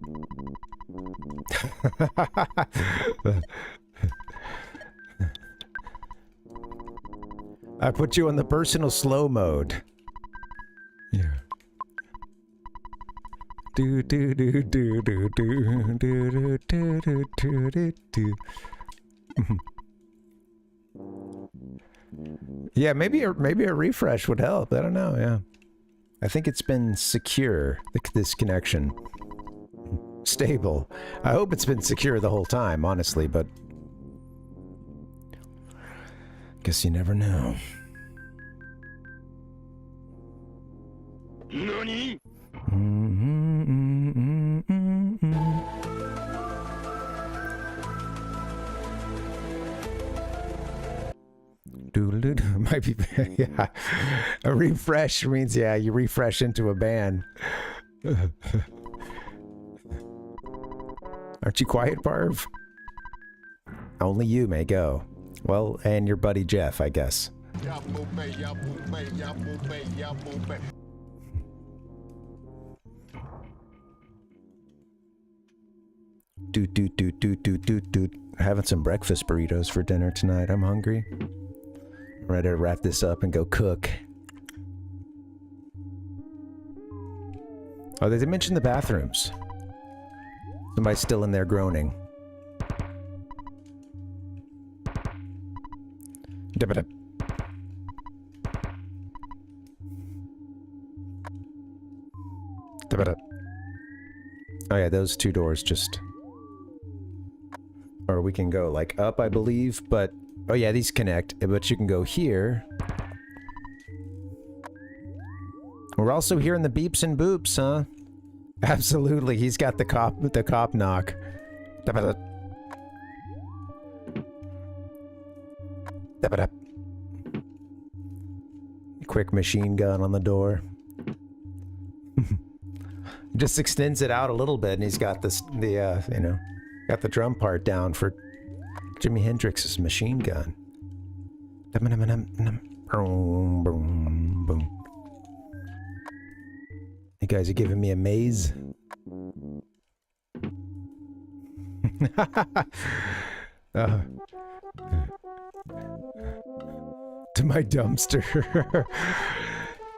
I put you on the personal slow mode. Yeah. Do do do do do do do do do do do. Yeah, maybe a refresh would help. I don't know. Yeah, I think it's been secure, this connection. Stable. I hope it's been secure the whole time, honestly, but guess you never know. NANI? Doodle-doo. Might be, yeah. A refresh means, yeah, you refresh into a band. Aren't you quiet, Parv? Only you may go. Well, and your buddy Jeff, I guess. Having some breakfast burritos for dinner tonight. I'm hungry. I'm ready to wrap this up and go cook. Oh, they mentioned the bathrooms. Somebody's still in there groaning. Dip-a-dip. Dip-a-dip. Oh yeah, those two doors just... Or we can go like up, I believe, but... Oh yeah, these connect, but you can go here. We're also hearing the beeps and boops, huh? Absolutely, he's got the cop knock. Dip-a-dip. Dip-a-dip. Quick machine gun on the door. Just extends it out a little bit, and he's got this, you know, got the drum part down for Jimi Hendrix's machine gun. You guys are giving me a maze. To my dumpster.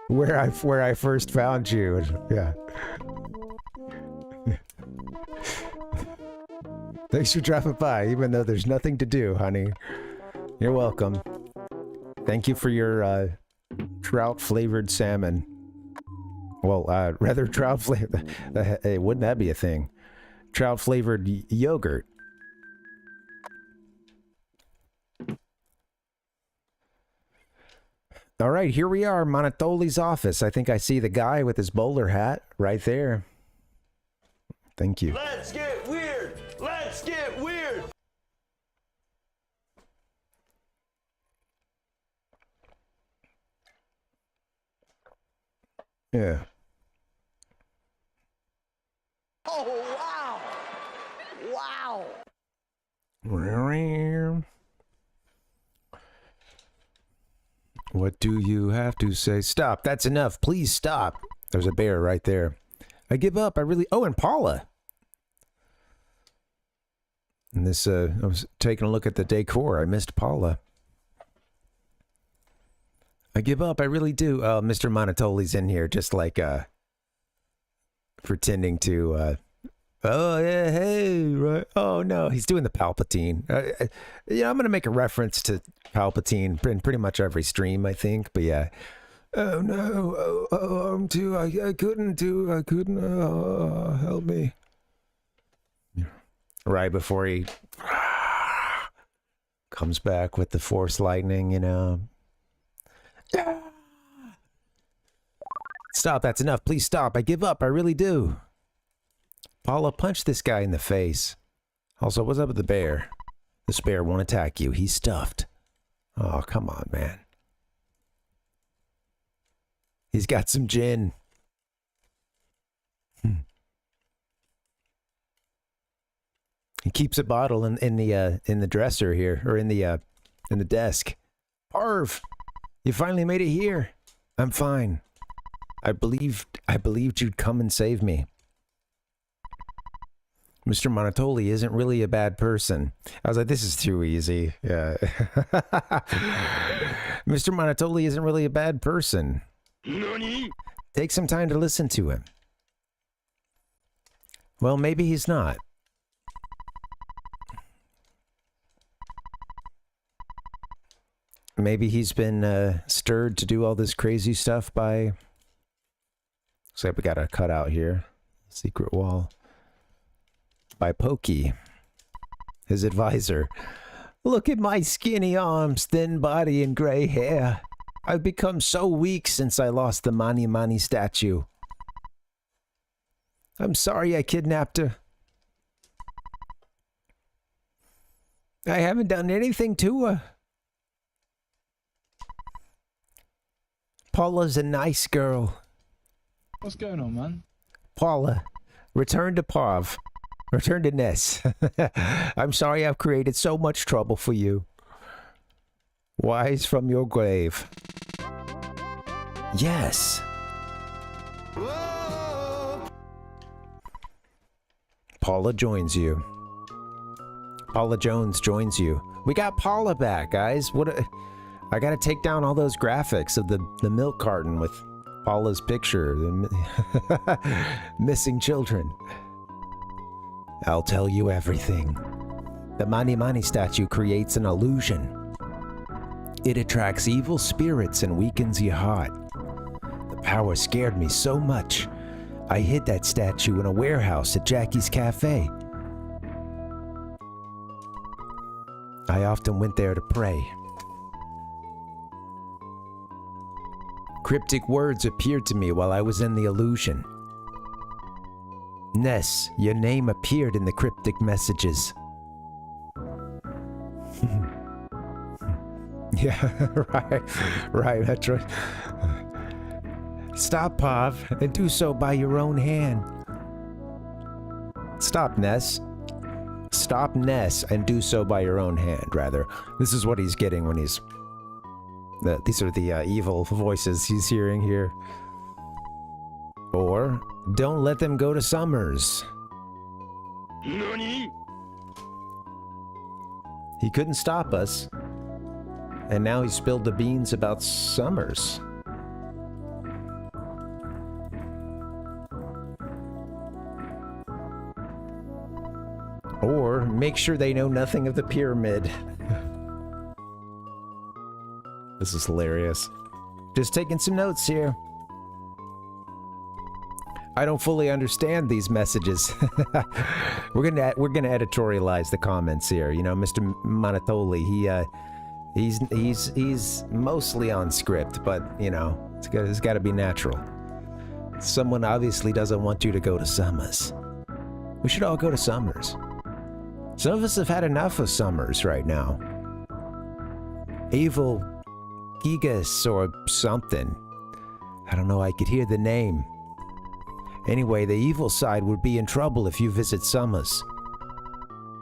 where I first found you. Yeah. Thanks for dropping by, even though there's nothing to do, honey. You're welcome. Thank you for your trout-flavored salmon. Well, rather trout-flavored... hey, wouldn't that be a thing? Trout-flavored yogurt. All right, here we are, Monotoli's office. I think I see the guy with his bowler hat right there. Thank you. Let's get weird! Let's get weird! Yeah. Oh, wow! Wow! What do you have to say? Stop. That's enough. Please stop. There's a bear right there. I give up. I really... Oh, and Paula. And this, I was taking a look at the decor. I missed Paula. I give up. I really do. Mr. Monotoli's in here just like, pretending to, oh, yeah, hey, right. Oh, no. He's doing the Palpatine. Yeah, I'm going to make a reference to Palpatine in pretty much every stream, I think. But yeah. Oh, no. I couldn't, help me. Right before he comes back with the Force lightning, you know. Stop, that's enough. Please stop. I give up. I really do. Paula, punch this guy in the face. Also, what's up with the bear? This bear won't attack you. He's stuffed. Oh, come on, man. He's got some gin. He keeps a bottle in the dresser here, or in the desk. Parv, you finally made it here. I'm fine. I believed you'd come and save me. Mr. Monotoli isn't really a bad person. I was like, this is too easy. Yeah. Mr. Monotoli isn't really a bad person. NANI? Take some time to listen to him. Well, maybe he's not. Maybe he's been stirred to do all this crazy stuff by Looks like we got a cutout here. Secret wall. By Pokey. His advisor. Look at my skinny arms, thin body, and gray hair. I've become so weak since I lost the Mani Mani statue. I'm sorry I kidnapped her. I haven't done anything to her. Paula's a nice girl. What's going on, man? Paula, return to Parv. Return to Ness. I'm sorry I've created so much trouble for you. Wise from your grave. Yes. Paula joins you. Paula Jones joins you. We got Paula back, guys. I gotta take down all those graphics of the milk carton with Paula's picture. Missing children. I'll tell you everything. The Mani Mani statue creates an illusion. It attracts evil spirits and weakens your heart. The power scared me so much, I hid that statue in a warehouse at Jackie's Cafe. I often went there to pray. Cryptic words appeared to me while I was in the illusion. Ness, your name appeared in the cryptic messages. Yeah, right, that's right. Stop, Pav, and do so by your own hand. Stop, Ness. Stop, Ness, and do so by your own hand, rather. This is what he's getting when he's... these are the evil voices he's hearing here. Or, don't let them go to Summers. Nani? He couldn't stop us. And now he spilled the beans about Summers. Or, make sure they know nothing of the pyramid. This is hilarious. Just taking some notes here. I don't fully understand these messages. We're gonna editorialize the comments here. You know, Mr. Manatoli, he's mostly on script, but you know, it's got to be natural. Someone obviously doesn't want you to go to Summers. We should all go to Summers. Some of us have had enough of Summers right now. Evil Gigas or something. I don't know, I could hear the name. Anyway, the evil side would be in trouble if you visit Summers.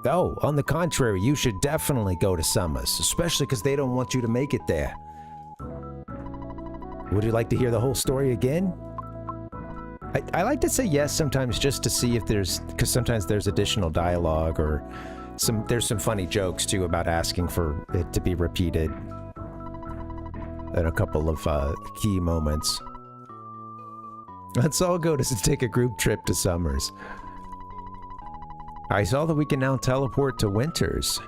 Oh, on the contrary, you should definitely go to Summers, especially because they don't want you to make it there. Would you like to hear the whole story again? I like to say yes sometimes just to see if because sometimes there's additional dialogue or there's some funny jokes too about asking for it to be repeated at a couple of key moments. Let's all go to take a group trip to Summers. I saw that we can now teleport to Winters.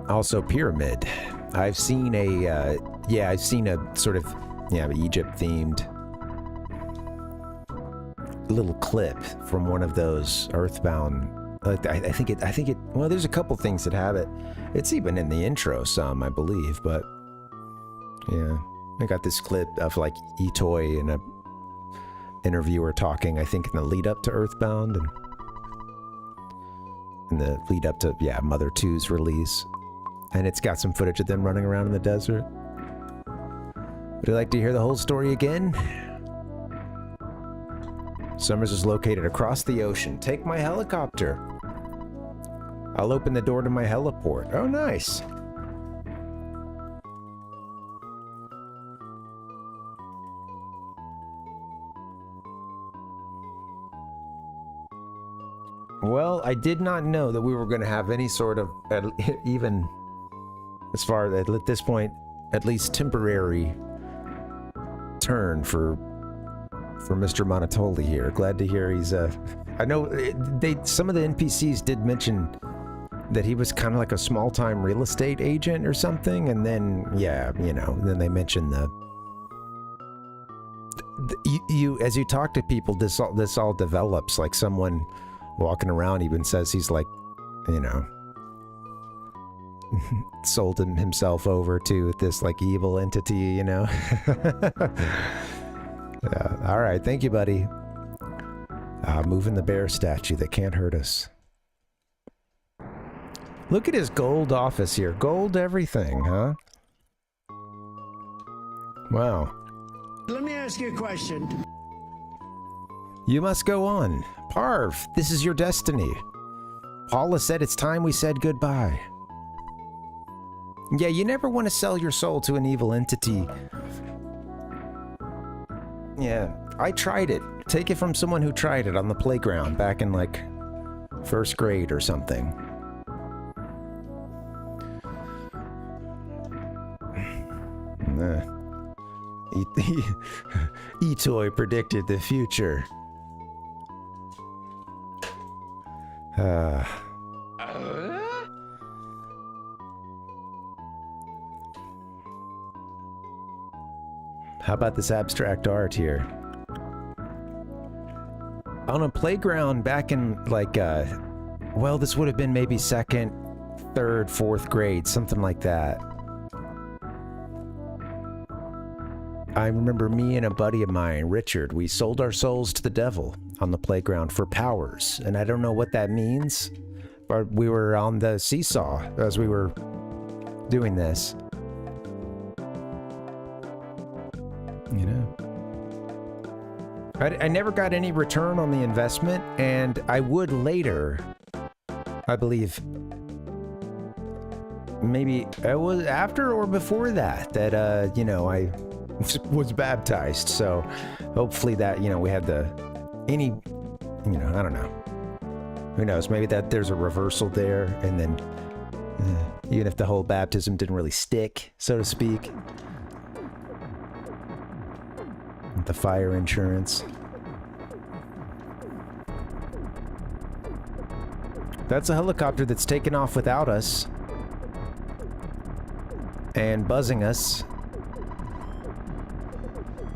Also, Pyramid. I've seen a sort of, Egypt-themed little clip from one of those EarthBound. I think it. Well, there's a couple things that have it. It's even in the intro, some I believe, but yeah, I got this clip of like Etoy and a interviewer talking. I think in the lead up to EarthBound and in the lead up to Mother 2's release. And it's got some footage of them running around in the desert. Would you like to hear the whole story again? Summers is located across the ocean. Take my helicopter. I'll open the door to my heliport. Oh, nice. Well, I did not know that we were going to have any sort of, even as far as at this point, at least temporary turn for Mr. Monotoli here. Glad to hear he's I know some of the NPCs did mention that he was kind of like a small-time real estate agent or something, and then, yeah, you know, then they mentioned you as you talk to people, this all develops. Like someone walking around even says he's like, you know, sold himself over to this like evil entity, you know. Yeah, all right, thank you, buddy. Moving the bear statue that can't hurt us. Look at his gold office here. Gold everything, huh? Wow. Let me ask you a question. You must go on. Parv, this is your destiny. Paula said it's time we said goodbye. Yeah, you never want to sell your soul to an evil entity. Yeah, I tried it. Take it from someone who tried it on the playground back in like first grade or something. E-Toy predicted the future. How about this abstract art here? On a playground back in like, well, this would have been maybe second, third, fourth grade, something like that. I remember me and a buddy of mine, Richard, we sold our souls to the devil on the playground for powers. And I don't know what that means, but we were on the seesaw as we were doing this. You know, I never got any return on the investment, and I would later, I believe. Maybe it was after or before that, you know, I was baptized. So hopefully that, you know, we had you know, I don't know. Who knows? Maybe that there's a reversal there, and then even if the whole baptism didn't really stick, so to speak. The fire insurance. That's a helicopter that's taken off without us and buzzing us.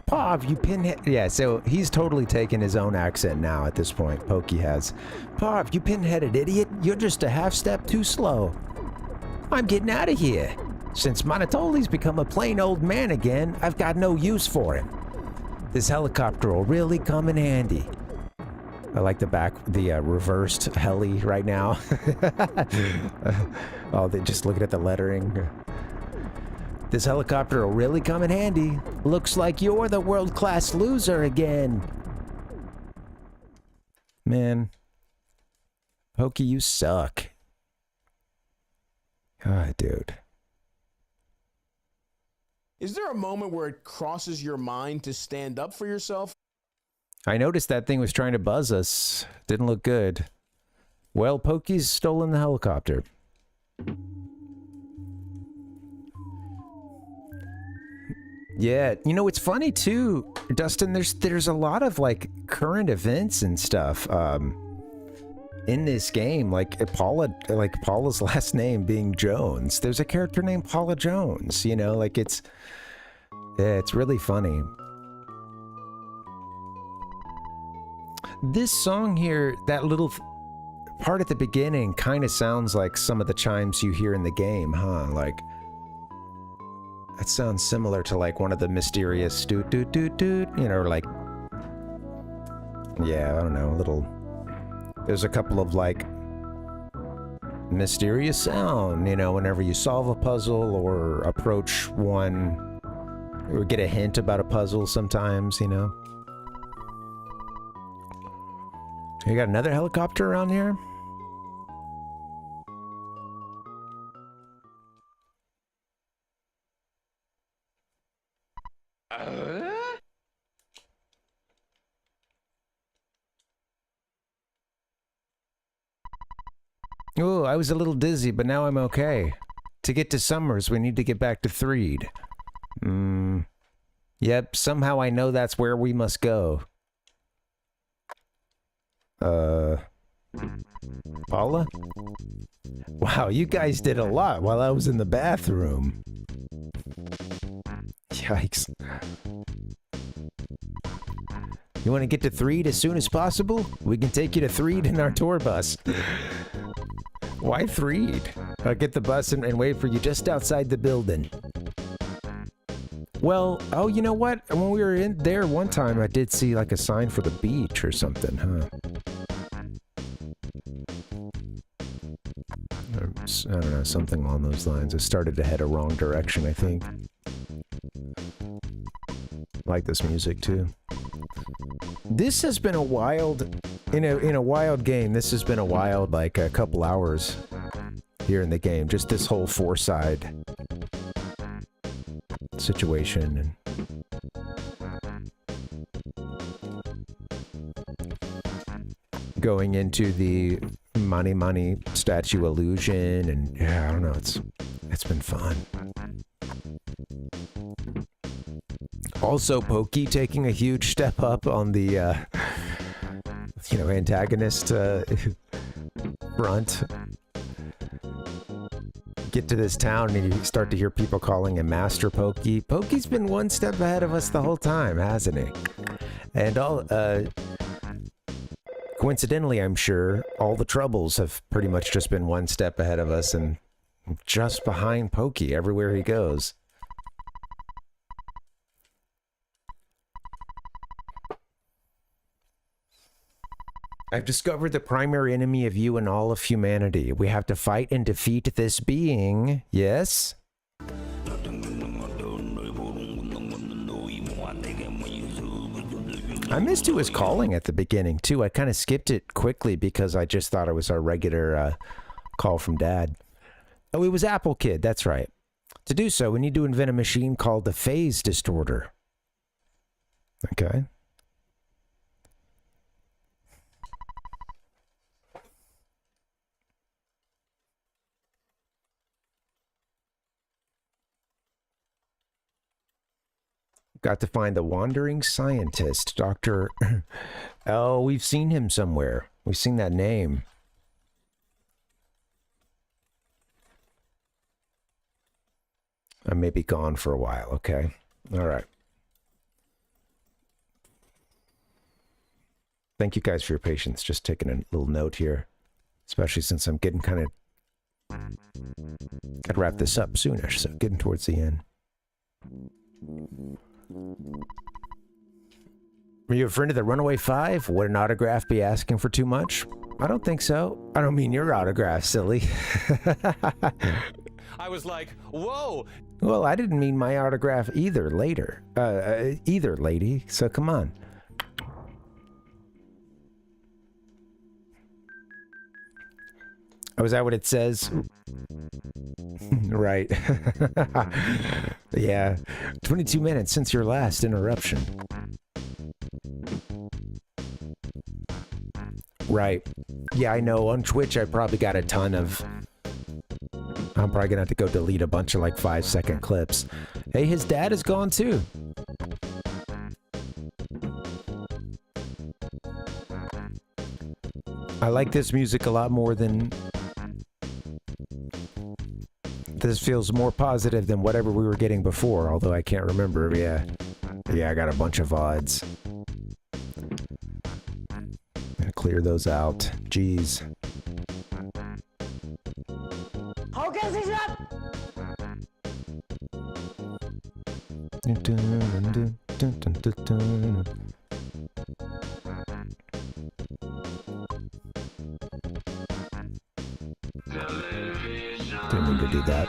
Pav, you pinhead. Yeah, so he's totally taken his own accent now at this point. Pokey has. Pav, you pinheaded idiot. You're just a half step too slow. I'm getting out of here. Since Monotoli's become a plain old man again, I've got no use for him. This helicopter will really come in handy. I like the reversed heli right now. Oh, they're just looking at the lettering. This helicopter will really come in handy. Looks like you're the world-class loser again. Man. Pokey, you suck. God, dude. Is there a moment where it crosses your mind to stand up for yourself? I noticed that thing was trying to buzz us. Didn't look good. Well, Pokey's stolen the helicopter. Yeah, you know, it's funny too, Dustin, there's a lot of like current events and stuff in this game, like Paula's last name being Jones. There's a character named Paula Jones, you know, like it's really funny. This song here, that little part at the beginning kind of sounds like some of the chimes you hear in the game, huh? Like, that sounds similar to like one of the mysterious doot doot doot doot, you know, like, yeah, I don't know, there's a couple of like mysterious sound, you know, whenever you solve a puzzle or approach one or get a hint about a puzzle sometimes, you know. You got another helicopter around here? Oh, I was a little dizzy, but now I'm okay. To get to Summers, we need to get back to Threed. Yep, somehow I know that's where we must go. Paula? Wow, you guys did a lot while I was in the bathroom. Yikes. You want to get to Threed as soon as possible? We can take you to Threed in our tour bus. Why Threed? I'll get the bus and wait for you just outside the building. Well, oh, you know what? When we were in there one time, I did see like a sign for the beach or something, huh? I don't know, something along those lines. I started to head a wrong direction, I think. Like this music too. This has been a wild, in a wild game. This has been a wild, like a couple hours here in the game. Just this whole Fourside situation. Going into the money statue illusion, and yeah, I don't know. It's been fun. Also, Pokey taking a huge step up on the, antagonist front. Get to this town and you start to hear people calling him Master Pokey. Pokey's been one step ahead of us the whole time, hasn't he? And coincidentally, I'm sure, all the troubles have pretty much just been one step ahead of us and just behind Pokey everywhere he goes. I've discovered the primary enemy of you and all of humanity. We have to fight and defeat this being. Yes? I missed who was calling at the beginning, too. I kind of skipped it quickly because I just thought it was our regular call from Dad. Oh, it was Apple Kid. That's right. To do so, we need to invent a machine called the phase distorter. Okay. Got to find the wandering scientist, Dr. Oh, we've seen him somewhere. We've seen that name. I may be gone for a while, okay? All right. Thank you guys for your patience. Just taking a little note here, especially since I'm getting kind of... I'd wrap this up soonish, so getting towards the end. Are you a friend of the Runaway Five? Would an autograph be asking for too much? I don't think so. I don't mean your autograph, silly. I was like, whoa! Well, I didn't mean my autograph either, either, lady, so come on. Oh, is that what it says? Right. Yeah. 22 minutes since your last interruption. Right. Yeah, I know. On Twitch, I probably got a ton of... I'm probably gonna have to go delete a bunch of like 5-second clips. Hey, his dad is gone too. I like this music a lot more than... This feels more positive than whatever we were getting before, although I can't remember. Yeah. Yeah, I got a bunch of VODs. Gotta clear those out. Jeez. Didn't mean to do that.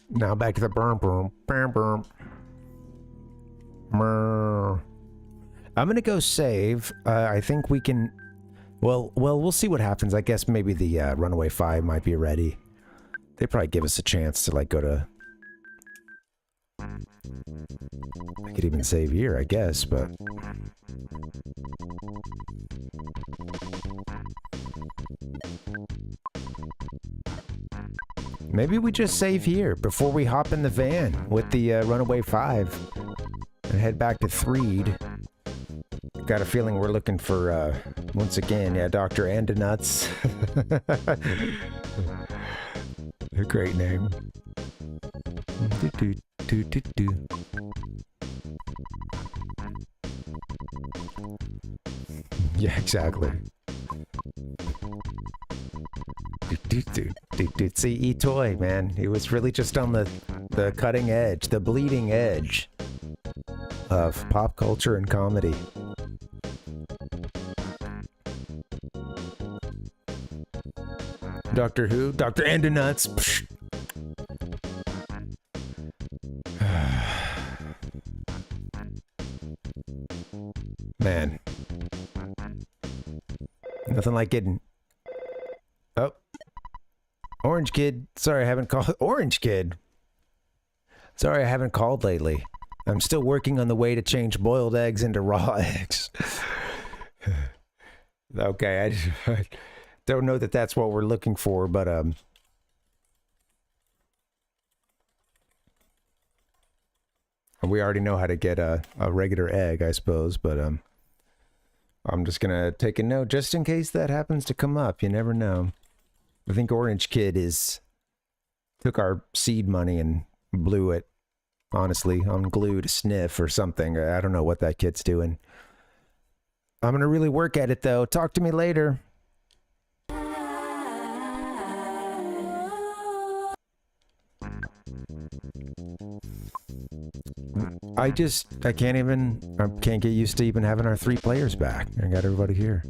Now back to the burn. I'm gonna go save. I think we can. Well, we'll see what happens. I guess maybe the Runaway 5 might be ready. They probably give us a chance to like go to. I could even save here, I guess, but... Maybe we just save here before we hop in the van with the Runaway 5 and head back to Threed. Got a feeling we're looking for, once again, yeah, Dr. Andonuts. A great name. Yeah, exactly. See, E-Toy, man. He was really just on the cutting edge, the bleeding edge of pop culture and comedy. Doctor Who? Dr. Andonuts. Man. Nothing like getting... Oh. Orange Kid. Sorry, I haven't called... Orange Kid? Sorry, I haven't called lately. I'm still working on the way to change boiled eggs into raw eggs. Okay, I don't know that that's what we're looking for, but, we already know how to get a regular egg, I suppose, but, I'm just gonna take a note just in case that happens to come up. You never know. I think Orange Kid took our seed money and blew it, honestly, on glue to sniff or something. I don't know what that kid's doing. I'm gonna really work at it, though. Talk to me later. I can't get used to even having our 3 players back. I got everybody here.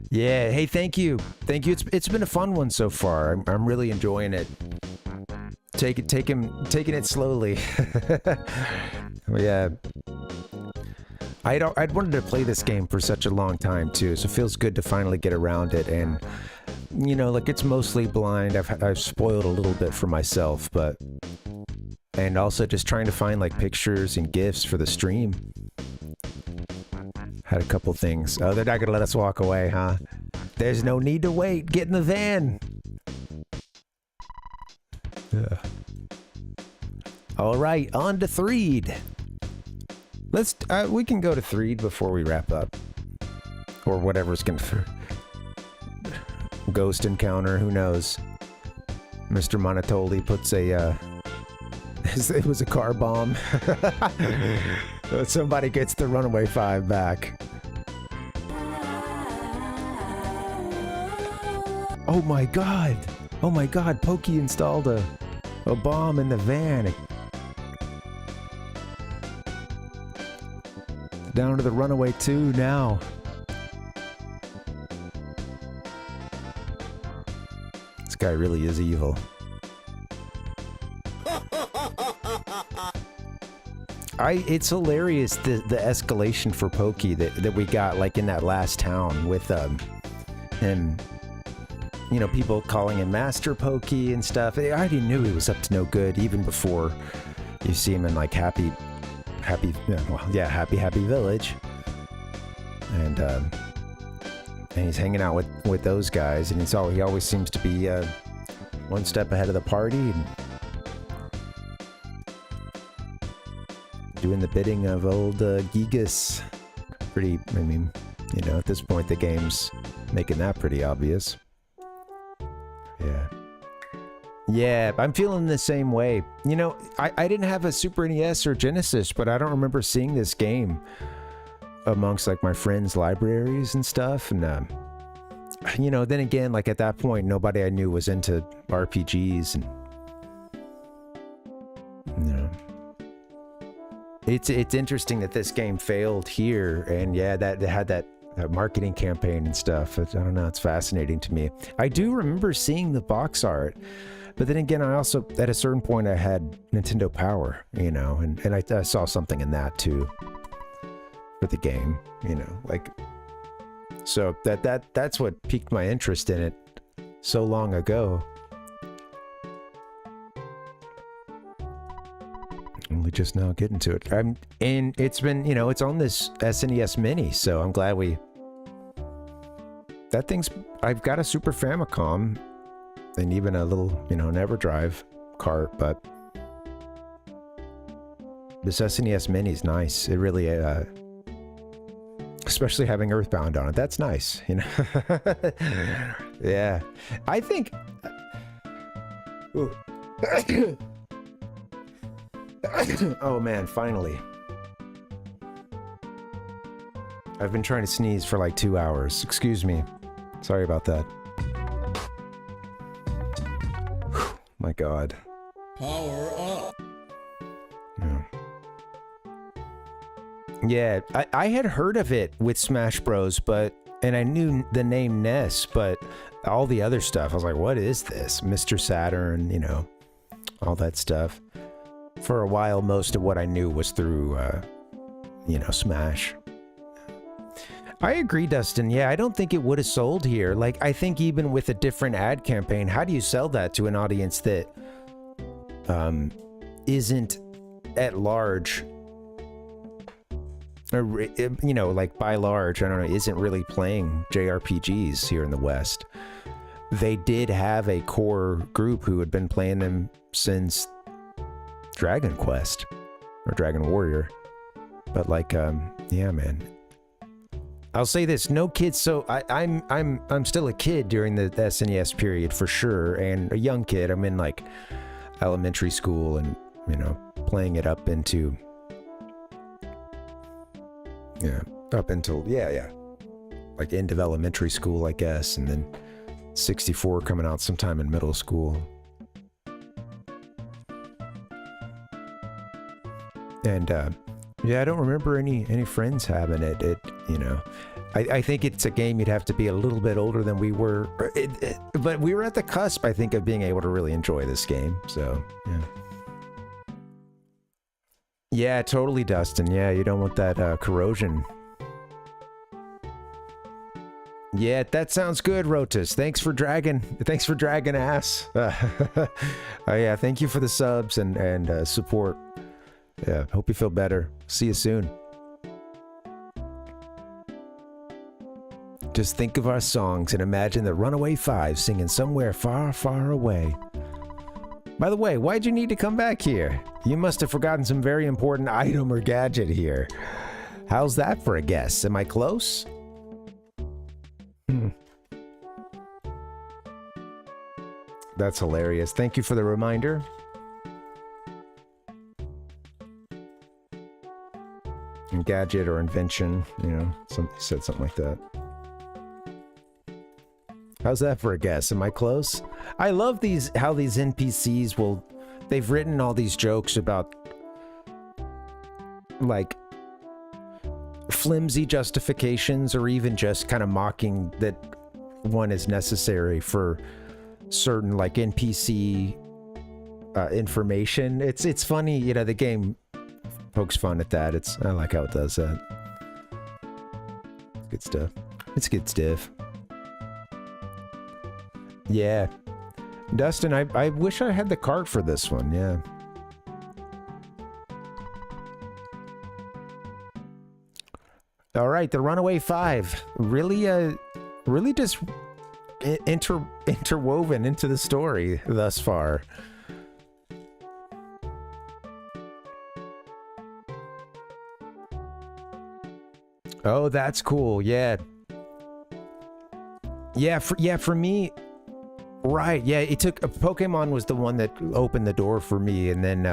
Yeah, hey, thank you. Thank you. It's been a fun one so far. I'm really enjoying it. Taking it slowly. Yeah. I'd wanted to play this game for such a long time too, so it feels good to finally get around it. And you know, like, it's mostly blind. I've spoiled a little bit for myself, but and also just trying to find like pictures and GIFs for the stream. Had a couple things. Oh, they're not gonna let us walk away, huh? There's no need to wait. Get in the van. Yeah. All right, on to Threed. Let's. We can go to Threed before we wrap up, or whatever's gonna. Ghost encounter. Who knows? Mr. Monotoli puts a. It was a car bomb. Somebody gets the Runaway 5 back. Oh my god! Oh my god! Pokey installed a bomb in the van. Down to the Runaway 2 now. This guy really is evil. It's hilarious the escalation for Pokey that we got, like, in that last town with him, you know, people calling him Master Pokey and stuff. I already knew he was up to no good even before you see him in like Happy Village, and he's hanging out with those guys, and he always seems to be one step ahead of the party and doing the bidding of old Gigas. Pretty, I mean, you know, at this point the game's making that pretty obvious. Yeah. Yeah, I'm feeling the same way. You know, I didn't have a Super NES or Genesis, but I don't remember seeing this game amongst like my friends' libraries and stuff. And, you know, then again, like at that point, nobody I knew was into RPGs. And, you know, it's interesting that this game failed here. And yeah, that had that marketing campaign and stuff. I don't know, it's fascinating to me. I do remember seeing the box art. But then again, I also, at a certain point, I had Nintendo Power, you know, and I saw something in that too for the game, you know, like, so that's what piqued my interest in it so long ago. Only just now getting to it. And it's been, you know, it's on this SNES Mini, so I'm glad I've got a Super Famicom. and even a little, you know, EverDrive cart, but this SNES Mini is nice. It really, especially having EarthBound on it, that's nice, you know. Yeah, I think. Ooh. Oh man, finally. I've been trying to sneeze for like 2 hours. Excuse me. Sorry about that. Whew, my God. Power up. Yeah, I had heard of it with Smash Bros, and I knew the name NES, but all the other stuff, I was like, what is this? Mr. Saturn, you know, all that stuff. For a while, most of what I knew was through, you know, Smash. I agree, Dustin. Yeah, I don't think it would have sold here. Like, I think even with a different ad campaign, how do you sell that to an audience that isn't at large, or, you know, like by large, I don't know, isn't really playing JRPGs here in the West? They did have a core group who had been playing them since Dragon Quest or Dragon Warrior. But like, yeah, man. I'll say this: no kids. So I'm still a kid during the SNES period for sure, and a young kid. I'm in like elementary school, and you know, playing it up into like end of elementary school, I guess, and then 64 coming out sometime in middle school. And yeah, I don't remember any friends having it. You know, I think it's a game you'd have to be a little bit older than we were, but we were at the cusp, I think, of being able to really enjoy this game. So yeah, yeah, totally, Dustin. Yeah, you don't want that corrosion. Yeah, that sounds good, Rotus. Thanks for dragging ass. Yeah, thank you for the subs and support. Yeah, hope you feel better. See you soon. Just think of our songs and imagine the Runaway Five singing Somewhere Far, Far Away. By the way, why'd you need to come back here? You must have forgotten some very important item or gadget here. How's that for a guess? Am I close? That's hilarious. Thank you for the reminder. Gadget or invention, you know, said something like that. How's that for a guess? Am I close? I love how these NPCs they've written all these jokes about like flimsy justifications, or even just kind of mocking that one is necessary for certain like NPC information. It's funny, you know, the game pokes fun at that. I like how it does that. Good stuff. It's good stuff. Yeah. Dustin, I wish I had the card for this one, yeah. All right, the Runaway Five. Really just interwoven into the story thus far. Oh, that's cool. Yeah. Yeah, for me, right. Yeah, it took Pokemon was the one that opened the door for me, and then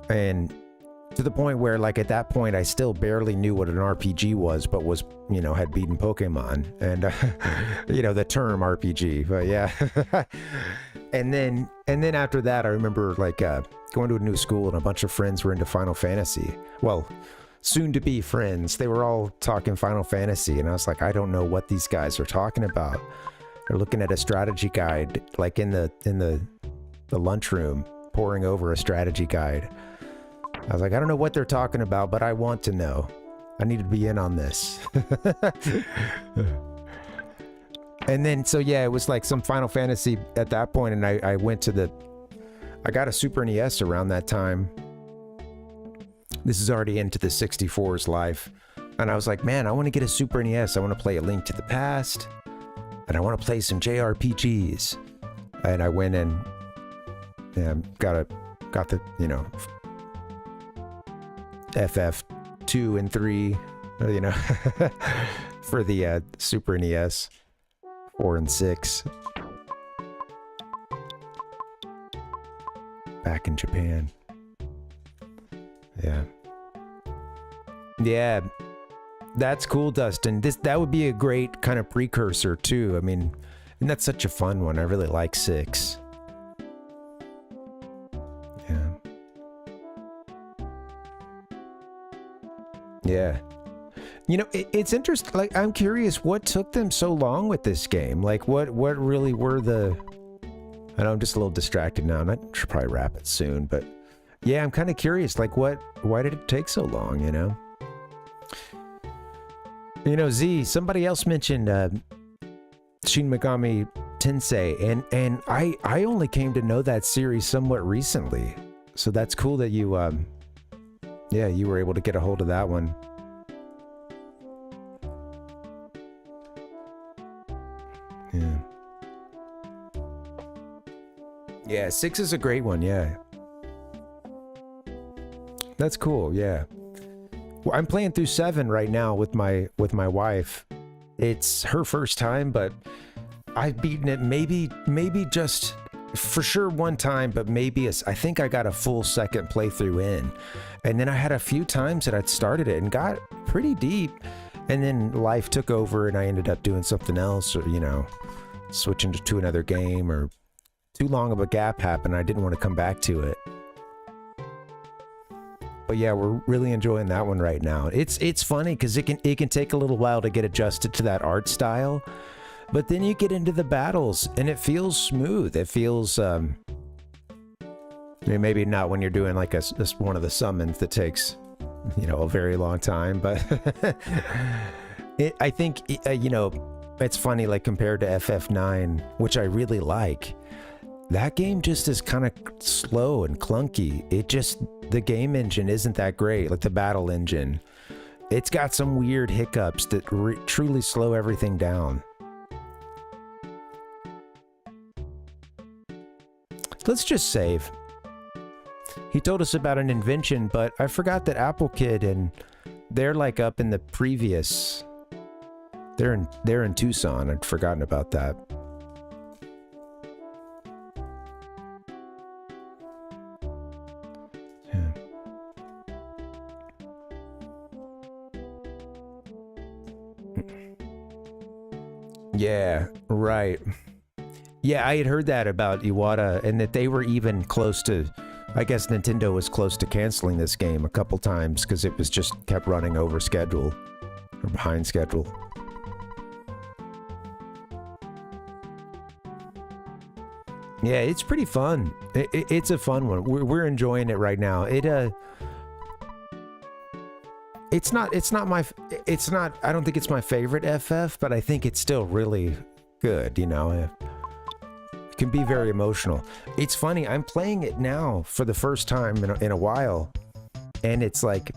and to the point where, like, at that point I still barely knew what an RPG was, but was, you know, had beaten Pokemon and you know, the term RPG. But yeah. and then after that, I remember like going to a new school, and a bunch of friends were into Final Fantasy. Well, soon to be friends. They were all talking Final Fantasy, and I was like, I don't know what these guys are talking about. They're looking at a strategy guide, like in the lunchroom, poring over a strategy guide. I was like, I don't know what they're talking about, but I want to know. I need to be in on this. And then, so yeah, it was like some Final Fantasy at that point, and I went to I got a Super NES around that time. This is already into the 64's life. And I was like, man, I want to get a Super NES. I want to play A Link to the Past. And I want to play some JRPGs. and I went in and got the, you know, FF2 and 3, you know, for the Super NES, 4 and 6. Back in Japan. Yeah. Yeah. That's cool, Dustin. That would be a great kind of precursor too. I mean, and that's such a fun one. I really like 6. Yeah. Yeah. You know, it's interesting. Like, I'm curious, what took them so long with this game? Like, what really were the... I know I'm just a little distracted now, and I should probably wrap it soon, but yeah, I'm kind of curious, like, why did it take so long, you know? You know, Z, somebody else mentioned Shin Megami Tensei, and I only came to know that series somewhat recently, so that's cool that you, yeah, you were able to get a hold of that one. Yeah. Yeah, 6 is a great one, yeah. That's cool, yeah. Well, I'm playing through 7 right now with my wife. It's her first time, but I've beaten it maybe just for sure one time, but maybe I think I got a full second playthrough in. And then I had a few times that I'd started it and got pretty deep, and then life took over and I ended up doing something else, or, you know, switching to another game, or too long of a gap happened. I didn't want to come back to it. But yeah, we're really enjoying that one right now. It's funny because it can take a little while to get adjusted to that art style, but then you get into the battles and it feels smooth. It feels maybe not when you're doing like one of the summons that takes, you know, a very long time, but I think you know, it's funny, like compared to FF9, which I really like. That game just is kind of slow and clunky. The game engine isn't that great, like the battle engine. It's got some weird hiccups that truly slow everything down. Let's just save. He told us about an invention, but I forgot that Apple Kid and they're like up in the previous... They're in Tucson. I'd forgotten about that. Yeah, right. Yeah, I had heard that about Iwata, and that they were even close to, I guess Nintendo was close to canceling this game a couple times because it was just kept running over schedule, or behind schedule. Yeah, it's pretty fun. It's a fun one. We're enjoying it right now. I don't think it's my favorite FF, but I think it's still really good, you know. It can be very emotional. It's funny, I'm playing it now for the first time in a while, and it's like,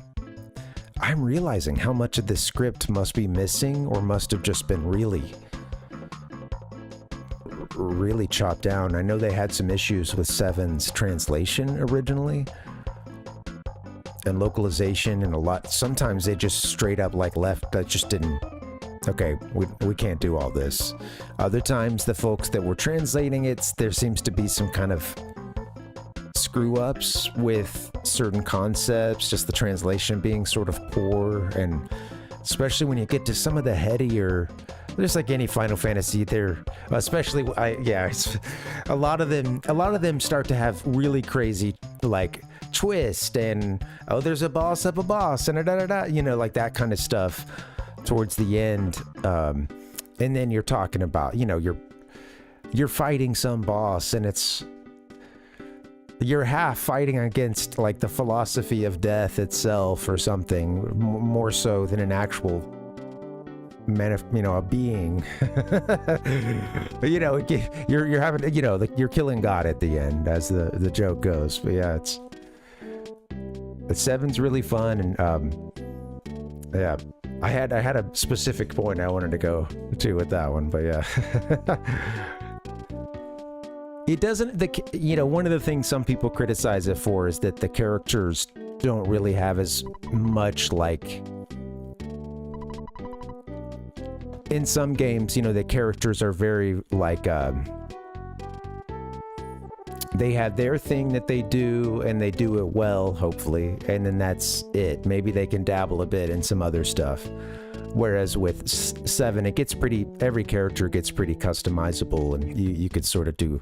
I'm realizing how much of this script must be missing, or must have just been really chopped down. I know they had some issues with 7's translation originally, and localization, and sometimes they just straight up like left, that just didn't, okay, we can't do all this. Other times the folks that were translating it, there seems to be some kind of screw ups with certain concepts, just the translation being sort of poor, and especially when you get to some of the headier, just like any Final Fantasy, they're especially, a lot of them start to have really crazy, like, twist, and oh, there's a boss up a boss, and you know, like that kind of stuff towards the end, and then you're talking about, you know, you're fighting some boss, and you're half fighting against like the philosophy of death itself or something, more so than an actual man, you know, a being. You know, you're having, you know, you're killing God at the end, as the joke goes. But yeah, but 7's really fun, and yeah, I had a specific point I wanted to go to with that one, but yeah. It doesn't, one of the things some people criticize it for is that the characters don't really have as much, like, in some games, the characters are very, like, they have their thing that they do, and they do it well, hopefully, and then that's it. Maybe they can dabble a bit in some other stuff. Whereas with 7, it gets every character gets pretty customizable, and you could sort of do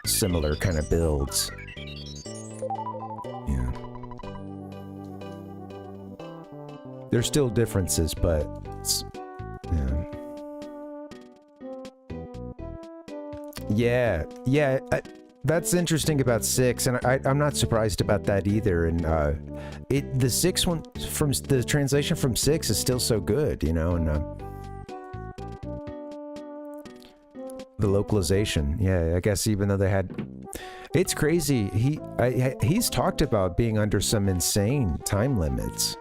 similar kind of builds. Yeah. There's still differences, but yeah. That's interesting about 6, and I'm not surprised about that either. And the 6 one from the translation from 6 is still so good, and the localization. Yeah, I guess even though they had, it's crazy. He's talked about being under some insane time limits.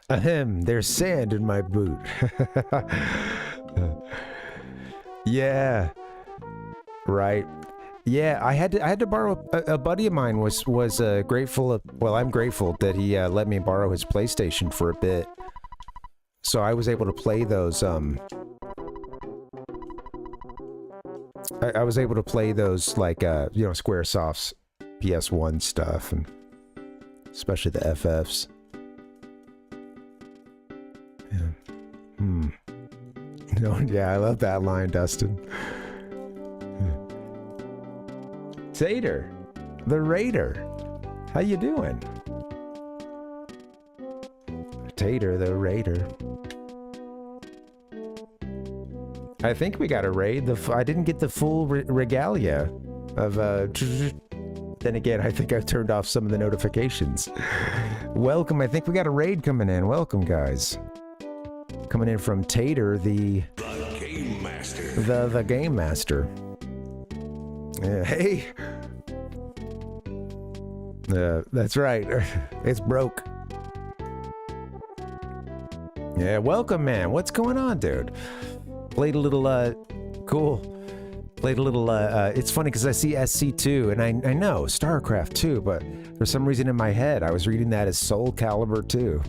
Ahem, there's sand in my boot. Yeah. Right. Yeah, I had to borrow, a buddy of mine was grateful, I'm grateful that he let me borrow his PlayStation for a bit. So I was able to play those, I was able to play those, like, Squaresoft's PS1 stuff, and especially the FFs. No, yeah, I love that line, Dustin. Tater, the Raider. How you doing? Tater, the Raider. I think we got a raid. I didn't get the full regalia of then again, I think I've turned off some of the notifications. Welcome, I think we got a raid coming in. Welcome, guys. Coming in from Tater, the Game Master. The Game Master. Hey. That's right. It's broke. Yeah, welcome, man. What's going on, dude? Played a little, cool. Played a little, it's funny because I see SC2, and I know StarCraft 2, but for some reason in my head, I was reading that as Soul Calibur 2.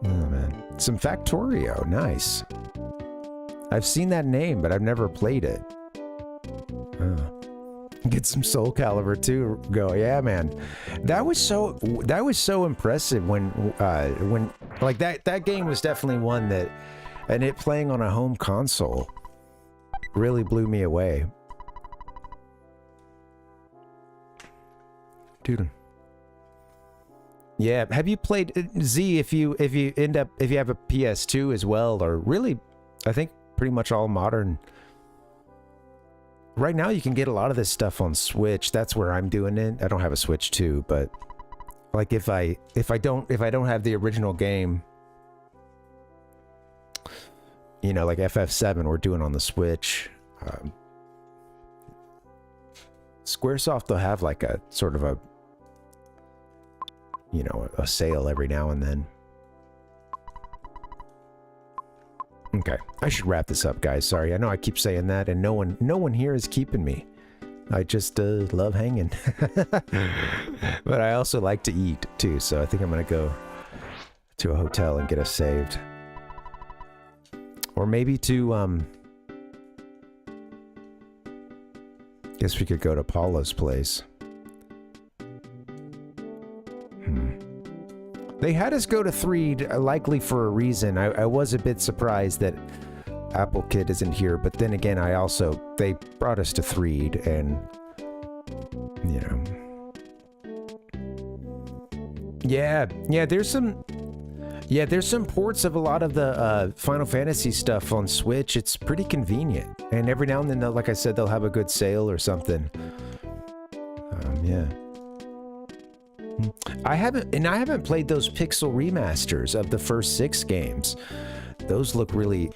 Oh, man. Some Factorio, nice. I've seen that name, but I've never played it. Get some Soul Calibur 2 go. Yeah, man. That was so impressive when like that game was definitely one that, and it playing on a home console really blew me away. Dude. Yeah, have you played Z if you have a PS2 as well, or really I think pretty much all modern. Right now you can get a lot of this stuff on Switch. That's where I'm doing it. I don't have a Switch 2, but like if I don't have the original game, like FF7 we're doing on the Switch. Squaresoft, they'll have like a sort of a sale every now and then. Okay, I should wrap this up, guys. Sorry, I know I keep saying that, and no one here is keeping me. I just love hanging. But I also like to eat too, so I think I'm gonna go to a hotel and get us saved, or maybe to guess we could go to Paula's place. They had us go to Threed, likely for a reason. I was a bit surprised that Apple Kid isn't here, but then again, they brought us to Threed, and, Yeah, there's some ports of a lot of the Final Fantasy stuff on Switch. It's pretty convenient, and every now and then, like I said, they'll have a good sale or something. Yeah. I haven't played those pixel remasters of the first 6 games. Those look really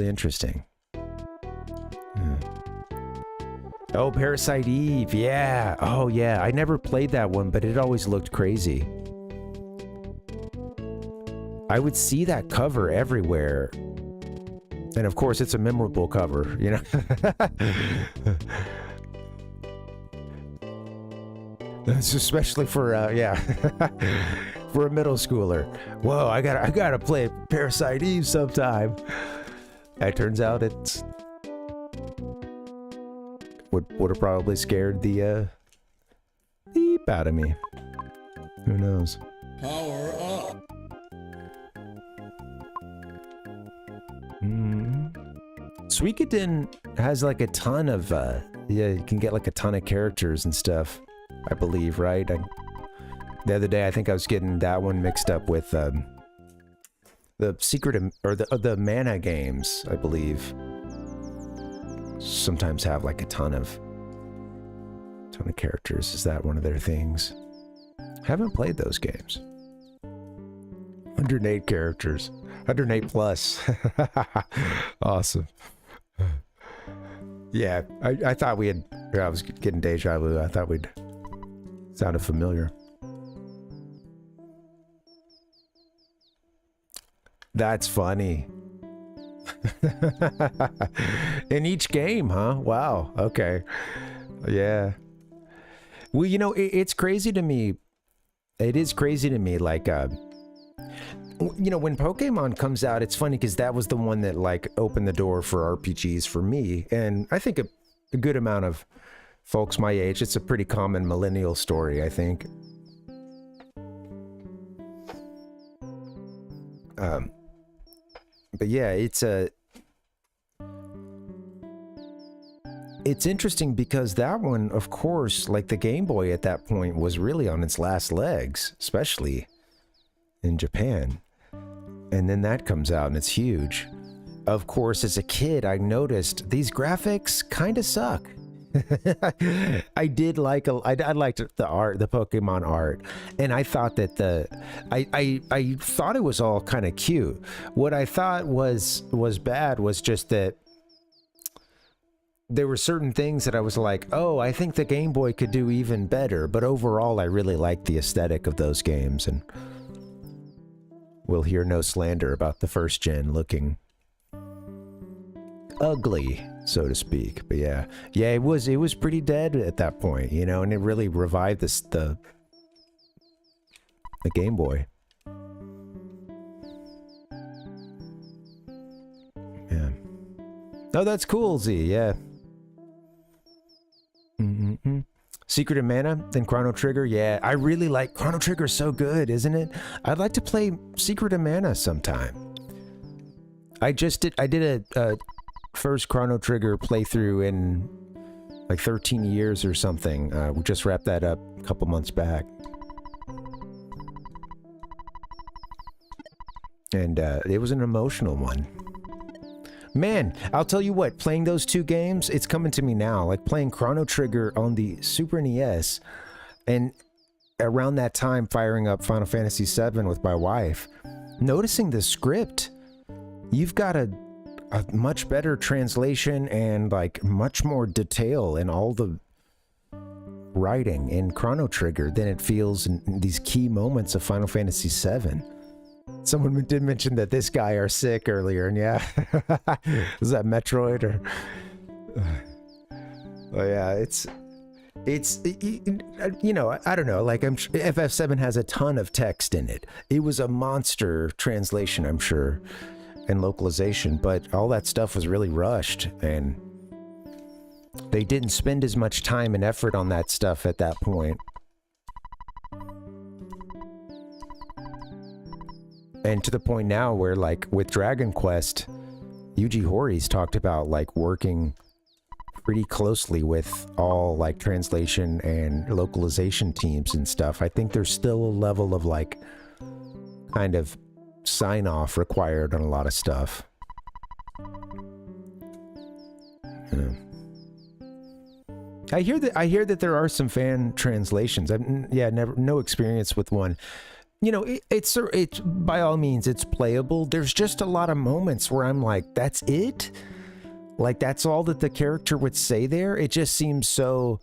interesting. Yeah. Oh, Parasite Eve, yeah. Oh, yeah. I never played that one, but it always looked crazy. I would see that cover everywhere. And of course, it's a memorable cover, you know? That's especially for, yeah, for a middle schooler. Whoa, I gotta play Parasite Eve sometime. It turns out it's would have probably scared the beep out of me. Who knows? Power up. Suikoden has like a ton of yeah, you can get like a ton of characters and stuff, I believe, right? The other day I think I was getting that one mixed up with the secret or the mana games, I believe. Sometimes have like a ton of characters. Is that one of their things? Haven't played those games. 108 characters. 108 plus. Awesome. Yeah, I thought we had... I was getting deja vu. I thought we'd... Sounded familiar. That's funny. In each game, huh? Wow. Okay. Yeah. Well, you know, it's crazy to me. It is crazy to me, like, you know, when Pokemon comes out, it's funny because that was the one that, like, opened the door for RPGs for me. And I think a good amount of folks my age, it's a pretty common millennial story, I think. But yeah, it's interesting because that one, of course, like the Game Boy at that point was really on its last legs, especially in Japan. And then that comes out and it's huge. Of course, as a kid, I noticed these graphics kind of suck. I did like I liked the art, the Pokemon art, and I thought that I thought it was all kind of cute. What I thought was bad was just that there were certain things that I was like, oh, I think the Game Boy could do even better. But overall, I really liked the aesthetic of those games, and we'll hear no slander about the first gen looking ugly, so to speak. But yeah, it was pretty dead at that point, you know, and it really revived the Game Boy. Yeah. Oh, that's cool, Z. Yeah. Secret of Mana, then Chrono Trigger. Yeah, I really like Chrono Trigger. So good, isn't it? I'd like to play Secret of Mana sometime. I did a first Chrono Trigger playthrough in like 13 years or something. We just wrapped that up a couple months back. And it was an emotional one. Man, I'll tell you what, playing those two games, it's coming to me now. Like playing Chrono Trigger on the Super NES, and around that time firing up Final Fantasy VII with my wife, noticing the script, you've got a much better translation and like much more detail in all the writing in Chrono Trigger than it feels in these key moments of Final Fantasy VII. Someone did mention that this guy are sick earlier, and yeah, is that Metroid or? Oh yeah, it's you know, I don't know. Like FF7 has a ton of text in it. It was a monster translation, I'm sure, and localization, but all that stuff was really rushed, and they didn't spend as much time and effort on that stuff at that point. And to the point now where, like, with Dragon Quest, Yuji Hoari's talked about, like, working pretty closely with all, like, translation and localization teams and stuff. I think there's still a level of, like, kind of sign-off required on a lot of stuff. Yeah. I hear that there are some fan translations. No experience with one. You know, it's by all means, it's playable. There's just a lot of moments where I'm like, that's it? like that's all that the character would say there. It just seems so,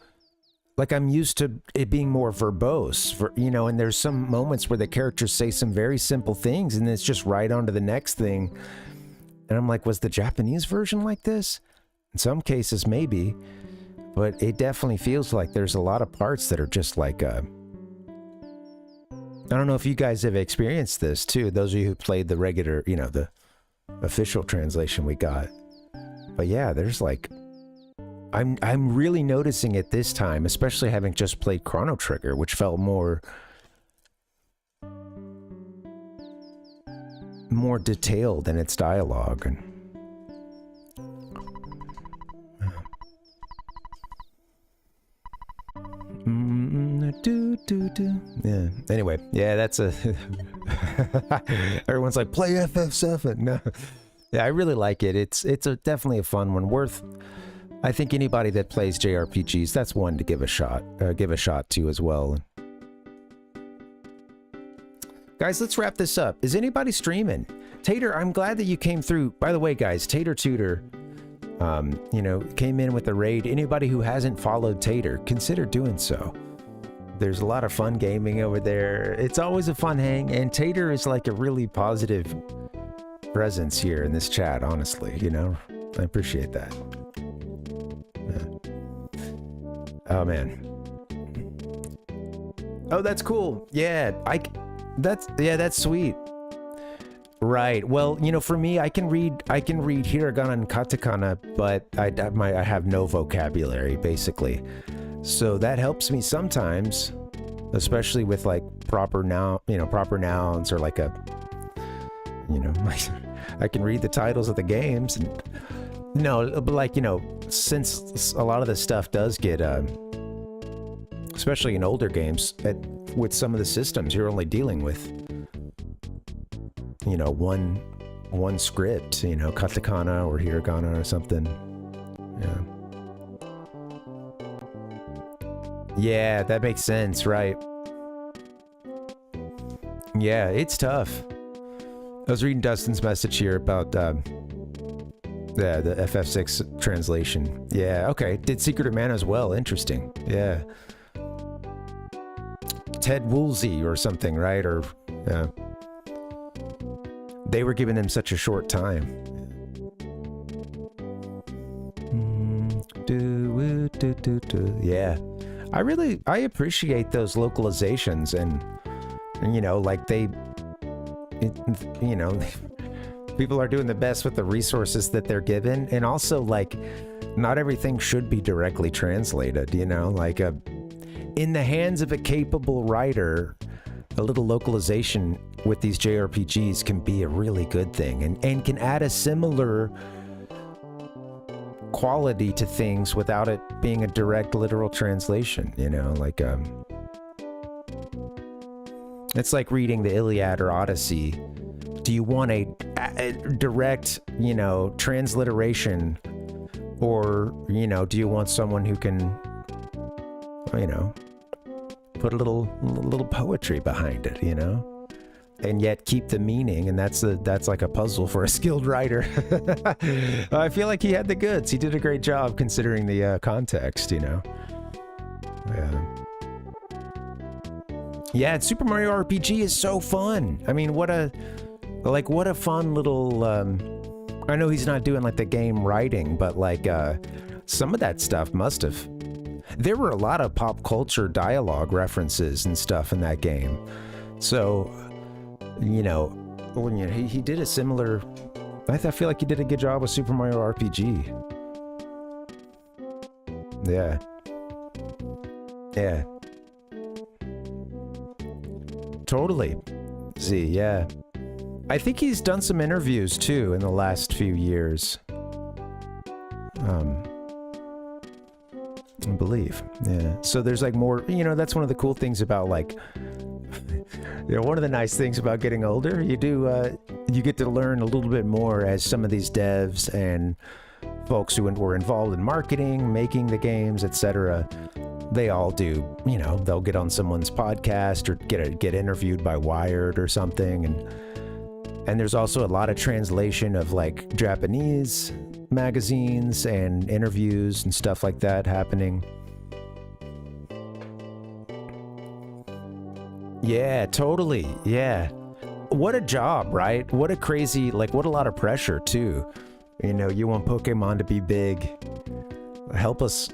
like I'm used to it being more verbose, you know, and there's some moments where the characters say some very simple things and it's just right on to the next thing. And I'm like, was the Japanese version like this? In some cases, maybe, but it definitely feels like there's a lot of parts that are just like, I don't know if you guys have experienced this too, those of you who played the regular, you know, the official translation we got. But yeah, there's like, I'm really noticing it this time, especially having just played Chrono Trigger, which felt more detailed in its dialogue. And yeah. Anyway, yeah, that's a. Everyone's like, play FF7. No. Yeah, I really like it. It's definitely a fun one. Worth. I think anybody that plays JRPGs, that's one to give a shot to as well. Guys, let's wrap this up. Is anybody streaming? Tater, I'm glad that you came through. By the way, guys, Tater Tutor, you know, came in with a raid. Anybody who hasn't followed Tater, consider doing so. There's a lot of fun gaming over there. It's always a fun hang, and Tater is like a really positive presence here in this chat, honestly, you know? I appreciate that. Oh man. Oh, that's cool. Yeah, that's sweet. Right. Well, you know, for me, I can read hiragana and katakana, but I have no vocabulary basically. So that helps me sometimes, especially with like proper nouns or like a, you know, I can read the titles of the games and no, but like, you know, since a lot of the stuff does get, especially in older games, with some of the systems, you're only dealing with, you know, one script, you know, katakana or hiragana or something. Yeah, that makes sense, right? Yeah, it's tough. I was reading Dustin's message here about the FF6 translation. Yeah, okay. Did Secret of Mana as well. Interesting. Yeah. Ted Woolsey or something, right? Or, yeah. They were giving him such a short time. Yeah. I appreciate those localizations and you know, like you know, people are doing the best with the resources that they're given. And also, like, not everything should be directly translated, you know, like in the hands of a capable writer, a little localization with these JRPGs can be a really good thing and can add a similar quality to things without it being a direct literal translation, you know, like it's like reading the Iliad or Odyssey. Do you want a direct, you know, transliteration, or, you know, do you want someone who can, you know, put a little poetry behind it, you know, and yet keep the meaning? And that's like a puzzle for a skilled writer. I feel like he had the goods. He did a great job considering the context, you know. Yeah, Super Mario RPG is so fun. I mean, what a fun little, I know he's not doing like the game writing, but like some of that stuff there were a lot of pop culture dialogue references and stuff in that game. So, you know, when he did a similar, I feel like he did a good job with Super Mario RPG. Yeah. Yeah. Totally. Z, yeah. I think he's done some interviews too in the last few years. I believe. Yeah. So there's like more, you know, that's one of the cool things about like, you know, one of the nice things about getting older, you get to learn a little bit more as some of these devs and folks who were involved in marketing, making the games, etc. They all do, you know, they'll get on someone's podcast or get interviewed by Wired or something. And there's also a lot of translation of like Japanese magazines and interviews and stuff like that happening. Yeah, totally. Yeah. What a job, right? What a crazy, like, what a lot of pressure, too. You know, you want Pokemon to be big. Help us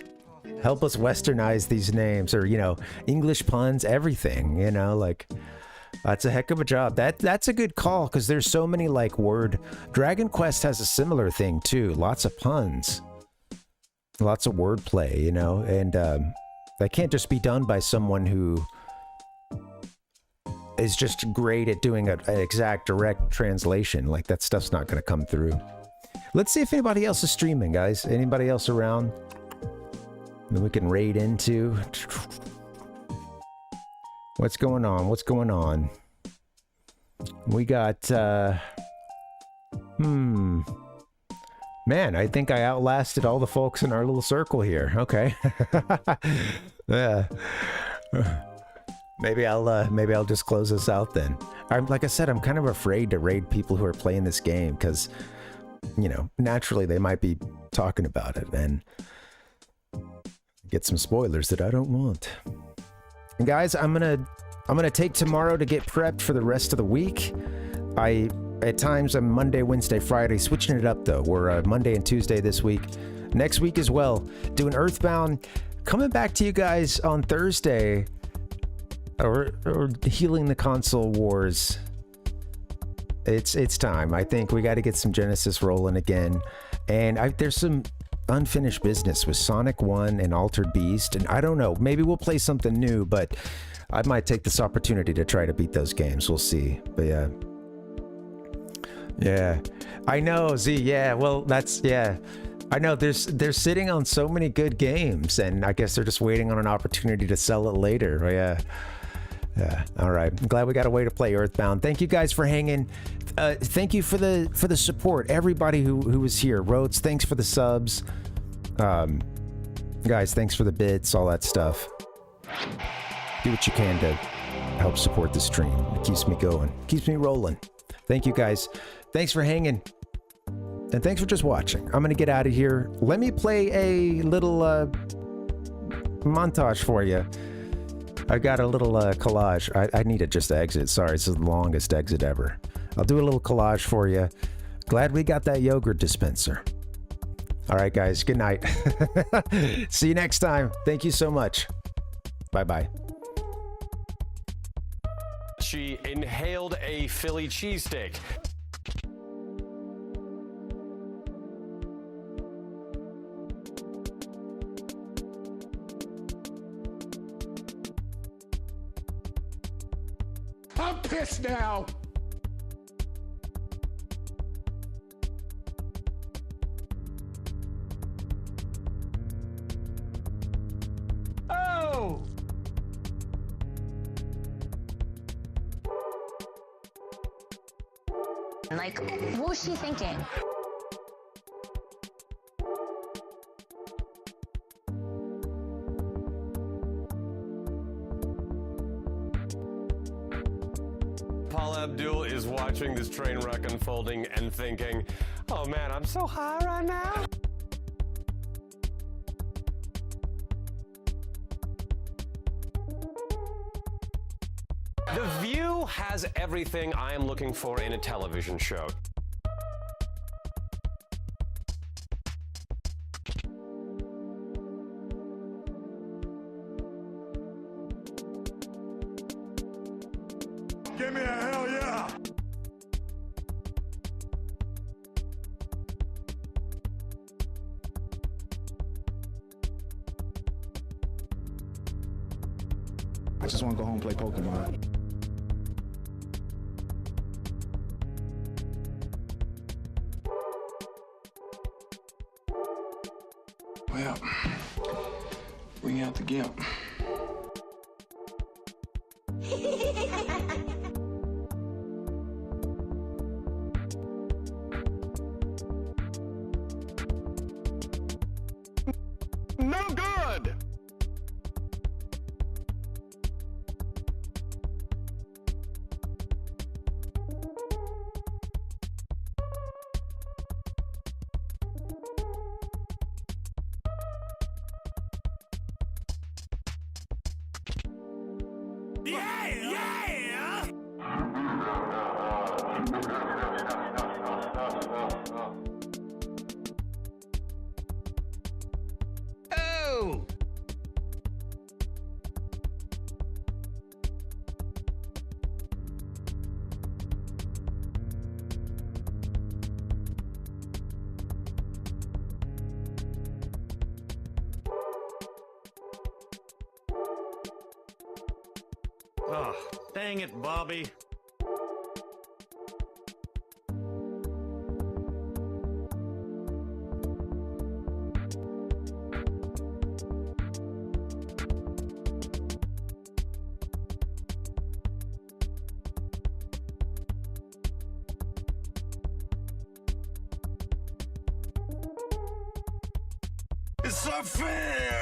westernize these names, or, you know, English puns, everything, you know, like, that's a heck of a job. That's a good call, because there's so many, like, Dragon Quest has a similar thing, too. Lots of puns. Lots of wordplay, you know, and that can't just be done by someone who is just great at doing an exact direct translation. Like, that stuff's not going to come through. Let's see if anybody else is streaming, guys. Anybody else around that we can raid into? What's going on? What's going on? We got, Man, I think I outlasted all the folks in our little circle here. Okay. Yeah. Maybe I'll just close this out then. Like I said, I'm kind of afraid to raid people who are playing this game, because, you know, naturally they might be talking about it and get some spoilers that I don't want. And guys, I'm gonna take tomorrow to get prepped for the rest of the week. At times I'm Monday, Wednesday, Friday, switching it up though. We're Monday and Tuesday this week. Next week as well, doing EarthBound. Coming back to you guys on Thursday. Or healing the console wars. It's time. I think we got to get some Genesis rolling again. And there's some unfinished business with Sonic 1 and Altered Beast. And I don't know, maybe we'll play something new, but I might take this opportunity to try to beat those games. We'll see. But yeah. Yeah. I know, Z. Yeah, well, I know they're sitting on so many good games, and I guess they're just waiting on an opportunity to sell it later. But yeah. Yeah. All right. I'm glad we got a way to play EarthBound. Thank you guys for hanging. Thank you for the support. Everybody who was here. Rhodes, thanks for the subs. Guys, thanks for the bits, all that stuff. Do what you can to help support the stream. It keeps me going. Keeps me rolling. Thank you guys. Thanks for hanging. And thanks for just watching. I'm going to get out of here. Let me play a little montage for you. I got a little collage. I need to just exit. Sorry, this is the longest exit ever. I'll do a little collage for you. Glad we got that yogurt dispenser. All right, guys. Good night. See you next time. Thank you so much. Bye-bye. She inhaled a Philly cheesesteak. I'm pissed now. Oh! Like, what was she thinking? Paula Abdul is watching this train wreck unfolding and thinking, oh man, I'm so high right now. The View has everything I am looking for in a television show. Give me a hell yeah! I just want to go home and play Pokemon. Well, bring out the gimp. No good! Yeah! Oh! Oh, dang it, Bobby. It's not fair!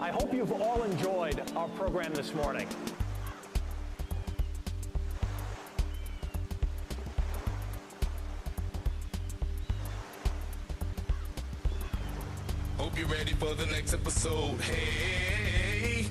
I hope you've all enjoyed our program this morning. Hope you're ready for the next episode. Hey!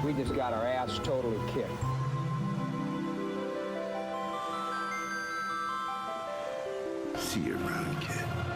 We just got our ass totally kicked. See you around, kid.